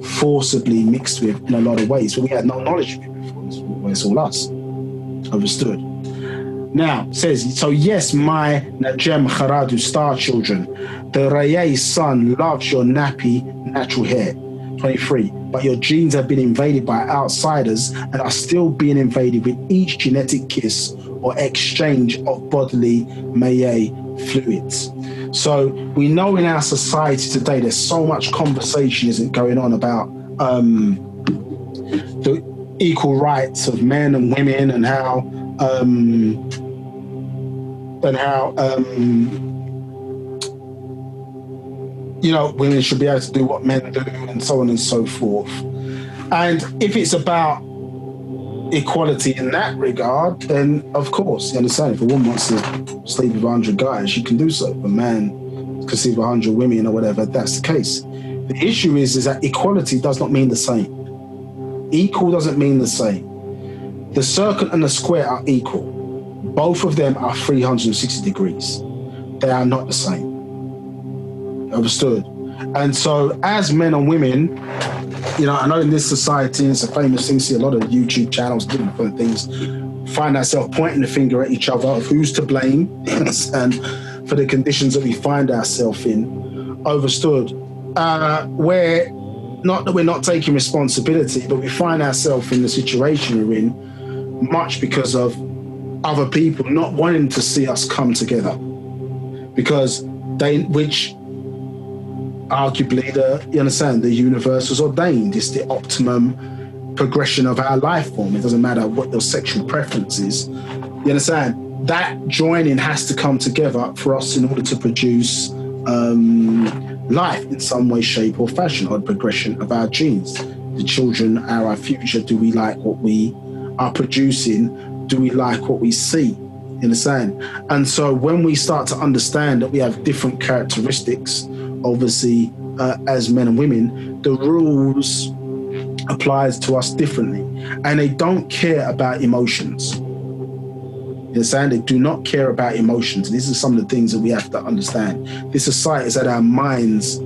forcibly mixed with in a lot of ways. So we had no knowledge of it before. It's all us. Understood. Now, it says, so yes, my Najem Kharadu star children, the Raye sun loves your nappy natural hair. 23. But your genes have been invaded by outsiders and are still being invaded with each genetic kiss or exchange of bodily Maye fluids. So we know in our society today, there's so much conversation isn't going on about the equal rights of men and women, and how women should be able to do what men do, and so on and so forth. And if it's about equality in that regard, then of course, you understand, if a woman wants to sleep with 100 guys, she can do so. If a man can sleep with 100 women or whatever, that's the case. The issue is that equality does not mean the same. Equal doesn't mean the same. The circle and the square are equal. Both of them are 360 degrees. They are not the same. Understood? And so as men and women, you know, I know in this society, it's a famous thing, see a lot of YouTube channels, different things, find ourselves pointing the finger at each other of who's to blame and for the conditions that we find ourselves in. Understood? Where, not that we're not taking responsibility, but we find ourselves in the situation we're in much because of other people not wanting to see us come together. Because which arguably, you understand, the universe was ordained. It's the optimum progression of our life form. It doesn't matter what your sexual preference is. You understand? That joining has to come together for us in order to produce life in some way, shape or fashion, or the progression of our genes. The children are our future. Do we like what we are producing? Do we like what we see? You understand? And so when we start to understand that we have different characteristics, obviously, as men and women, the rules applies to us differently. And they don't care about emotions. You understand? They do not care about emotions. These are some of the things that we have to understand. This society has had our minds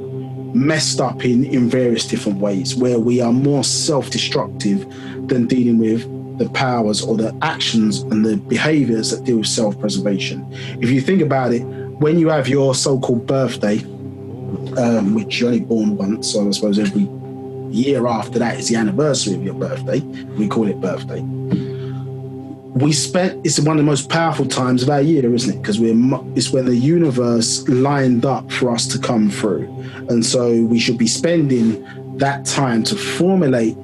messed up in various different ways, where we are more self-destructive than dealing with the powers or the actions and the behaviors that deal with self-preservation. If you think about it, when you have your so-called birthday, which you're only born once, so I suppose every year after that is the anniversary of your birthday. We call it birthday. It's one of the most powerful times of our year, isn't it? Because it's when the universe lined up for us to come through. And so we should be spending that time to formulate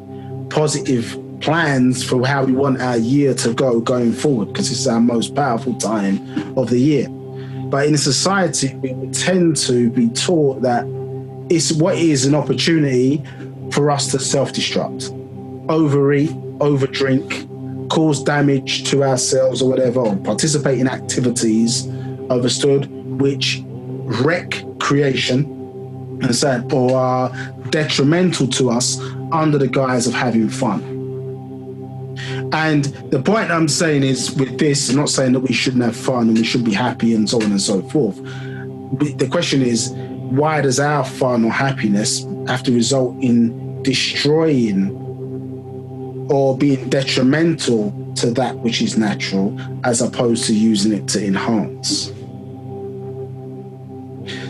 positive plans for how we want our year to go going forward, because it's our most powerful time of the year. But in a society, we tend to be taught that it's what is an opportunity for us to self-destruct, overeat, overdrink, cause damage to ourselves or whatever, or participate in activities, understood, which wreck creation and so, or are detrimental to us under the guise of having fun. And the point I'm saying is, with this, I'm not saying that we shouldn't have fun and we should be happy and so on and so forth. The question is, why does our fun or happiness have to result in destroying or being detrimental to that which is natural, as opposed to using it to enhance?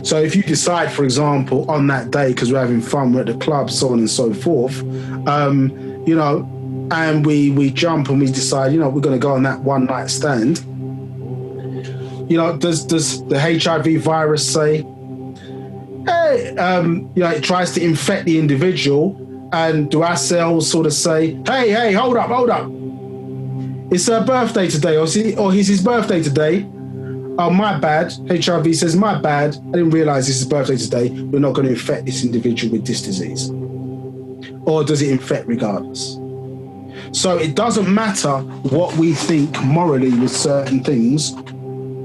So if you decide, for example, on that day, because we're having fun, we're at the club, so on and so forth, you know, and we jump and we decide, you know, we're going to go on that one night stand. You know, does the HIV virus say, hey, you know, it tries to infect the individual, and do our cells sort of say, hey, hold up, it's her birthday today, or it's his birthday today. Oh, my bad. HIV says, my bad. I didn't realize it's his birthday today. We're not going to infect this individual with this disease. Or does it infect regardless? So it doesn't matter what we think morally with certain things,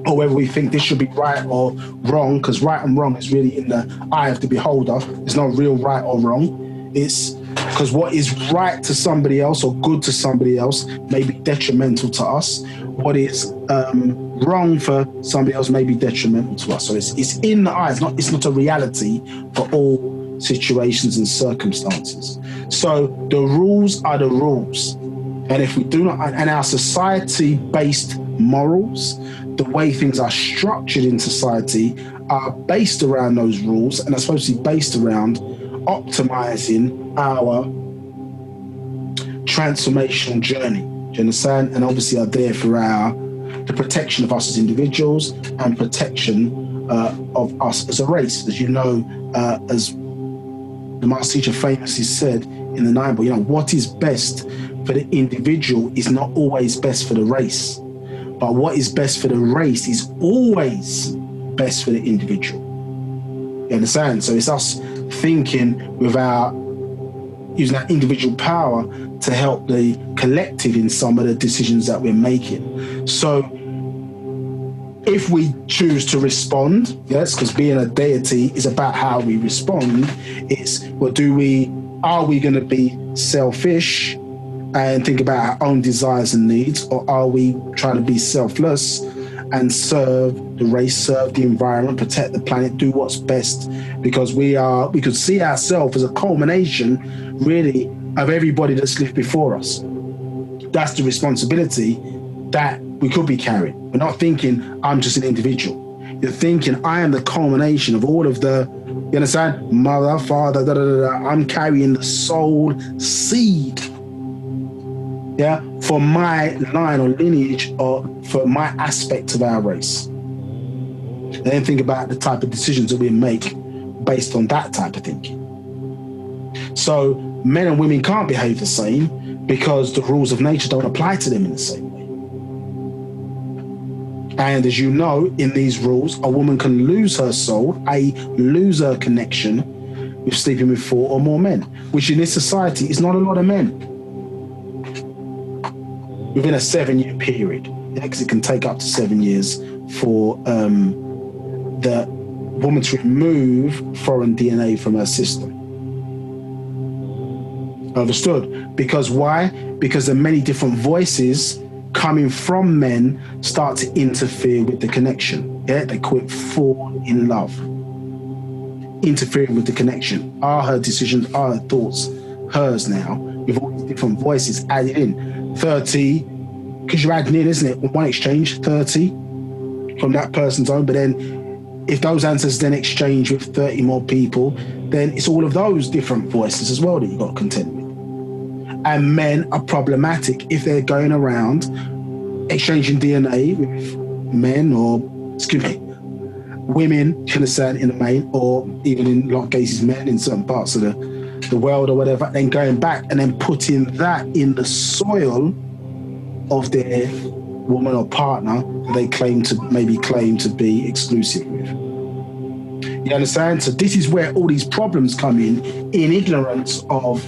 or whether we think this should be right or wrong, because right and wrong is really in the eye of the beholder. There's no real right or wrong. It's because what is right to somebody else or good to somebody else may be detrimental to us. What is wrong for somebody else may be detrimental to us. So it's in the eye. It's not a reality for all situations and circumstances. So the rules are the rules. And if we do not, and our society-based morals, the way things are structured in society are based around those rules, and are supposed to be based around optimizing our transformation journey. Do you understand? And obviously are there for the protection of us as individuals and protection of us as a race. As you know, as the Master Teacher famously said in the Nine Ball, you know, what is best for the individual is not always best for the race, but what is best for the race is always best for the individual. You understand? So it's us thinking with using our individual power to help the collective in some of the decisions that we're making. So if we choose to respond, yes, because being a deity is about how we respond, it's, well, are we going to be selfish and think about our own desires and needs, or are we trying to be selfless and serve the race, serve the environment, protect the planet, do what's best? Because we could see ourselves as a culmination, really, of everybody that's lived before us. That's the responsibility that we could be carrying. We're not thinking, I'm just an individual. You're thinking, I am the culmination of all of the, you understand? Mother, father, I'm carrying the soul seed, yeah, for my line or lineage, or for my aspect of our race. And then think about the type of decisions that we make based on that type of thinking. So men and women can't behave the same because the rules of nature don't apply to them in the same way. And as you know, in these rules, a woman can lose her soul, lose her connection with sleeping with 4 or more men, which in this society is not a lot of men. Within a 7-year period, because it can take up to 7 years for the woman to remove foreign DNA from her system. Understood? Because why? Because the many different voices coming from men start to interfere with the connection. Yeah, they call it fall in love. Interfering with the connection. Are her decisions, are her thoughts hers now, with all these different voices added in? 30, because you're adding in, isn't it? One exchange, 30 from that person's own, but then if those ancestors then exchange with 30 more people, then it's all of those different voices as well that you've got to contend with. And men are problematic if they're going around exchanging DNA with men, or, women, you understand, in the main, or even in a lot of cases, men in certain parts of the world or whatever, then going back and then putting that in the soil of their woman or partner that they claim to be exclusive with. You understand? So this is where all these problems come in ignorance of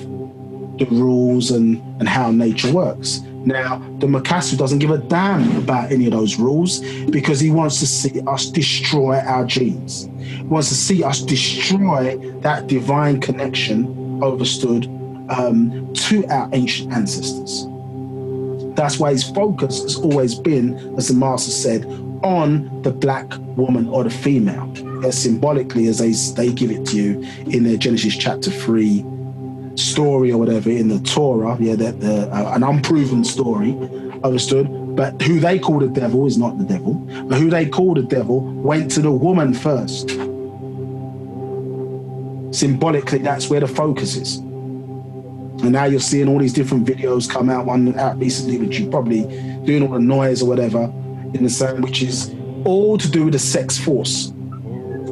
the rules and how nature works. Now, the Makasu doesn't give a damn about any of those rules because he wants to see us destroy our genes. He wants to see us destroy that divine connection, understood, to our ancient ancestors. That's why his focus has always been, as the master said, on the black woman or the female. Symbolically, as they give it to you in their Genesis chapter 3 story or whatever in the Torah, an unproven story, understood, but who they call the devil is not the devil, but who they call the devil went to the woman first. Symbolically, that's where the focus is. And now you're seeing all these different videos come out, one out recently, which you probably doing all the noise or whatever in the same, which is all to do with the sex force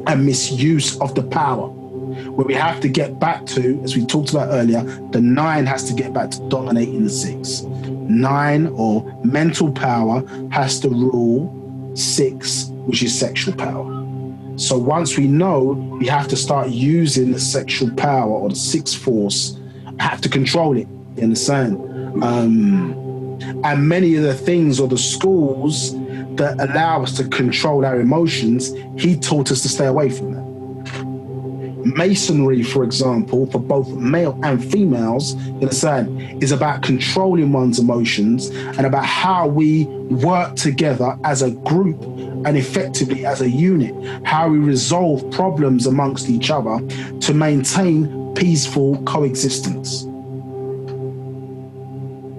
and misuse of the power. Where we have to get back to, as we talked about earlier, the 9 has to get back to dominating the 6. 9, or mental power, has to rule 6, which is sexual power. So once we know, we have to start using the sexual power or the 6th force, have to control it, you understand? And many of the things or the schools that allow us to control our emotions, he taught us to stay away from that. Masonry, for example, for both male and females, you understand, is about controlling one's emotions and about how we work together as a group and effectively as a unit, how we resolve problems amongst each other to maintain peaceful coexistence.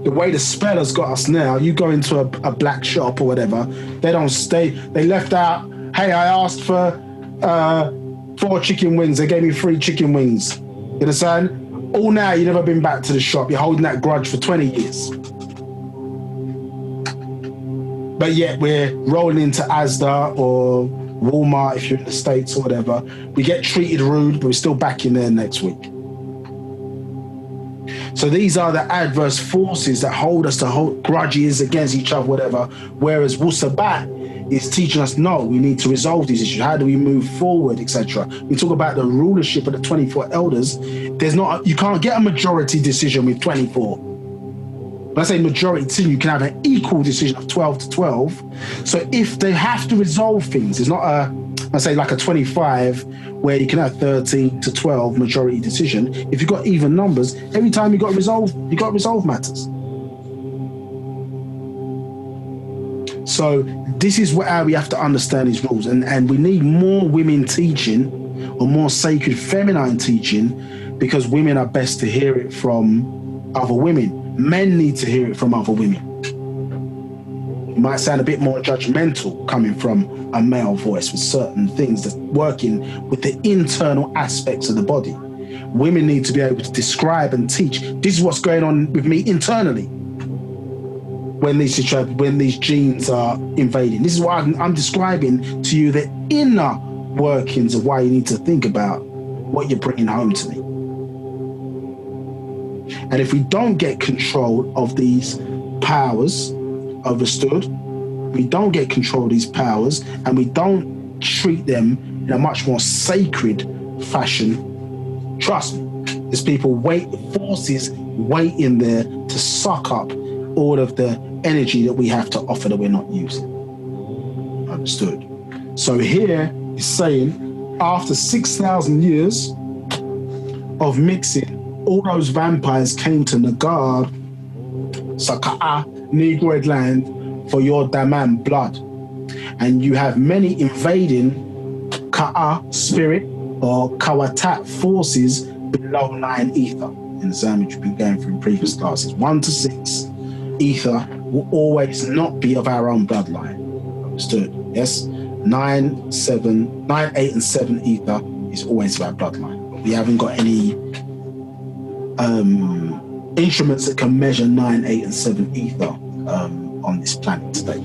The way the spell has got us now, you go into a black shop or whatever, they left out, hey, I asked for 4 chicken wings, they gave me 3 chicken wings. You understand? All now, you've never been back to the shop, you're holding that grudge for 20 years. But yet we're rolling into Asda or Walmart, if you're in the States or whatever, we get treated rude, but we're still back in there next week. So these are the adverse forces that hold us to hold grudges against each other, whatever. Whereas Wu-Sabat is teaching us, no, we need to resolve these issues. How do we move forward, etc. We talk about the rulership of the 24 elders. You can't get a majority decision with 24. When I say majority decision, you can have an equal decision of 12 to 12. So if they have to resolve things, it's not I say like a 25 where you can have 13 to 12 majority decision. If you've got even numbers, every time you got to resolve matters. So this is how we have to understand these rules, and we need more women teaching, or more sacred feminine teaching, because women are best to hear it from other women. Men need to hear it from other women. It might sound a bit more judgmental coming from a male voice with certain things that's working with the internal aspects of the body. Women need to be able to describe and teach, this is what's going on with me internally when these genes are invading. This is what I'm describing to you, the inner workings of why you need to think about what you're bringing home to me. And if we don't get control of these powers, understood, we don't get control of these powers, and we don't treat them in a much more sacred fashion, trust me, there's forces waiting there to suck up all of the energy that we have to offer that we're not using. Understood. So here is saying, after 6,000 years of mixing, all those vampires came to Nagar, Saka'a, Negroid land, for your Daman blood. And you have many invading Ka'a spirit or Kawatat forces below 9 ether. In the sandwich we've been going through in previous classes. 1 to 6 ether will always not be of our own bloodline. Understood? Yes? 9, 8, and 7 ether is always of our bloodline. But we haven't got any instruments that can measure 9, 8, and 7 ether on this planet today.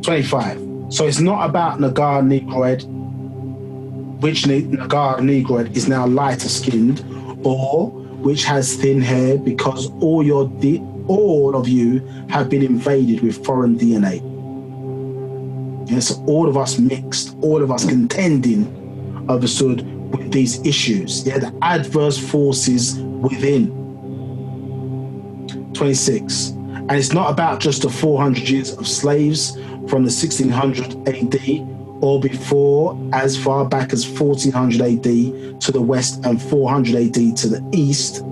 25. So it's not about Nagar Negroid, which Nagar Negroid is now lighter skinned, or which has thin hair, because all of you have been invaded with foreign DNA. Yes, all of us mixed, all of us contending, understood, with these issues. Yeah, the adverse forces within. 26. And it's not about just the 400 years of slaves from the 1600 AD or before, as far back as 1400 AD to the west and 400 AD to the east.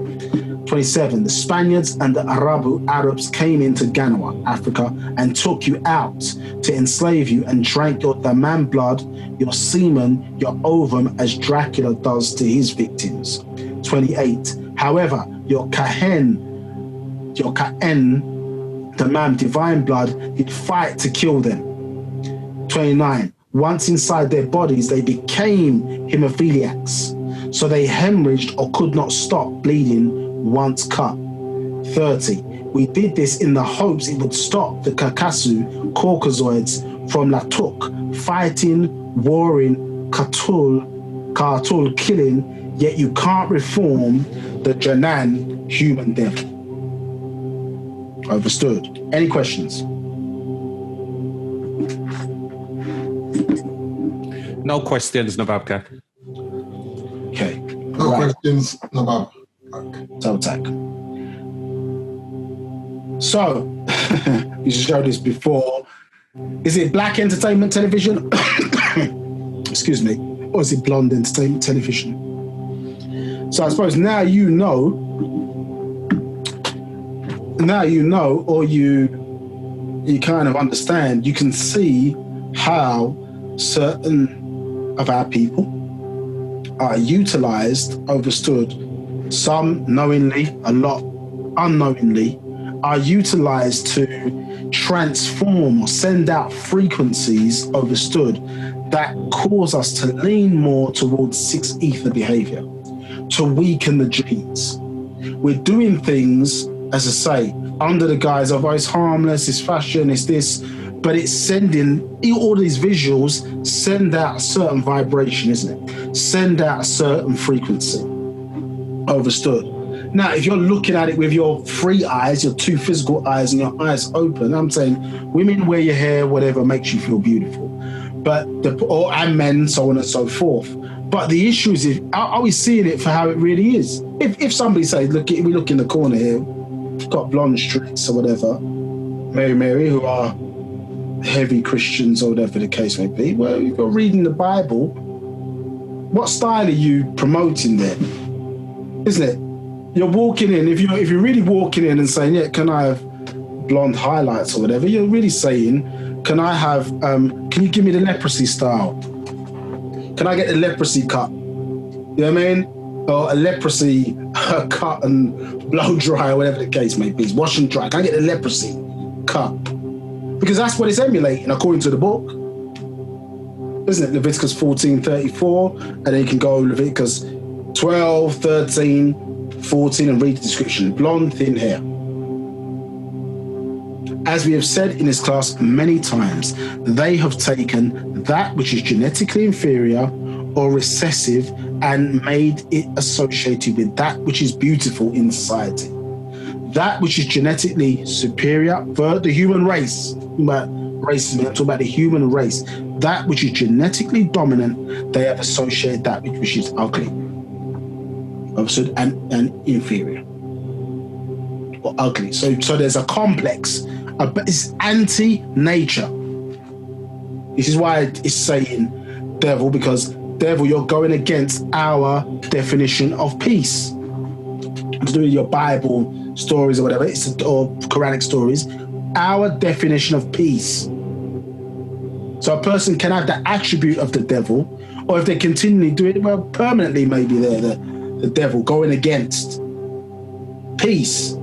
27. The Spaniards and the Arabs came into Ghana, Africa, and took you out to enslave you and drank your Daman blood, your semen, your ovum, as Dracula does to his victims. 28. However, your Kahen, Daman, divine blood, did fight to kill them. 29. Once inside their bodies, they became hemophiliacs, so they hemorrhaged or could not stop bleeding once cut. 30. We did this in the hopes it would stop the Kakasu Caucasoids from Latuk fighting, warring, Kartul killing, yet you can't reform the Janan human devil. Understood. Any questions? No questions, Nababka. Okay. No questions, Nabab. So attack. So, you showed this before. Is it black entertainment television? Excuse me. Or is it blonde entertainment television? So I suppose now you know, or you kind of understand, you can see how certain of our people are utilized, understood, some knowingly, a lot unknowingly, are utilized to transform or send out frequencies, understood, that cause us to lean more towards 6 ether behavior, to weaken the genes. We're doing things, as I say, under the guise of, oh, it's harmless, it's fashion, it's this, but it's sending, all these visuals send out a certain vibration, isn't it? Send out a certain frequency. Understood. Now, if you're looking at it with your 3 eyes, your 2 physical eyes, and your eyes open, I'm saying women wear your hair, whatever makes you feel beautiful, and men, so on and so forth. But the issue is, are we seeing it for how it really is? If somebody says, look, we look in the corner here, got blonde streaks or whatever, Mary, who are heavy Christians or whatever the case may be. Well, if you're reading the Bible, what style are you promoting there? Isn't it? You're walking in, if you're really walking in and saying, yeah, can I have blonde highlights or whatever, you're really saying, can I have, can you give me the leprosy style? Can I get the leprosy cut? You know what I mean? Or a leprosy cut and blow dry or whatever the case may be. Wash and dry. Can I get the leprosy cut? Because that's what it's emulating according to the book. Isn't it? Leviticus 14:34, and then you can go Leviticus 12, 13, 14 and read the description. Blonde, thin hair. As we have said in this class many times, they have taken that which is genetically inferior or recessive and made it associated with that which is beautiful in society. That which is genetically superior for the human race, but racism, I'm talking about the human race. That which is genetically dominant, they have associated that which is ugly, understood, and inferior or ugly. So there's a complex, but it's anti-nature. This is why it's saying devil, because devil, you're going against our definition of peace. To do with your Bible stories or whatever, or Quranic stories, our definition of peace. So a person can have the attribute of the devil, or if they continually do it, well, permanently maybe they're the devil going against peace.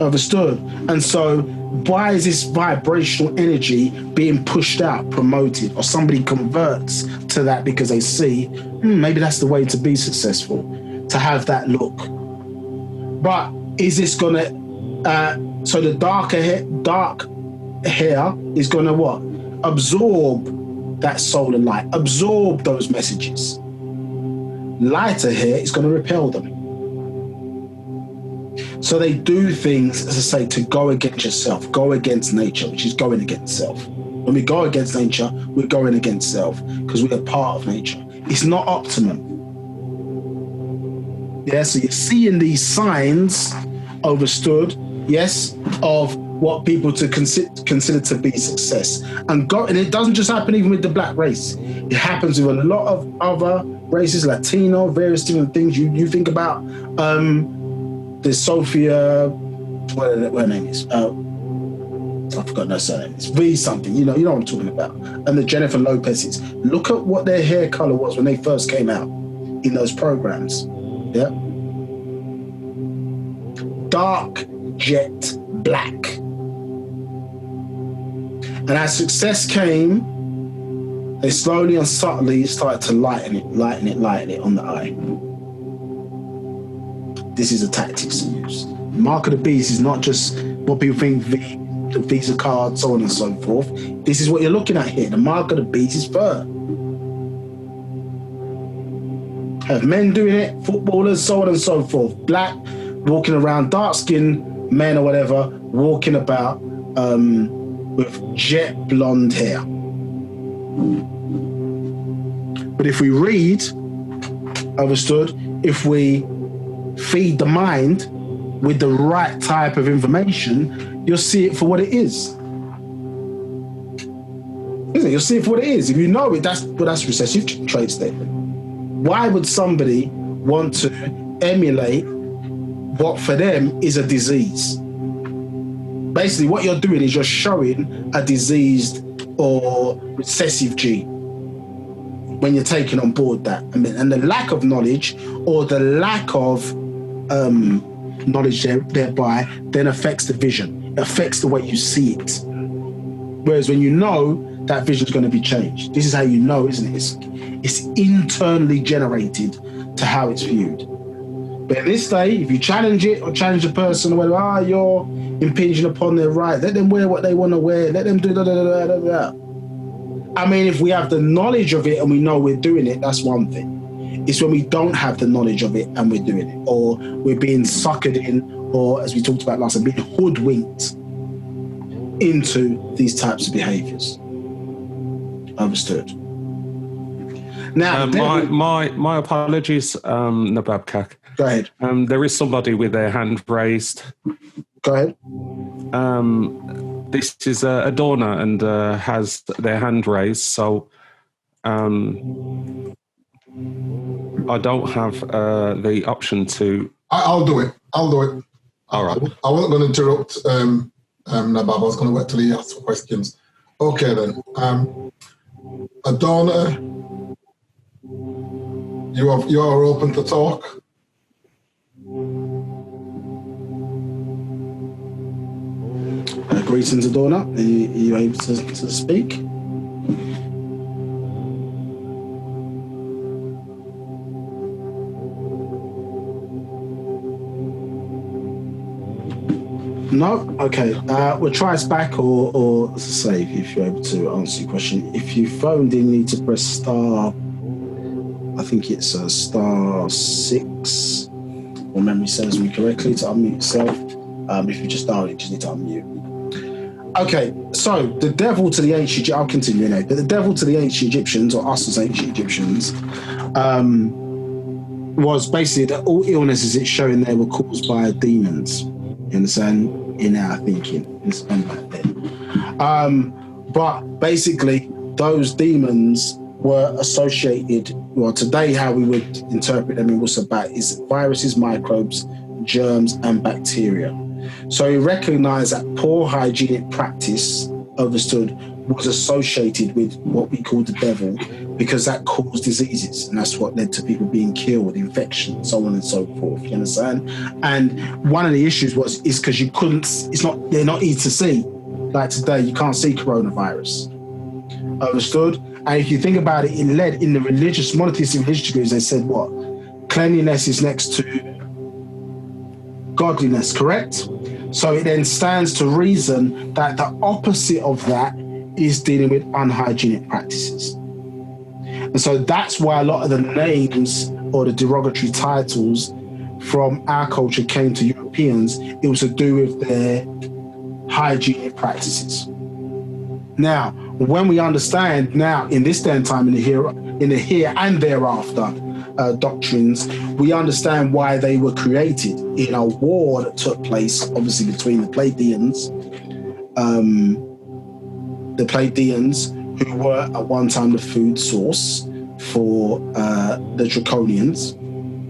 Understood? And so why is this vibrational energy being pushed out, promoted, or somebody converts to that because they see, maybe that's the way to be successful, to have that look. But is this gonna, so the dark hair is gonna what? Absorb that solar light, absorb those messages. Lighter hair is gonna repel them. So they do things, as I say, to go against yourself, go against nature, which is going against self. When we go against nature, we're going against self because we're a part of nature. It's not optimum. Yeah, so you're seeing these signs, understood, yes, of what people to consider to be success. And it doesn't just happen even with the black race. It happens with a lot of other races, Latino, various different things. You think about there's Sophia, what her name is? I forgot her surname. It's V something. You know what I'm talking about. And the Jennifer Lopez's. Look at what their hair color was when they first came out in those programs. Yeah. Dark jet black. And as success came, they slowly and subtly started to lighten it on the eye. This is a tactics to use. Mark of the beast is not just what people think, the Visa card, so on and so forth. This is what you're looking at here. The mark of the beast is fur. Have men doing it, footballers, so on and so forth. Black, walking around, dark-skinned men or whatever, walking about with jet blonde hair. But if we read, understood, if we feed the mind with the right type of information, you'll see it for what it is. Isn't it? You'll see it for what it is. If you know it, that's recessive traits there. Why would somebody want to emulate what for them is a disease? Basically, what you're doing is you're showing a diseased or recessive gene when you're taking on board that. And the lack of knowledge or the lack of knowledge thereby then affects the vision. It affects the way you see it. Whereas when you know, that vision is going to be changed. This is how you know, isn't it? It's internally generated to how it's viewed. But in this day, if you challenge it or challenge a person, or whether you're impinging upon their right, let them wear what they want to wear, let them do da. I mean, if we have the knowledge of it and we know we're doing it, that's one thing. It's when we don't have the knowledge of it and we're doing it, or we're being suckered in, or as we talked about last time, being hoodwinked into these types of behaviors. Understood. Now, my apologies, Nabab Kak. Go ahead. There is somebody with their hand raised. Go ahead. This is a donor and has their hand raised. So I don't have the option to. I'll do it. All right. I wasn't going to interrupt Nabab. I was going to wait till he asks for questions. Okay then. Adonna, you are open to talk. Greetings, Adorna. Are you able to speak? No? Okay. We'll try us back or as I say, if you're able to answer your question. If you phoned in, you need to press star, I think it's *6, or memory serves me correctly, to unmute yourself. If you just dial it, you just need to unmute. Okay, so the devil to the ancient, I'll continue anyway, but the devil to the ancient Egyptians, or us as ancient Egyptians, was basically that all illnesses it's showing there were caused by demons. You understand? In our thinking, and back then. But basically, those demons were associated, well, today how we would interpret them in Wu-Sabat is viruses, microbes, germs, and bacteria. So he recognized that poor hygienic practice, understood, was associated with what we call the devil, because that caused diseases, and that's what led to people being killed, infection, so on and so forth. You understand? And one of the issues is because you couldn't. They're not easy to see. Like today, you can't see coronavirus. Understood? And if you think about it, it led in the religious monotheistic religious groups. They said what? Cleanliness is next to godliness. Correct? So it then stands to reason that the opposite of that is dealing with unhygienic practices. And so that's why a lot of the names or the derogatory titles from our culture came to Europeans. It was to do with their hygienic practices. Now, when we understand now in this day and time, in the here and thereafter doctrines, we understand why they were created in a war that took place, obviously, between the Pleiadians, who were at one time the food source for the Draconians.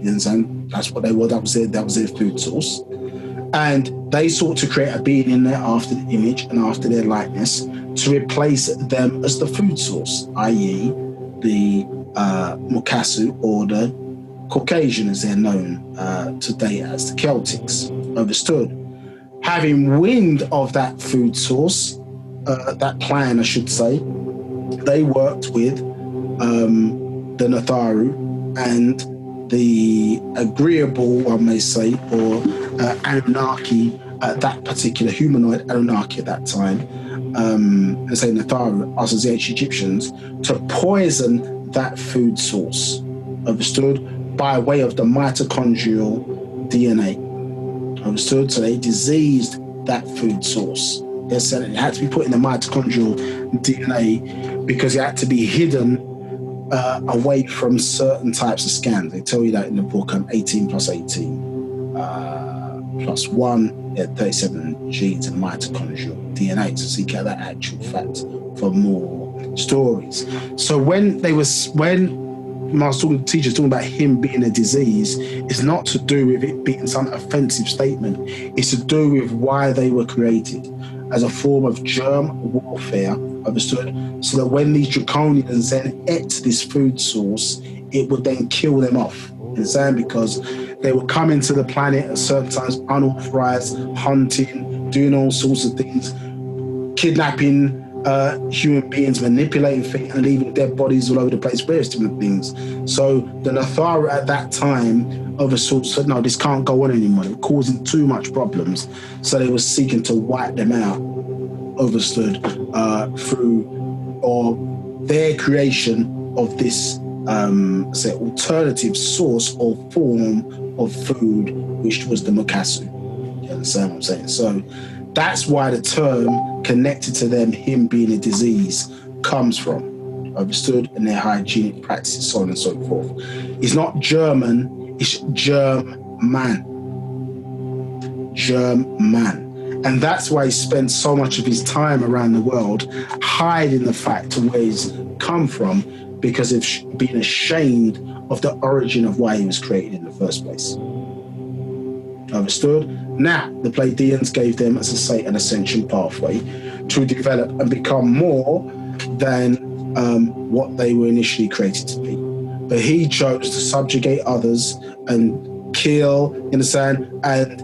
You understand? That's what they were. That was their food source. And they sought to create a being in there after the image and after their likeness to replace them as the food source, i.e. the Mukasu, or the Caucasian as they're known today as the Celtics. Understood? Having wind of that food source, that plan, I should say, they worked with the Natharu and the agreeable, one may say, or Anunnaki, that particular humanoid Anunnaki at that time, and say Natharu, us as the ancient Egyptians, to poison that food source, understood, by way of the mitochondrial DNA, understood? So they diseased that food source. They said it had to be put in the mitochondrial DNA because it had to be hidden away from certain types of scans. They tell you that in the book, 18 plus 18 plus 1, 37 genes and mitochondrial DNA to seek out that actual fact for more stories. So when I was talking to teachers talking about him being a disease, it's not to do with it being some offensive statement. It's to do with why they were created as a form of germ warfare, understood? So that when these Draconians then ate this food source, it would then kill them off. Understand? Because they would come into the planet at certain times, unauthorized, hunting, doing all sorts of things, kidnapping human beings, manipulating things, and leaving dead bodies all over the place, various different things. So the Natharu at that time of a sort said, no, this can't go on anymore. It was causing too much problems. So they were seeking to wipe them out, understood, through or their creation of this say alternative source or form of food, which was the Mukasu. You understand what I'm saying? So that's why the term connected to them, him being a disease, comes from, understood, and their hygienic practices, so on and so forth. It's not German It's germ man. And that's why he spends so much of his time around the world hiding the fact of where he's come from, because of being ashamed of the origin of why he was created in the first place. Understood? Now, the Pleiadians gave them, as I say, an ascension pathway to develop and become more than what they were initially created to be. But he chose to subjugate others and kill, you understand, and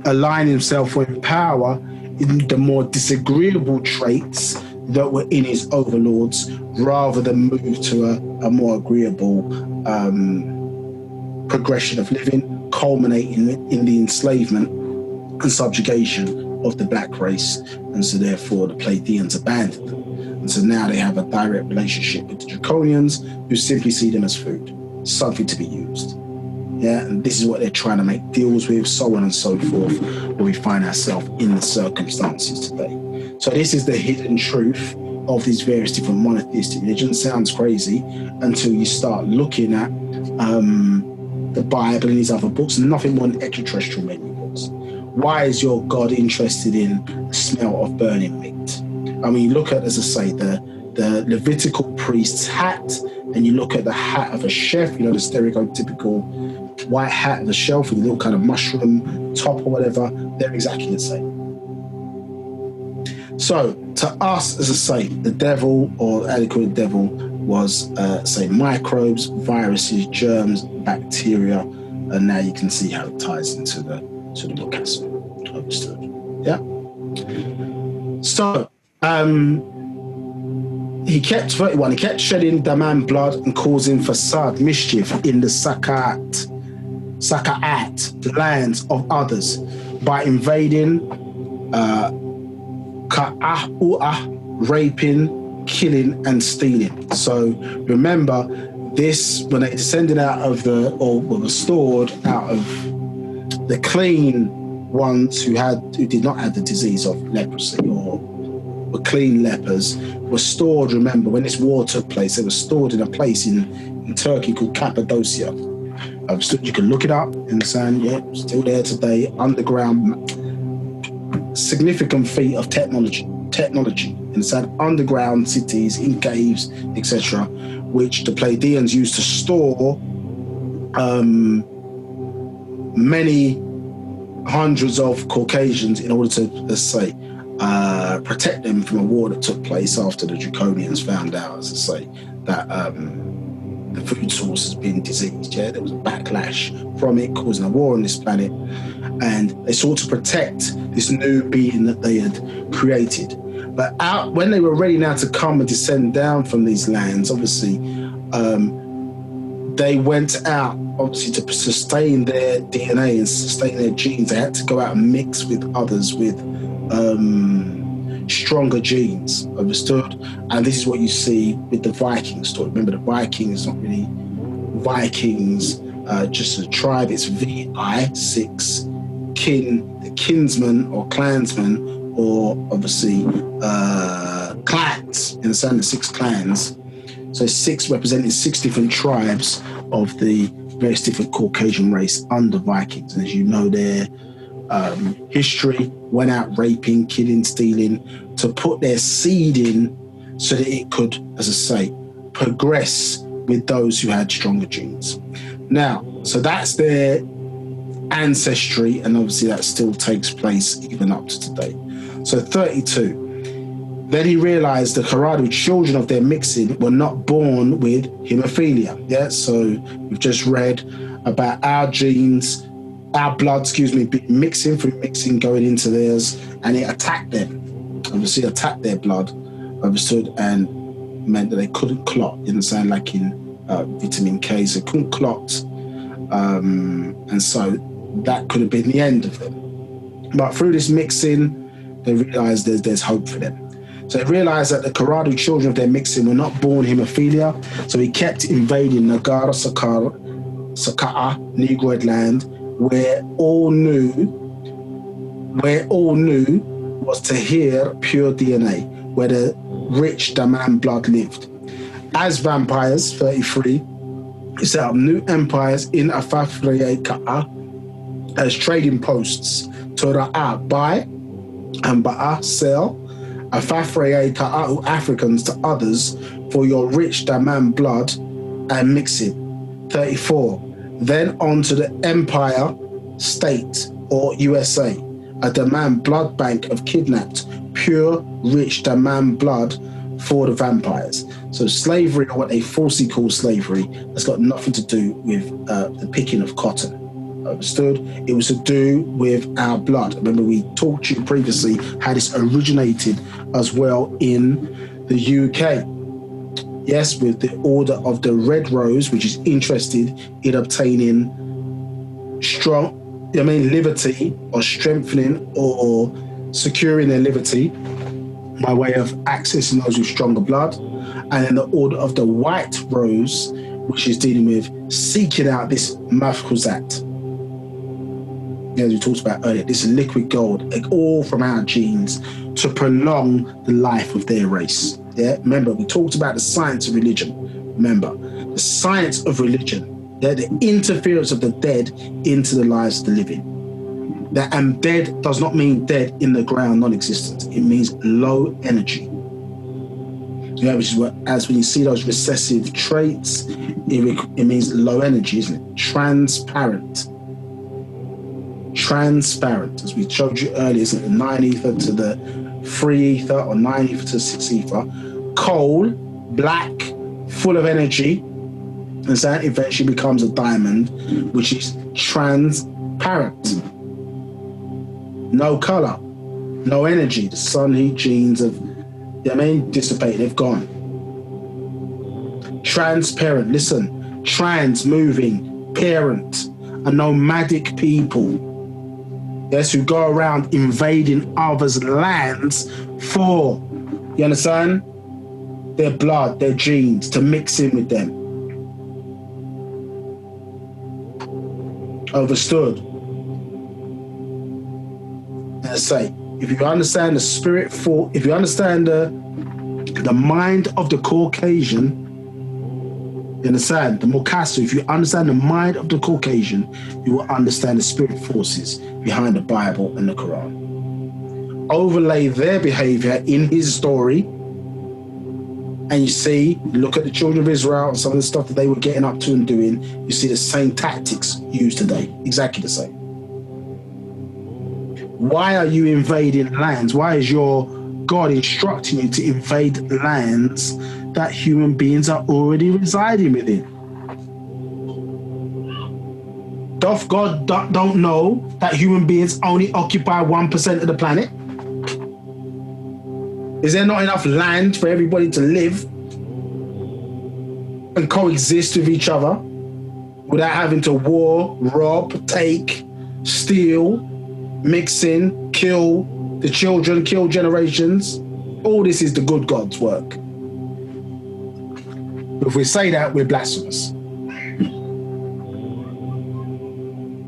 align himself with power in the more disagreeable traits that were in his overlords, rather than move to a more agreeable progression of living, culminating in the enslavement and subjugation of the black race. And so therefore the Pleiadians abandoned them. And so now they have a direct relationship with the Draconians, who simply see them as food, something to be used. Yeah, and this is what they're trying to make deals with, so on and so forth, where we find ourselves in the circumstances today. So this is the hidden truth of these various different monotheistic religions. Sounds crazy until you start looking at the Bible and these other books, and nothing more than extraterrestrial menu books. Why is your God interested in the smell of burning meat? I mean, you look at, as I say, the Levitical priest's hat, and you look at the hat of a chef, you know, the stereotypical white hat of the shelf with a little kind of mushroom top or whatever, they're exactly the same. So to us, as I say, the devil, or adequate devil, was say microbes, viruses, germs, bacteria, and now you can see how it ties into the book acid. Understood? Yeah. So he kept 31. He kept shedding daman blood and causing fasad, mischief in the Saka'at, the lands of others, by invading, raping, killing, and stealing. So remember, this, when they descended out of or were restored out of the clean ones who did not have the disease of leprosy, or were clean lepers, were stored. Remember, when this war took place, they were stored in a place in Turkey called Cappadocia. You can look it up and say, yeah, still there today, underground, significant feat of technology, inside underground cities, in caves, etc., which the Pleiadians used to store many hundreds of Caucasians in order to, let's say, protect them from a war that took place after the Draconians found out, as I say, that the food source has been diseased. Yeah, there was a backlash from it, causing a war on this planet, and they sought to protect this new being that they had created. But when they were ready now to come and descend down from these lands, obviously, they went out, obviously, to sustain their DNA and sustain their genes. They had to go out and mix with others with stronger genes, understood? And this is what you see with the Viking story. Remember, the Vikings, not really Vikings, just a tribe. It's VI, 6, kin, the kinsman or clansman, or obviously clans, in the sense of 6 clans. So 6 representing 6 different tribes of the various different Caucasian race under Vikings. And as you know, their history went out raping, killing, stealing, to put their seed in so that it could, as I say, progress with those who had stronger genes. Now, so that's their ancestry, and obviously that still takes place even up to today. So 32. Then he realized the Haradu children of their mixing were not born with hemophilia. Yeah, so we've just read about our genes, our blood, mixing going into theirs, and it attacked them. Obviously, attacked their blood, understood, and meant that they couldn't clot. You understand, like in vitamin K, so they couldn't clot, and so that could have been the end of them. But through this mixing, they realized there's hope for them. So they realized that the Karadu children of their mixing were not born hemophilia, so he kept invading Nagara Saka'a, Negroid land, where all knew was Tahir pure DNA, where the rich Daman blood lived. As vampires, 33, He set up new empires in Afafreye Ka'a as trading posts to Ra'a buy and Ba'ah sell, Afafreye Ka'a'u Africans to others for your rich Daman blood and mixing. 34. Then on to the Empire State or USA, a Daman blood bank of kidnapped, pure, rich Daman blood for the vampires. So slavery, or what they falsely call slavery, has got nothing to do with the picking of cotton. Understood? It was to do with our blood. Remember, we talked to you previously how this originated as well in the UK. Yes, with the Order of the Red Rose, which is interested in obtaining liberty, or strengthening or securing their liberty by way of accessing those with stronger blood. And then the Order of the White Rose, which is dealing with seeking out this mafkuzat. As we talked about earlier, this liquid gold, all from our genes to prolong the life of their race. Yeah, remember, we talked about the science of religion. Remember, the science of religion, the interference of the dead into the lives of the living. And dead does not mean dead in the ground, non-existent. It means low energy. Yeah, which is what, as when you see those recessive traits, it means low energy, isn't it? Transparent, as we showed you earlier, isn't it? The 9 ether to the 3 ether, or 9 ether to 6 ether. Coal, black, full of energy, and that eventually becomes a diamond, which is transparent. No color, no energy. The sun, heat, genes have, dissipated, they've gone. Transparent, listen, trans, moving, parent, a nomadic people. Yes, who go around invading others' lands for, you understand, their blood, their genes, to mix in with them. Overstood. And I say, if you understand the spirit for, if you understand the mind of the Caucasian, you understand the Mukasu, if you understand the mind of the Caucasian, you will understand the spirit forces behind the Bible and the Quran. Overlay their behavior in his story, and you see, look at the children of Israel and some of the stuff that they were getting up to and doing, you see the same tactics used today, exactly the same. Why are you invading lands? Why is your God instructing you to invade lands that human beings are already residing within? Doth God don't know that human beings only occupy 1% of the planet? Is there not enough land for everybody to live and coexist with each other without having to war, rob, take, steal, mix in, kill the children, kill generations? All this is the good God's work. If we say that, we're blasphemous.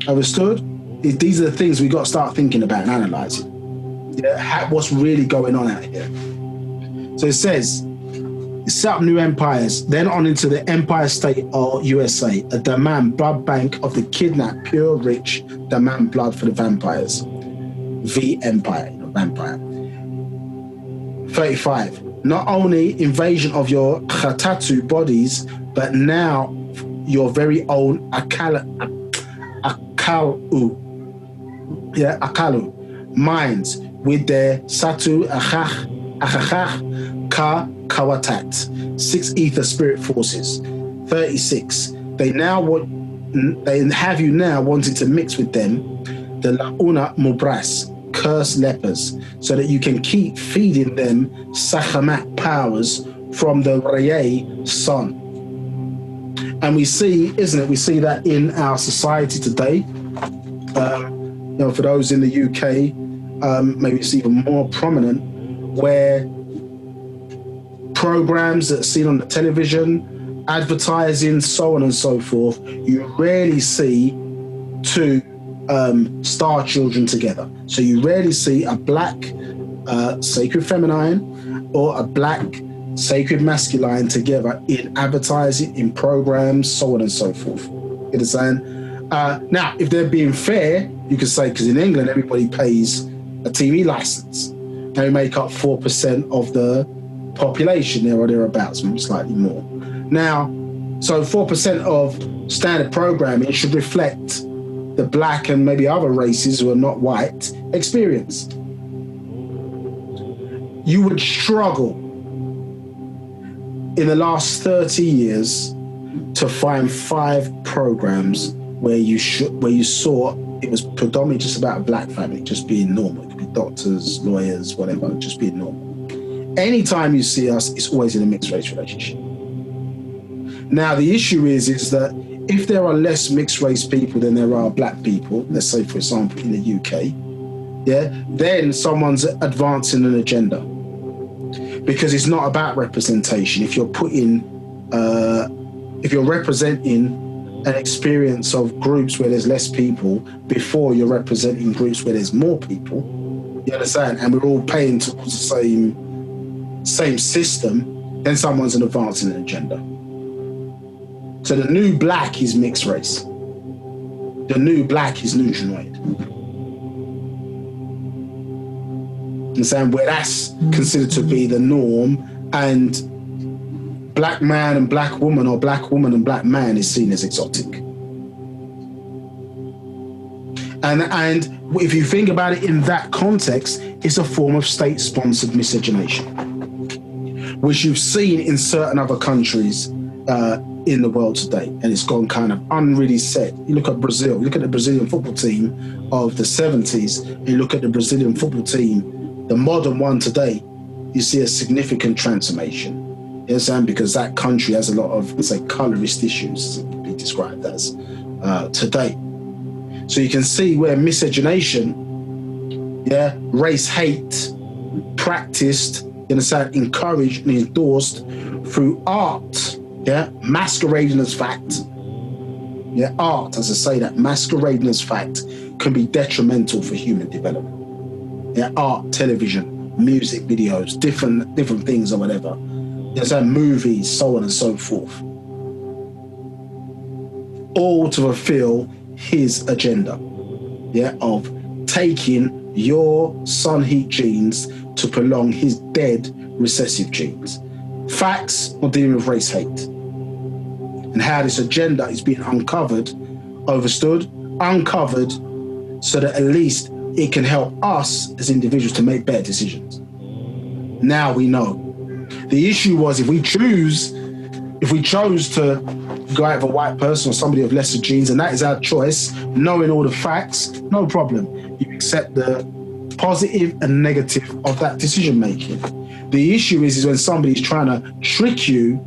Understood? These are the things we got to start thinking about and analysing. Yeah, what's really going on out here? So it says, set up new empires, then on into the Empire State or USA, a Daman blood bank of the kidnapped, pure, rich Daman blood for the vampires. The Empire, vampire. 35. Not only invasion of your Khatatu bodies, but now your very own Akalu minds with their Satu Achach Ka Kawatat, 6 ether spirit forces. 36. They have you now wanting to mix with them, the Launa Mubras, cursed lepers, so that you can keep feeding them Sachamat powers from the Reye sun. And we see, isn't it? We see that in our society today. For those in the UK, maybe it's even more prominent, where programs that are seen on the television, advertising, so on and so forth, you rarely see two star children together. So you rarely see a black sacred feminine or a black sacred masculine together in advertising, in programs, so on and so forth. You understand? Now, if they're being fair, you could say, because in England, everybody pays a TV license. They make up 4% of the population there or thereabouts, maybe slightly more. Now, so 4% of standard programming should reflect the black and maybe other races who are not white experience. You would struggle in the last 30 years to find 5 programs where you saw it was predominantly just about a black family, just being normal. It could be doctors, lawyers, whatever, just being normal. Anytime you see us, it's always in a mixed race relationship. Now, the issue is that if there are less mixed race people than there are black people, let's say, for example, in the UK, then someone's advancing an agenda. Because it's not about representation. If you're representing an experience of groups where there's less people before you're representing groups where there's more people, you understand? And we're all paying towards the same system, then someone's advancing an agenda. So the new black is mixed race. The new black is neutrinoid. Understand? Where that's considered to be the norm, and black man and black woman, or black woman and black man, is seen as exotic. And if you think about it in that context, it's a form of state-sponsored miscegenation, which you've seen in certain other countries in the world today, and it's gone kind of unreally set. You look at Brazil, you look at the Brazilian football team of the 70s, and you look at the Brazilian football team, the modern one today, you see a significant transformation. You understand? Because that country has a lot of, let's say, colorist issues, it can be described as today. So you can see where miscegenation, race hate, practiced, you understand, encouraged and endorsed through art, masquerading as fact. Art, as I say, that masquerading as fact can be detrimental for human development. Art, television, music videos, different things or whatever. There's movies, so on and so forth. All to fulfill his agenda, of taking your sun heat genes to prolong his dead recessive genes. Facts are dealing with race hate. And how this agenda is being uncovered, uncovered, so that at least it can help us as individuals to make better decisions. Now we know. The issue was if we chose to go out with a white person or somebody of lesser genes, and that is our choice, knowing all the facts, no problem. You accept the positive and negative of that decision making. The issue is when somebody's trying to trick you,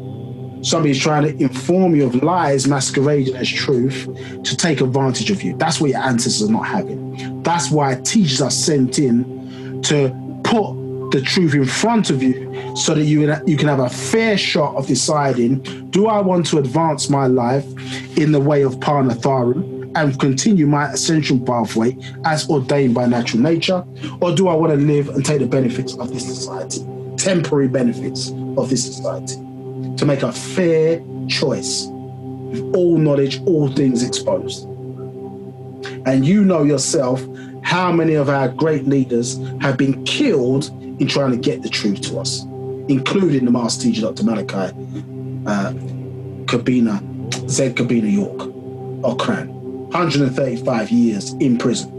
somebody's trying to inform you of lies masquerading as truth to take advantage of you. That's what your ancestors are not having. That's why teachers are sent in to put the truth in front of you so that you can have a fair shot of deciding, do I want to advance my life in the way of Parnatharu and continue my ascension pathway as ordained by natural nature, or do I want to live and take the benefits of this society, temporary benefits of this society, to make a fair choice with all knowledge, all things exposed. And you know yourself how many of our great leaders have been killed in trying to get the truth to us, including the master teacher, Dr. Malachi Z. York, Okran, 135 years in prison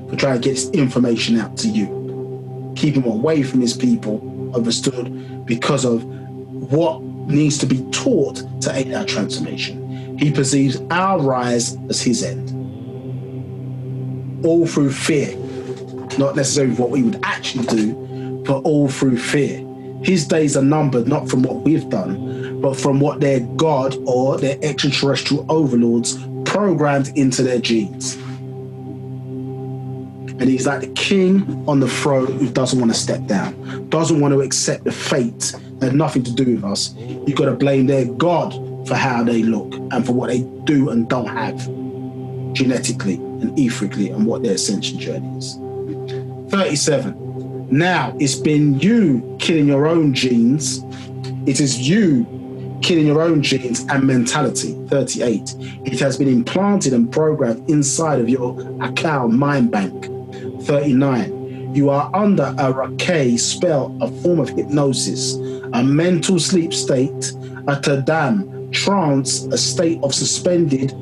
for trying to get this information out to you. Keep him away from his people, understood, because of what needs to be taught to aid our transformation. He perceives our rise as his end. All through fear. Not necessarily what we would actually do, but all through fear. His days are numbered not from what we've done, but from what their God or their extraterrestrial overlords programmed into their genes. And he's like the king on the throne who doesn't want to step down, doesn't want to accept the fate that had nothing to do with us. You've got to blame their God for how they look and for what they do and don't have genetically and etherically and what their ascension journey is. 37. Now, it's been you killing your own genes. It is you killing your own genes and mentality. 38. It has been implanted and programmed inside of your Akal mind bank. 39. You are under a Rakei spell, a form of hypnosis, a mental sleep state, a Tadam trance, a state of suspended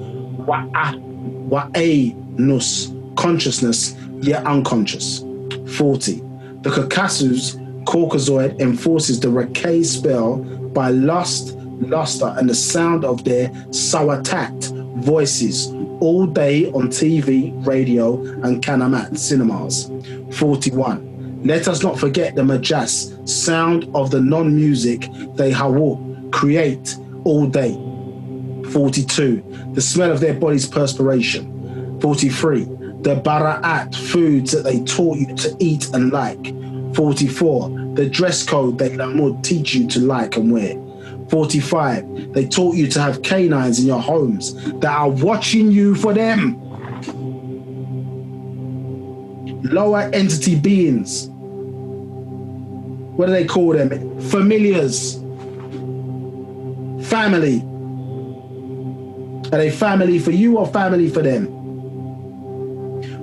Wa'anus consciousness, yet unconscious. 40. The Caucasoid enforces the Rakei spell by luster, and the sound of their Sawatat voices all day on TV, radio, and Kanamat cinemas. 41. Let us not forget the Majas sound of the non-music they Hawu create all day. 42. The smell of their body's perspiration. 43. The Bara'at foods that they taught you to eat and like. 44. The dress code they Lamud teach you to like and wear. 45. They taught you to have canines in your homes that are watching you for them. Lower entity beings. What do they call them? Familiars. Family. Are they family for you or family for them?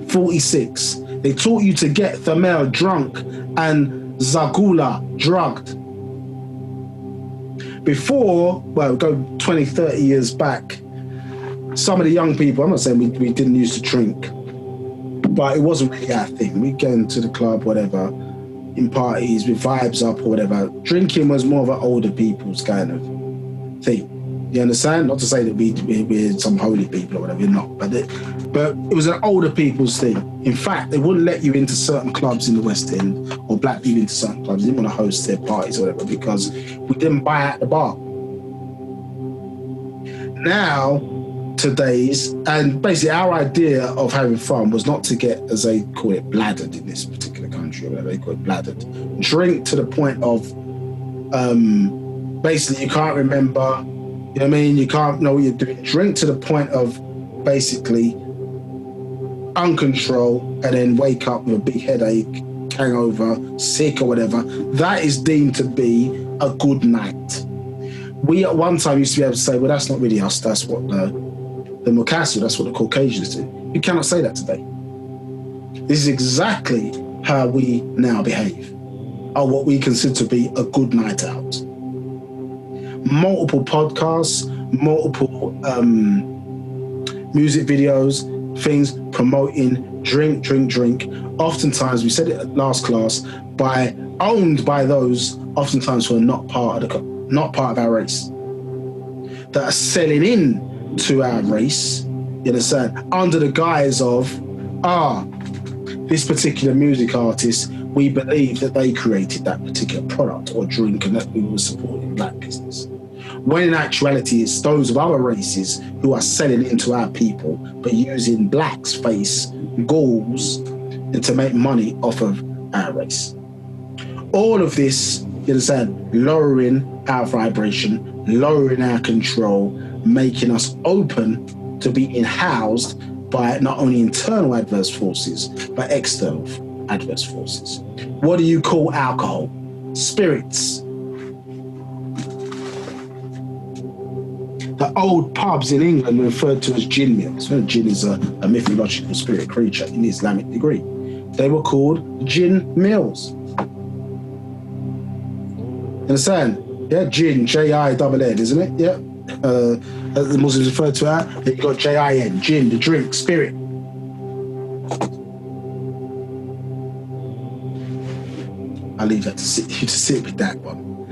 46. They taught you to get Thamel drunk and Zagula drugged. Before, well, go 20, 30 years back, some of the young people, I'm not saying we didn't used to drink, but it wasn't really our thing. We'd go into the club, whatever, in parties with vibes up or whatever. Drinking was more of an older people's kind of thing. You understand? Not to say that we're some holy people or whatever, you're not. But it was an older people's thing. In fact, they wouldn't let you into certain clubs in the West End or black people into certain clubs. They didn't want to host their parties or whatever because we didn't buy at the bar. Now, today's, and basically our idea of having fun was not to get, as they call it, bladdered in this particular country or whatever they call it, bladdered. Drink to the point of, basically you can't remember. You know what I mean? You can't know what you're doing. Drink to the point of basically uncontrolled and then wake up with a big headache, hangover, sick or whatever. That is deemed to be a good night. We at one time used to be able to say, well, that's not really us. That's what the Mukasu, that's what the Caucasians do. You cannot say that today. This is exactly how we now behave, or what we consider to be a good night out. Multiple podcasts, multiple music videos, things promoting drink. Oftentimes, we said it at last class, owned by those oftentimes who are not part of our race, that are selling in to our race. You understand? Under the guise of this particular music artist, we believe that they created that particular product or drink and that we were supporting black business. When in actuality, it's those of other races who are selling into our people, but using blacks' face, Gauls, to make money off of our race. All of this, you understand, lowering our vibration, lowering our control, making us open to being housed by not only internal adverse forces, but external adverse forces. What do you call alcohol? Spirits. The old pubs in England were referred to as gin mills. Gin is a mythological spirit creature in the Islamic degree. They were called gin mills. Understand? Yeah, gin, J-I-N-N, isn't it? Yeah. The Muslims refer to that. Then you got J-I-N, gin, the drink, spirit. I'll leave that to you to sit with that one.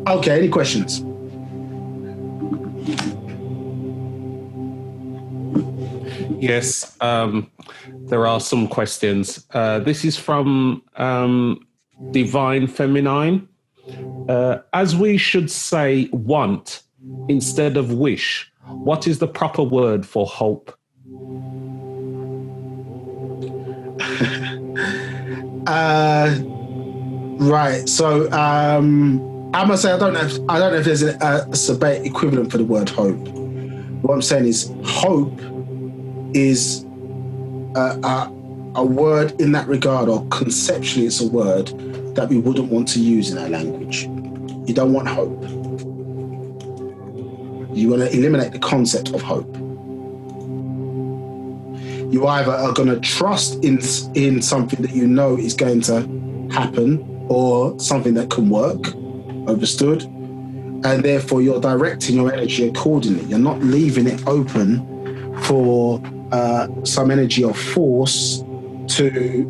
Okay, any questions? Yes, there are some questions. This is from Divine Feminine. As we should say want instead of wish, what is the proper word for hope? Right. So I must say I don't know if there's a Sabat equivalent for the word hope. What I'm saying is hope is a word in that regard, or conceptually it's a word that we wouldn't want to use in our language. You don't want hope. You want to eliminate the concept of hope. You either are going to trust in something that you know is going to happen, or something that can work, understood? And therefore you're directing your energy accordingly. You're not leaving it open for some energy of force to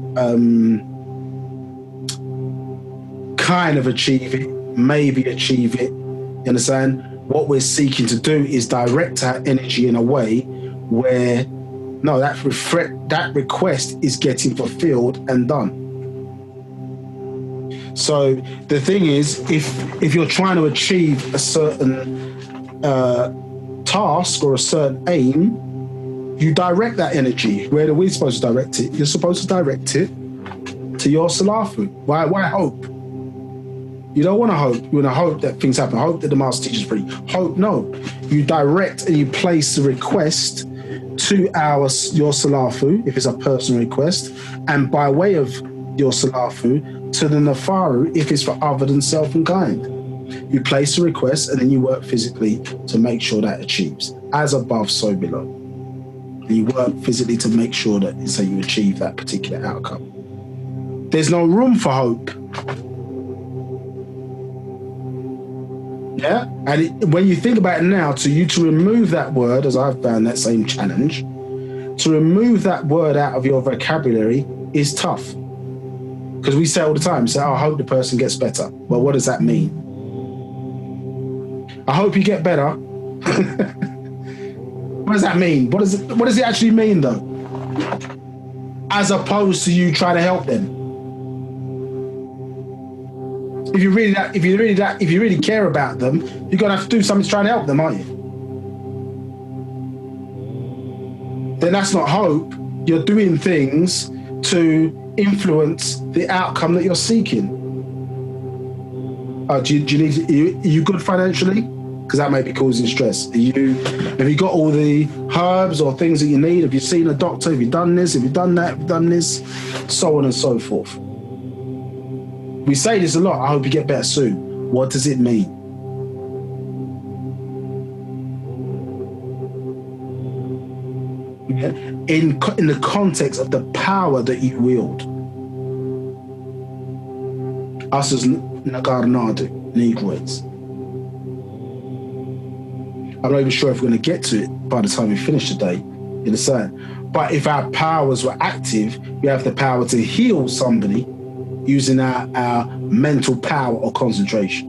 kind of achieve it, maybe achieve it. You understand? What we're seeking to do is direct our energy in a way where, no, that request is getting fulfilled and done. So the thing is, if you're trying to achieve a certain task or a certain aim, you direct that energy. Where are we supposed to direct it? You're supposed to direct it to your Salafu. Why hope? You don't want to hope. You want to hope that things happen. Hope that the master teaches free. Hope, no. You direct and you place the request to your Salafu, if it's a personal request, and by way of your Salafu, to the Nafaru, if it's for other than self and kind. You place the request and then you work physically to make sure that achieves. As above, so below. And you work physically to make sure that so you achieve that particular outcome. There's no room for hope. Yeah? And when you think about it now, to remove that word, as I've found that same challenge, to remove that word out of your vocabulary is tough. Because we say all the time, I hope the person gets better. Well, what does that mean? I hope you get better. What does that mean? What does it actually mean, though? As opposed to you trying to help them. If you really care about them, you're gonna have to do something to try and help them, aren't you? Then that's not hope. You're doing things to influence the outcome that you're seeking. Are you good financially? Because that may be causing stress. Have you got all the herbs or things that you need? Have you seen a doctor? Have you done this? Have you done that? Have you done this? So on and so forth. We say this a lot. I hope you get better soon. What does it mean? Yeah. In the context of the power that you wield. Us as Nagarnadu, Negroids. I'm not even sure if we're going to get to it by the time we finish today, you understand? But if our powers were active, we have the power to heal somebody using our mental power or concentration.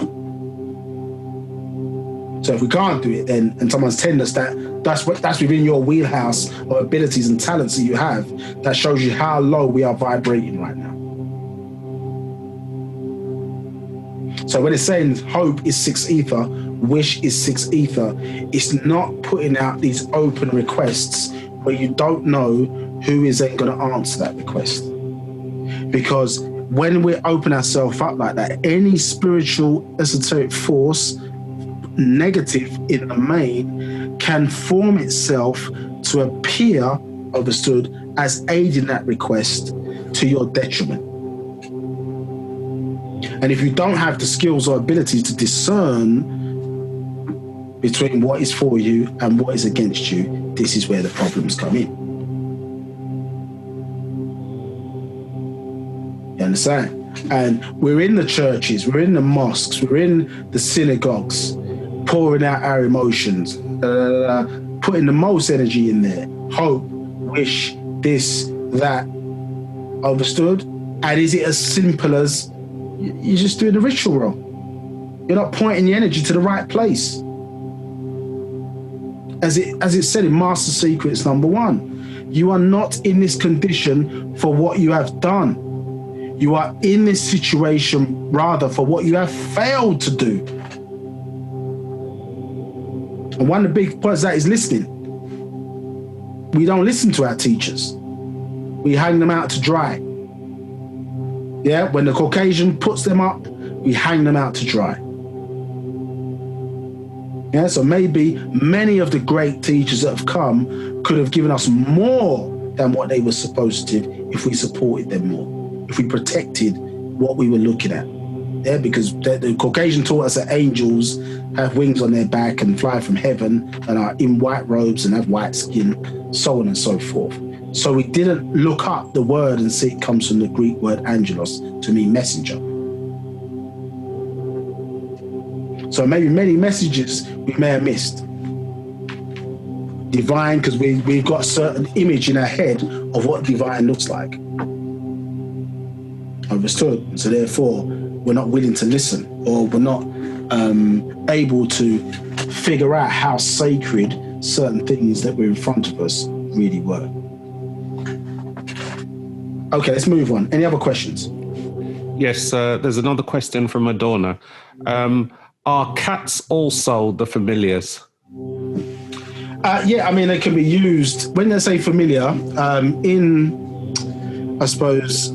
So if we can't do it, then and someone's telling us that's within your wheelhouse of abilities and talents that you have, that shows you how low we are vibrating right now. So when it's saying hope is 6 ether, wish is 6 ether, it's not putting out these open requests where you don't know who is then going to answer that request. Because when we open ourselves up like that, any spiritual esoteric force, negative in the main, can form itself to appear, understood, as aiding that request to your detriment. And if you don't have the skills or abilities to discern between what is for you and what is against you, this is where the problems come in. You understand? And we're in the churches, we're in the mosques, we're in the synagogues, pouring out our emotions, putting the most energy in there. Hope, wish, this, that. Understood? And is it as simple as you're just doing the ritual wrong? You're not pointing your energy to the right place. As it said in Master Secrets #1, you are not in this condition for what you have done. You are in this situation rather for what you have failed to do. And one of the big points of that is listening. We don't listen to our teachers. We hang them out to dry. Yeah, when the Caucasian puts them up, we hang them out to dry. Yeah, so maybe many of the great teachers that have come could have given us more than what they were supposed to if we supported them more, if we protected what we were looking at. Yeah, because the Caucasian taught us that angels have wings on their back and fly from heaven and are in white robes and have white skin, so on and so forth. So we didn't look up the word and see it comes from the Greek word angelos, to mean messenger. So maybe many messages we may have missed. Divine, because we've got a certain image in our head of what divine looks like. Understood? So therefore, we're not willing to listen, or we're not able to figure out how sacred certain things that were in front of us really were. Okay, let's move on. Any other questions? Yes, there's another question from Madonna. Are cats also the familiars? Yeah, I mean, they can be used, when they say familiar, in, I suppose,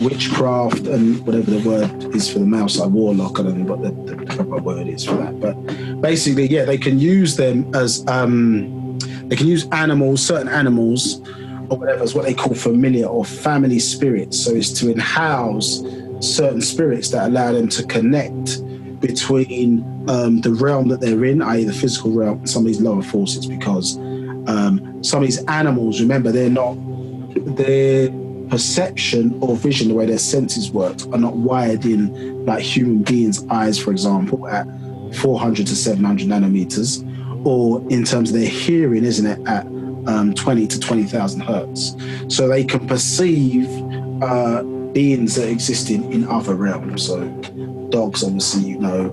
witchcraft and whatever the word is for the mouse, like warlock, I don't know what the proper word is for that. But basically, yeah, they can use them as, they can use animals, certain animals, or whatever, is what they call familiar or family spirits. So it's to house certain spirits that allow them to connect between the realm that they're in, i.e. the physical realm, and some of these lower forces, because some of these animals, remember, their perception or vision, the way their senses work, are not wired in like human beings' eyes, for example, at 400 to 700 nanometers, or in terms of their hearing, isn't it, at 20 to 20,000 hertz. So they can perceive beings that exist in other realms. So dogs, obviously, you know,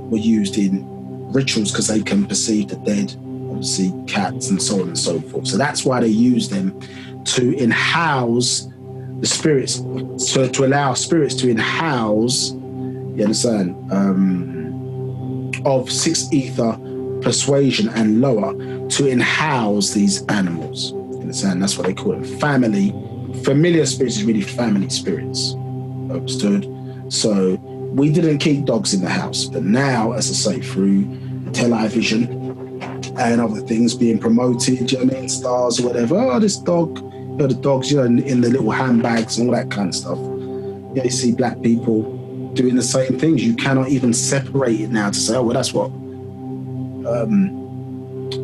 were used in rituals because they can perceive the dead, obviously cats and so on and so forth. So that's why they use them to in-house the spirits, so to allow spirits to in-house, you understand, of sixth ether persuasion and lower, to in-house these animals. You understand? That's what they call them. Familiar spirits is really family spirits. Understood? So we didn't keep dogs in the house, but now, as I say, through television and other things being promoted, you know what I mean, stars or whatever, oh, this dog, you know, the dogs, you know, in the little handbags and all that kind of stuff. You know, you see black people doing the same things. You cannot even separate it now to say, oh, well, that's what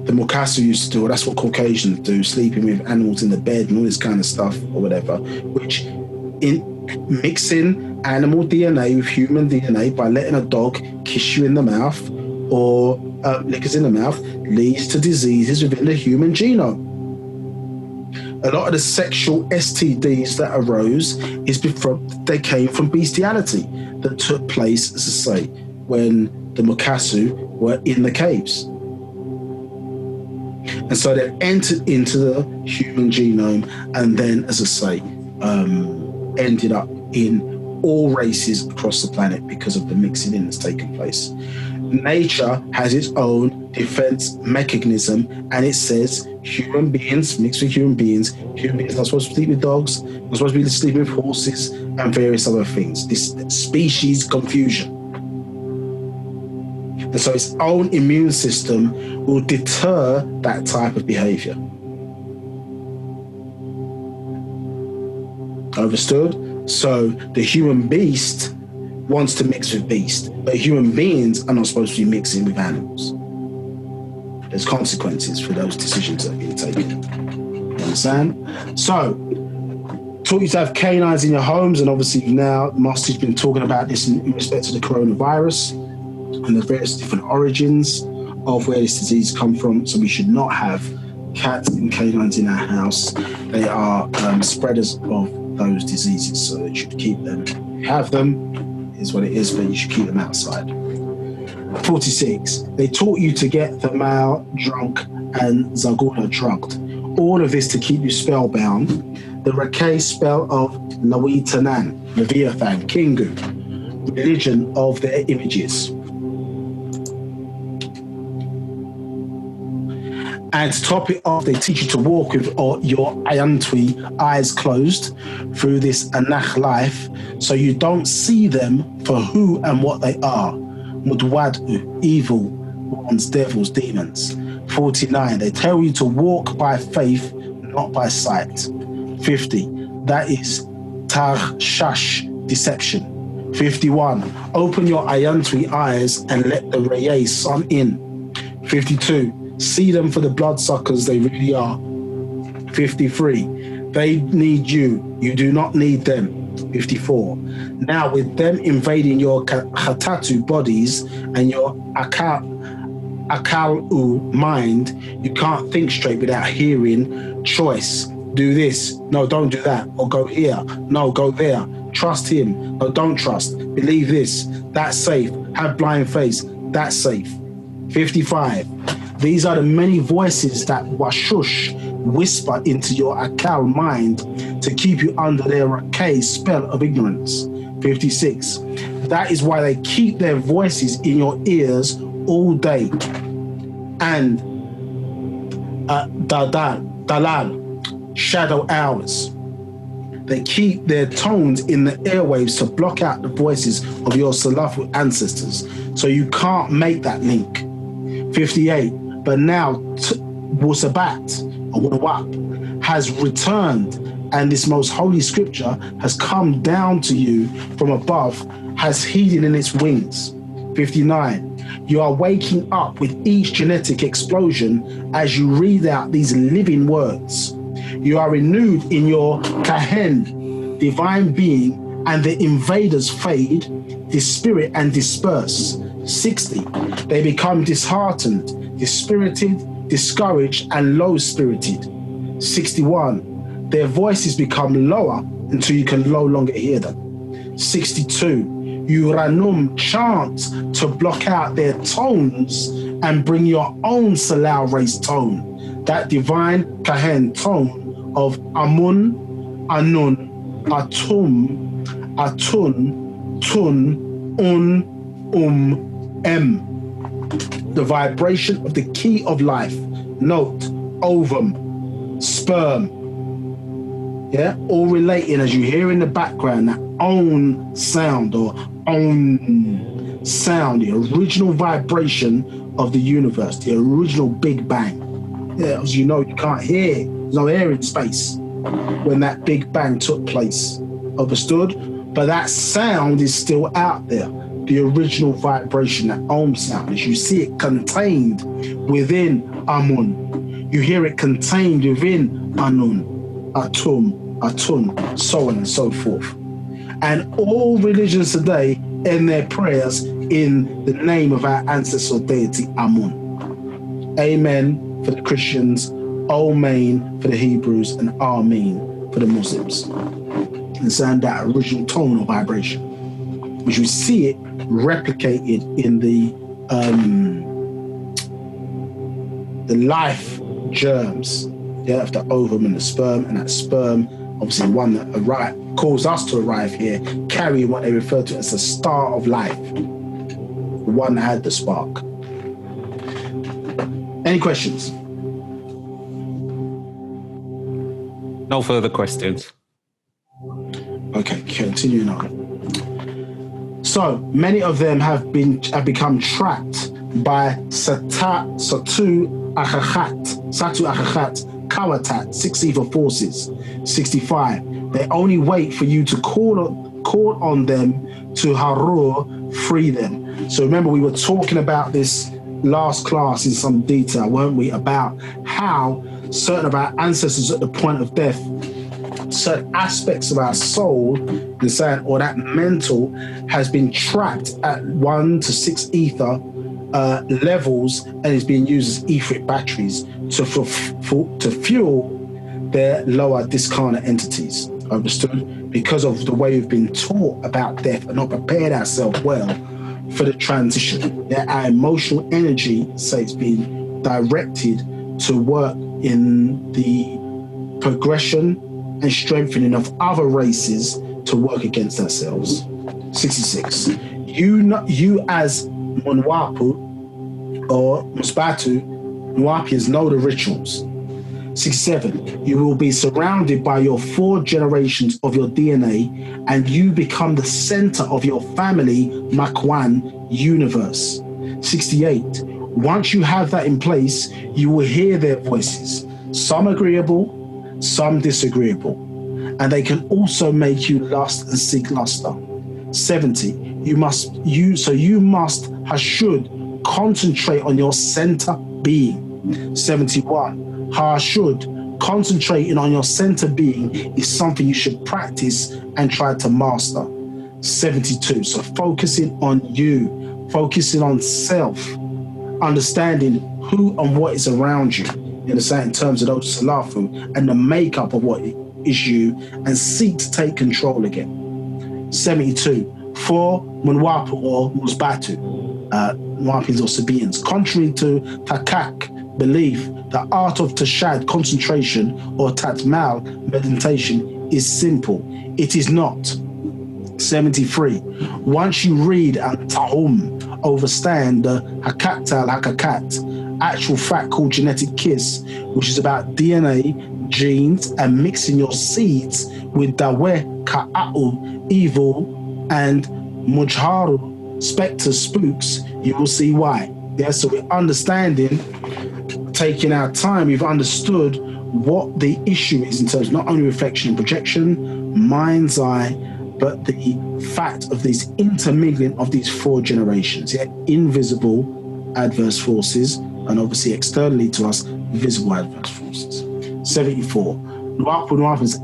the Mukasu used to do, or that's what Caucasians do, sleeping with animals in the bed and all this kind of stuff or whatever, which in mixing animal DNA with human DNA by letting a dog kiss you in the mouth or lick us in the mouth leads to diseases within the human genome. A lot of the sexual STDs that arose they came from bestiality that took place, as I say, when the Mukasu were in the caves. And so they entered into the human genome and then, as I say, ended up in all races across the planet because of the mixing in that's taken place. Nature has its own defense mechanism, and it says human beings mixed with human beings are not supposed to sleep with dogs, not supposed to be sleeping with horses and various other things. This species confusion. And so its own immune system will deter that type of behavior. Understood? So the human beast wants to mix with beast, but human beings are not supposed to be mixing with animals. There's consequences for those decisions that are being taken. You understand? So, taught you to have canines in your homes, and obviously now Master's been talking about this in respect to the coronavirus and the various different origins of where this disease come from. So we should not have cats and canines in our house. They are spreaders of those diseases, so you should keep them. Have them, is what it is, but you should keep them outside. 46, they taught you to get the male drunk and Zagula drugged. All of this to keep you spellbound. The Rakei spell of Lawitanan, Leviathan, Kingu, religion of their images. And to top it off, they teach you to walk with your ayantwi, eyes closed, through this anach life, so you don't see them for who and what they are. Mudwadu, evil ones, devils, demons. 49, they tell you to walk by faith, not by sight. 50, That is Tarshash, deception. 51. Open your ayantwi eyes and let the Reye sun in. 52. See them for the bloodsuckers they really are. 53. They need you. You do not need them. 54. Now with them invading your Khatatu bodies and your Akalu mind, you can't think straight without hearing choice. Do this. No, don't do that. Or go here. No, go there. Trust him. No, don't trust. Believe this. That's safe. Have blind faith. That's safe. 55. These are the many voices that Washush whisper into your Akal mind to keep you under their Rakay spell of ignorance. 56. That is why they keep their voices in your ears all day. And Dalal, shadow hours. They keep their tones in the airwaves to block out the voices of your Salafu ancestors, so you can't make that link. 58. But now Wu-Sabat, or Wu-Wap, has returned, and this most holy scripture has come down to you from above, has heeded in its wings. 59. You are waking up with each genetic explosion as you read out these living words. You are renewed in your Kahen, divine being, and the invaders fade, dispirit, and disperse. 60. They become disheartened, dispirited, discouraged, and low-spirited. 61. Their voices become lower until you can no longer hear them. 62. You Ranum chant to block out their tones and bring your own Salau race tone, that divine Kahen tone of Amun, Anun, Atum, Atun, Tun, Em. The vibration of the key of life. Note, ovum, sperm. Yeah, all relating as you hear in the background that own sound or own sound, the original vibration of the universe, the original Big Bang. Yeah, as you know, you can't hear. There's no air in space when that Big Bang took place. Understood? But that sound is still out there. The original vibration, that Om sound, as you see it contained within Amun. You hear it contained within Anun, Atum, Atun, so on and so forth. And all religions today end their prayers in the name of our ancestral deity Amun. Amen for the Christians, Omain for the Hebrews, and Amen for the Muslims. And sound that original tonal vibration, which we see it replicated in the life germs, yeah, of the ovum and the sperm, and that sperm, obviously one that calls us to arrive here, carrying what they refer to as the star of life, the one that had the spark. Any questions? No further questions. Okay, continuing on. So many of them have become trapped by Satu Akachat, Kawatat, 6 evil forces. 65. They only wait for you to call on them to Harur, free them. So remember, we were talking about this last class in some detail, weren't we? About how certain of our ancestors at the point of death, certain aspects of our soul, or that mental, has been trapped at 1 to 6 ether levels, and is being used as etheric batteries to fuel their lower discarnate entities. Understood? Because of the way we've been taught about death and not prepared ourselves well for the transition. Yeah, our emotional energy, say, it's been directed to work in the progression and strengthening of other races to work against ourselves. 66. You as Munwapu or Musbatu, Nwapians know the rituals. 67. You will be surrounded by your 4 generations of your DNA, and you become the center of your family Makwan universe. 68. Once you have that in place, you will hear their voices, some agreeable, some disagreeable. and they can also make you lust and seek luster. 70, you must should concentrate on your center being. 71, should concentrating on your center being is something you should practice and try to master. 72, so focusing on you, focusing on self, understanding who and what is around you, you understand, in terms of those salafu and the makeup of what is you, and seek to take control again. 72, for Munwapu or Musbatu, Nwapins or Sabians, contrary to Takak, belief, the art of Tashad, concentration, or Tatmal, meditation, is simple. It is not. 73, once you read and Tahum, overstand the Hakat al-Hakakat, actual fact called genetic kiss, which is about DNA, genes, and mixing your seeds with Daweh, Ka'a'u, evil, and Mujharu, spectres, spooks, you will see why. Yeah, so we're understanding, taking our time, we've understood what the issue is in terms of not only reflection and projection, mind's eye, but the fact of these intermingling of these 4 generations, yeah? Invisible adverse forces, and obviously externally to us, visible adverse forces. 74,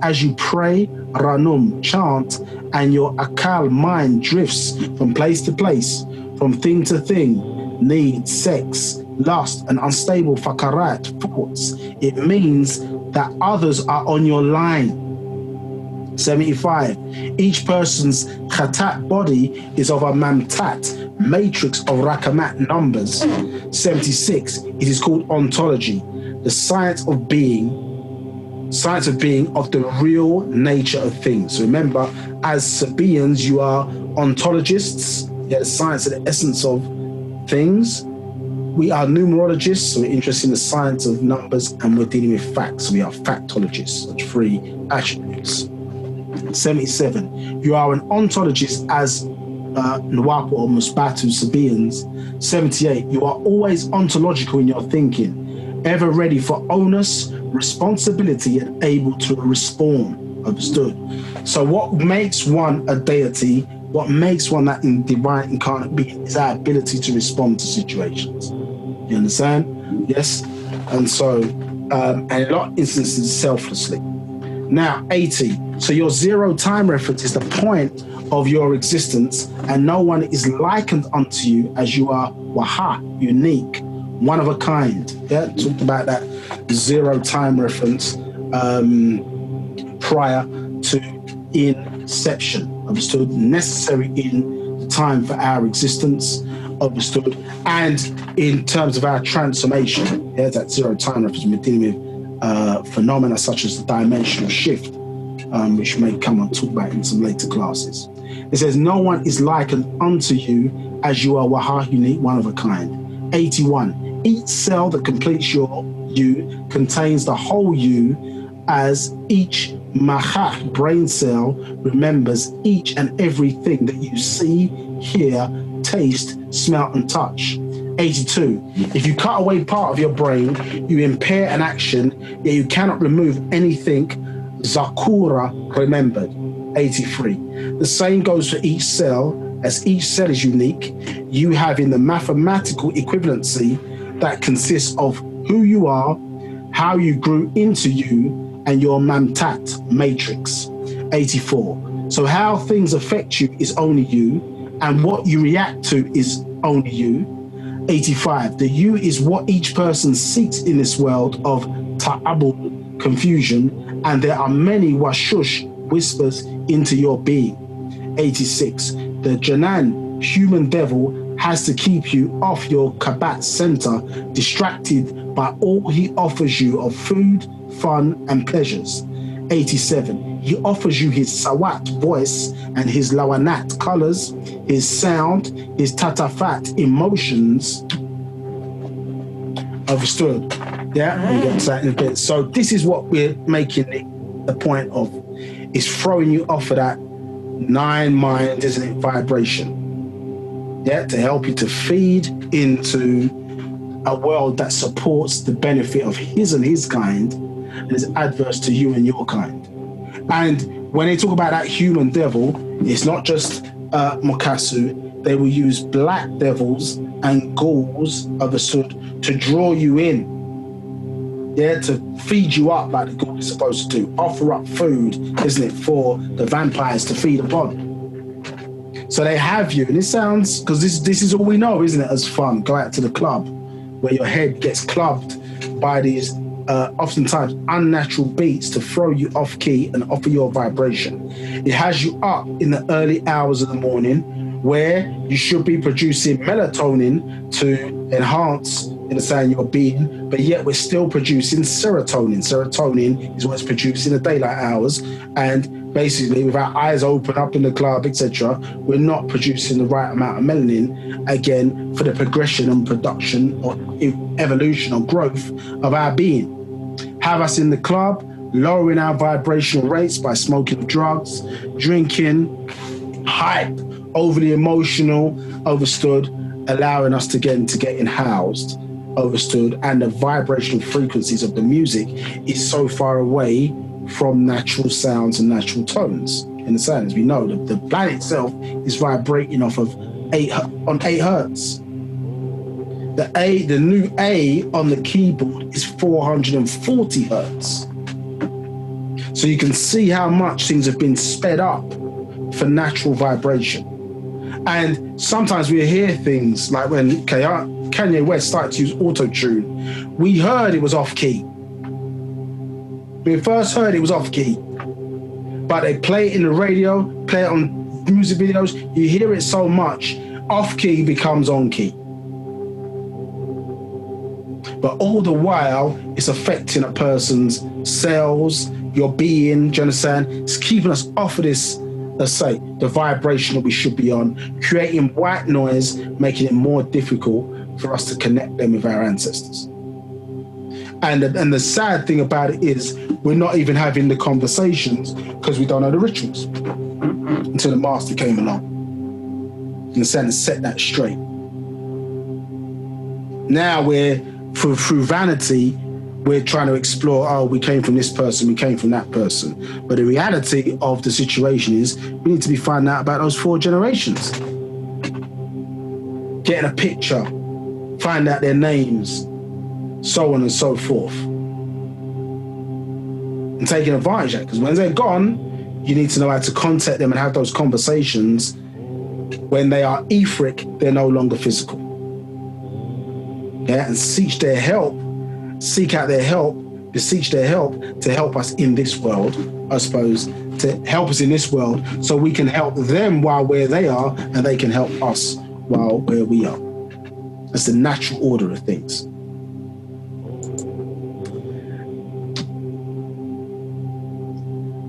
as you pray, ranum, chant, and your akal mind drifts from place to place, from thing to thing, need, sex, lust, and unstable fakarat, thoughts, it means that others are on your line. 75, each person's khatat body is of a mamtat, matrix of rakamat numbers. 76, it is called ontology, the science of being of the real nature of things. So remember, as Sabians, you are ontologists, the science of the essence of things. We are numerologists, so we're interested in the science of numbers, and we're dealing with facts. So we are factologists, such 3 attributes. 77, you are an ontologist as Nwapu or Musbatu Sabians. 78, you are always ontological in your thinking, ever ready for onus, responsibility, and able to respond. Understood? So what makes one a deity, what makes one that in divine incarnate being, is our ability to respond to situations. You understand? Yes? And so, and in a lot of instances, selflessly. Now, 80. So your 0 time reference is the point of your existence, and no one is likened unto you as you are waha, unique, one of a kind. Yeah, talked about that 0 time reference prior to inception. Understood? Necessary in time for our existence. Understood? And in terms of our transformation, yeah, that 0 time reference, we're dealing with phenomena such as the dimensional shift, which may come and talk about in some later classes. It says, no one is likened unto you as you are waha, unique, one of a kind. 81, each cell that completes your you contains the whole you, as each mahah, brain cell, remembers each and everything that you see, hear, taste, smell, and touch. 82, if you cut away part of your brain, you impair an action, yet you cannot remove anything zakura, remembered. 83, the same goes for each cell, as each cell is unique. You have in the mathematical equivalency that consists of who you are, how you grew into you, and your mamtat matrix. 84, so how things affect you is only you, and what you react to is only you. 85, the you is what each person seeks in this world of ta'abul, confusion, and there are many washush, whispers into your being. 86, the Janan, human devil, has to keep you off your Kabat center, distracted by all he offers you of food, fun, and pleasures. 87, he offers you his Sawat voice and his Lawanat colors, his sound, his Tatafat emotions. Understood? Yeah, we'll get to that in a bit. So this is what we're making the point of, is throwing you off of that 9 mind, isn't it, vibration. Yeah, to help you to feed into a world that supports the benefit of his and his kind and is adverse to you and your kind. And when they talk about that human devil, it's not just Mokasu. They will use black devils and ghouls of the Sud to draw you in, to feed you up like the ghoul is supposed to do. Offer up food, isn't it, for the vampires to feed upon. So they have you, and it sounds, because this is all we know, isn't it, as fun. Go out to the club where your head gets clubbed by these oftentimes unnatural beats to throw you off key and offer your vibration. It has you up in the early hours of the morning where you should be producing melatonin to enhance, your being, but yet we're still producing serotonin. Serotonin is what's produced in the daylight hours, and basically with our eyes open up in the club, etc., we're not producing the right amount of melanin, again, for the progression and production or evolution or growth of our being. Have us in the club, lowering our vibrational rates by smoking drugs, drinking, hype, overly emotional, overstood, allowing us to get into getting housed, overstood, and the vibrational frequencies of the music is so far away from natural sounds and natural tones. In the sounds, we know the planet itself is vibrating off of 8 hertz. The new A on the keyboard is 440 hertz. So you can see how much things have been sped up for natural vibration. And sometimes we hear things like when Kanye West started to use auto-tune, we heard it was off-key. We first heard it was off-key. But they play it in the radio, play it on music videos, you hear it so much, off-key becomes on-key. But all the while, it's affecting a person's cells, your being, do you understand? It's keeping us off of this, let's say, the vibration that we should be on, creating white noise, making it more difficult for us to connect them with our ancestors. And the sad thing about it is we're not even having the conversations because we don't know the rituals until the master came along and set that straight. Now we're, through vanity, we're trying to explore, we came from this person, we came from that person. But the reality of the situation is we need to be finding out about those 4 generations. Getting a picture, find out their names, so on and so forth. And taking advantage of that, because when they're gone, you need to know how to contact them and have those conversations. When they are etheric, they're no longer physical. And seek their help, seek out their help, beseech their help to help us in this world, I suppose, to help us in this world so we can help them while where they are and they can help us while where we are. That's the natural order of things.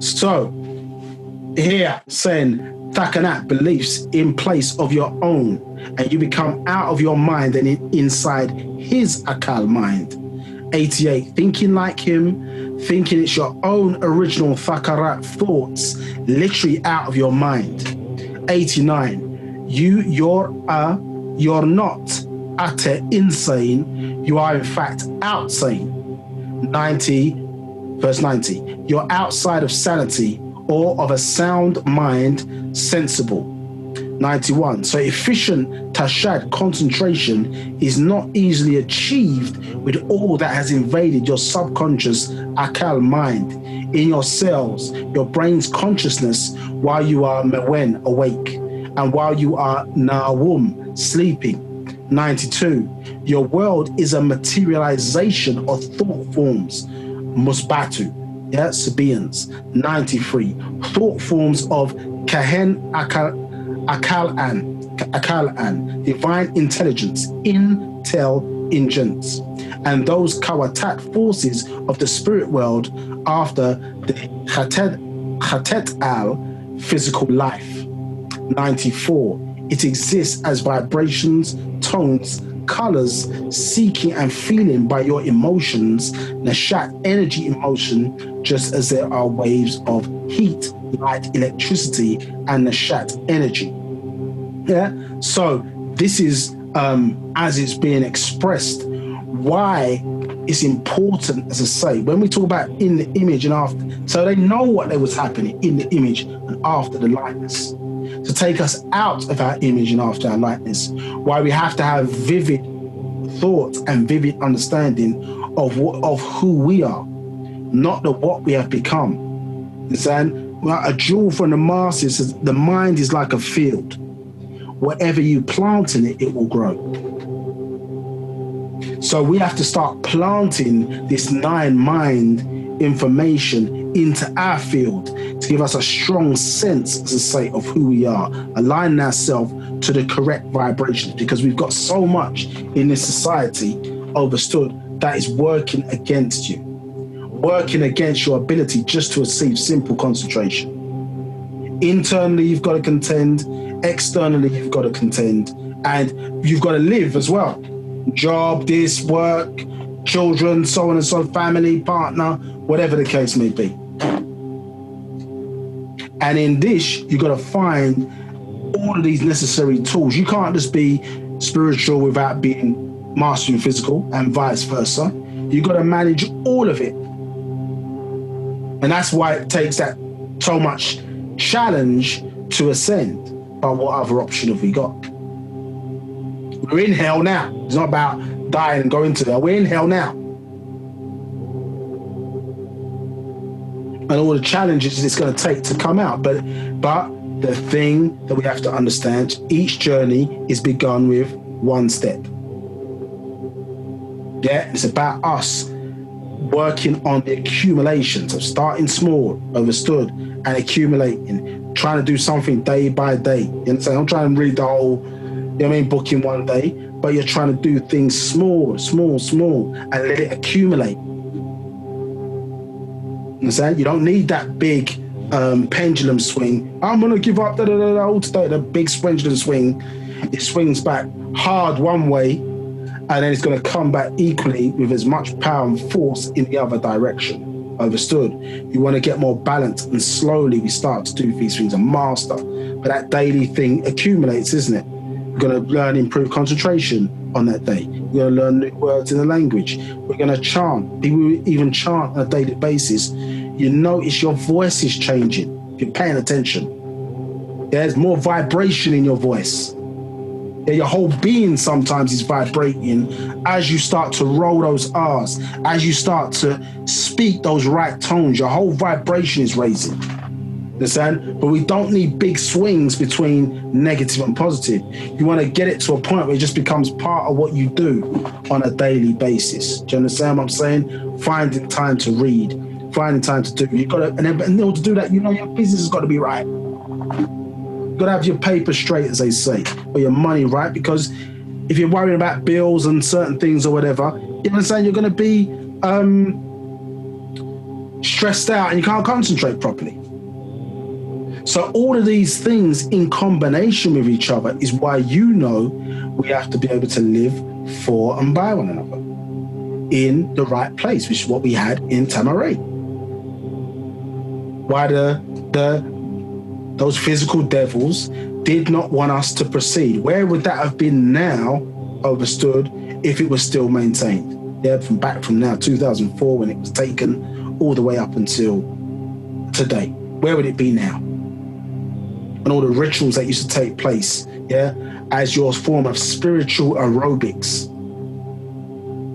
So, here saying Thakanat beliefs in place of your own, and you become out of your mind and inside his Akal mind. 88, thinking like him, thinking it's your own original Thakarat thoughts, literally out of your mind. 89, you're not utter insane, you are in fact outsane. 90, verse 90, you're outside of sanity or of a sound mind, sensible. 91, so efficient tashad concentration is not easily achieved with all that has invaded your subconscious akal mind in your cells, your brain's consciousness while you are mewen, awake, and while you are nawum, sleeping. 92, your world is a materialization of thought forms, musbatu, Sabaeans. 93, thought forms of kahen Akalan, divine intelligence, intelligence, and those Kawatat forces of the spirit world after the Khatet al, physical life. 94, it exists as vibrations, tones, colors, seeking and feeling by your emotions, Nashat energy emotion, just as there are waves of heat, light, electricity, and Nashat energy. So this is, as it's being expressed, why it's important, as I say, when we talk about in the image and after, so they know what was happening in the image and after the likeness. To take us out of our image and after our likeness, why we have to have vivid thoughts and vivid understanding of who we are, not the what we have become. Understand? Well, a jewel from the masses says the mind is like a field. Whatever you plant in it, it will grow. So we have to start planting this 9 mind information into our field to give us a strong sense, as I say, of who we are, align ourselves to the correct vibrations, because we've got so much in this society overstood that is working against you, working against your ability just to achieve simple concentration. Internally, you've got to contend, externally, you've got to contend, and you've got to live as well. Job, this, work, children, so on and so on, family, partner, whatever the case may be. And in this, you've got to find all of these necessary tools. You can't just be spiritual without being mastering physical, and vice versa. You've got to manage all of it. And that's why it takes that so much challenge to ascend. But what other option have we got? We're in hell now. It's not about dying and going to hell. We're in hell now. And all the challenges it's going to take to come out. But the thing that we have to understand, each journey is begun with one step. Yeah, it's about us working on the accumulations of starting small, overstood, and accumulating, trying to do something day by day. You understand? I'm trying to read the whole, book in one day, but you're trying to do things small, and let it accumulate. You understand? You don't need that big pendulum swing. I'm going to give up all today. The big pendulum swing, it swings back hard one way, and then it's going to come back equally with as much power and force in the other direction. Overstood? You want to get more balanced, and slowly we start to do these things and master. But that daily thing accumulates, isn't it? We're going to learn improved concentration on that day. We're going to learn new words in the language. We're going to chant. People even chant on a daily basis. You notice your voice is changing. If you're paying attention, there's more vibration in your voice. Your whole being sometimes is vibrating as you start to roll those R's, as you start to speak those right tones. Your whole vibration is raising. Understand? But we don't need big swings between negative and positive. You want to get it to a point where it just becomes part of what you do on a daily basis. Do you understand what I'm saying? Finding time to read, finding time to do. You've got to, and in order to do that, your business has got to be right. You've got to have your paper straight, as they say, or your money right, because if you're worrying about bills and certain things or whatever, you understand, you're going to be stressed out and you can't concentrate properly. So all of these things in combination with each other is why we have to be able to live for and by one another in the right place, which is what we had in Tamaray. Why those physical devils did not want us to proceed. Where would that have been now, overstood, if it was still maintained? Yeah, from now, 2004, when it was taken, all the way up until today. Where would it be now? And all the rituals that used to take place, yeah, as your form of spiritual aerobics,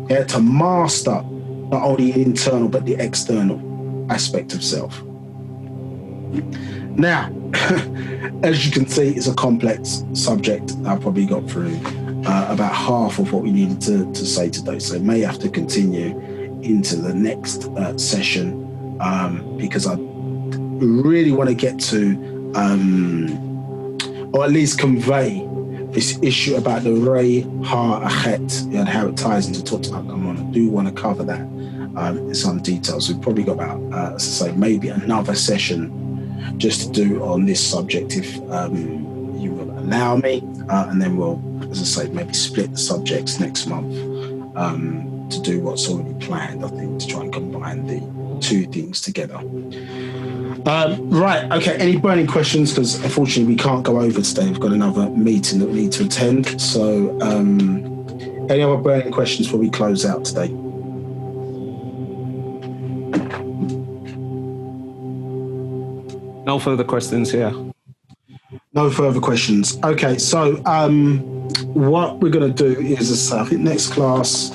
yeah, to master not only the internal but the external aspect of self. Now, as you can see, it's a complex subject. I've probably got through about half of what we needed to say today, so I may have to continue into the next session because I really want to get to, or at least convey, this issue about the Rei Ha-Achet and how it ties into Tutankhamun. I do want to cover that in some detail. So we've probably got about, as I say, maybe another session just to do on this subject if you will allow me, and then we'll, as I say, maybe split the subjects next month to do what's already planned, I think, to try and combine the two things together. Right, okay, any burning questions? Because unfortunately we can't go over today. We've got another meeting that we need to attend. So any other burning questions before we close out today? No further questions here. No further questions. Okay, so what we're going to do is, I think next class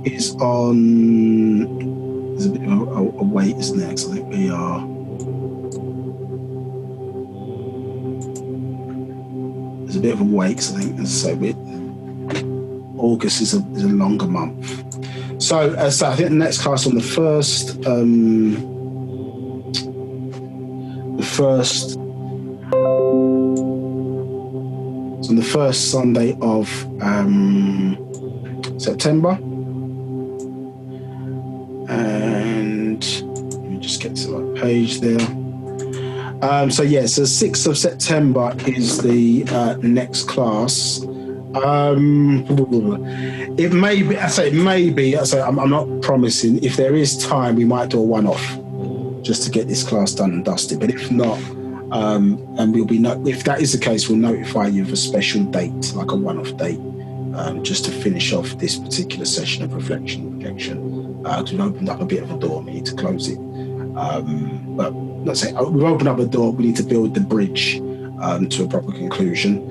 is on. There's a bit of a wait, isn't there? Because I think we are. There's a bit of a wait, because I think, as I say, August is a longer month. So I think the next class on the first. On the first Sunday of September, and let me just get to the right page there. So 6th of September is the next class. It may be. I'm not promising. If there is time, we might do a one-off just to get this class done and dusted. But if not. And we'll be if that is the case, we'll notify you of a special date, like a one-off date, just to finish off this particular session of reflection and projection. Because we've opened up a bit of a door, we need to close it. But let's say we've opened up a door, we need to build the bridge to a proper conclusion.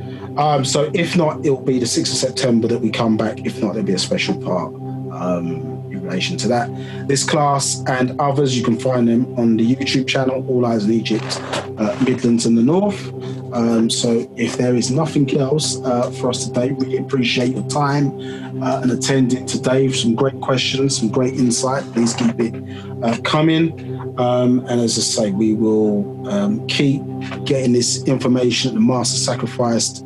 So if not, it'll be the 6th of September that we come back. If not, there'll be a special part in relation to that. This class and others, you can find them on the YouTube channel, All Eyes on Egypt, Midlands and the North. So if there is nothing else for us today, really appreciate your time and attending today. Some great questions, some great insight. Please keep it coming. And as I say, we will keep getting this information. The Master sacrificed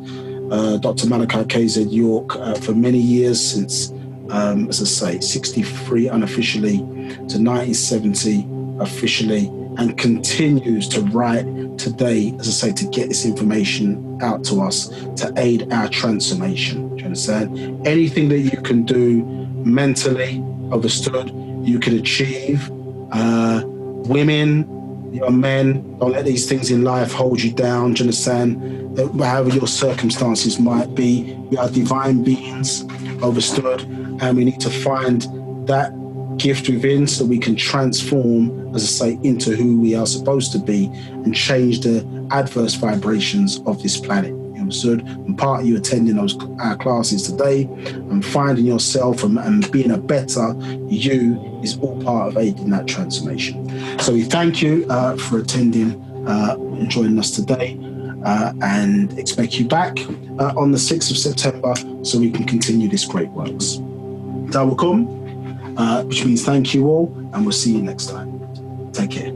Dr. Malachi Z York for many years, since, as I say, 63 unofficially to 1970 officially, and continues to write today, as I say, to get this information out to us to aid our transformation. Do you understand? Anything that you can do mentally, understood, you can achieve. Women, young men, don't let these things in life hold you down. Do you understand? However your circumstances might be, we are divine beings, understood, and we need to find that gift within so we can transform, as I say, into who we are supposed to be and change the adverse vibrations of this planet. You understood? And part of you attending our classes today and finding yourself and being a better you is all part of aiding that transformation. So we thank you for attending and joining us today, and expect you back on the 6th of September so we can continue this great works. Dawakum. Which means thank you all, and we'll see you next time. Take care.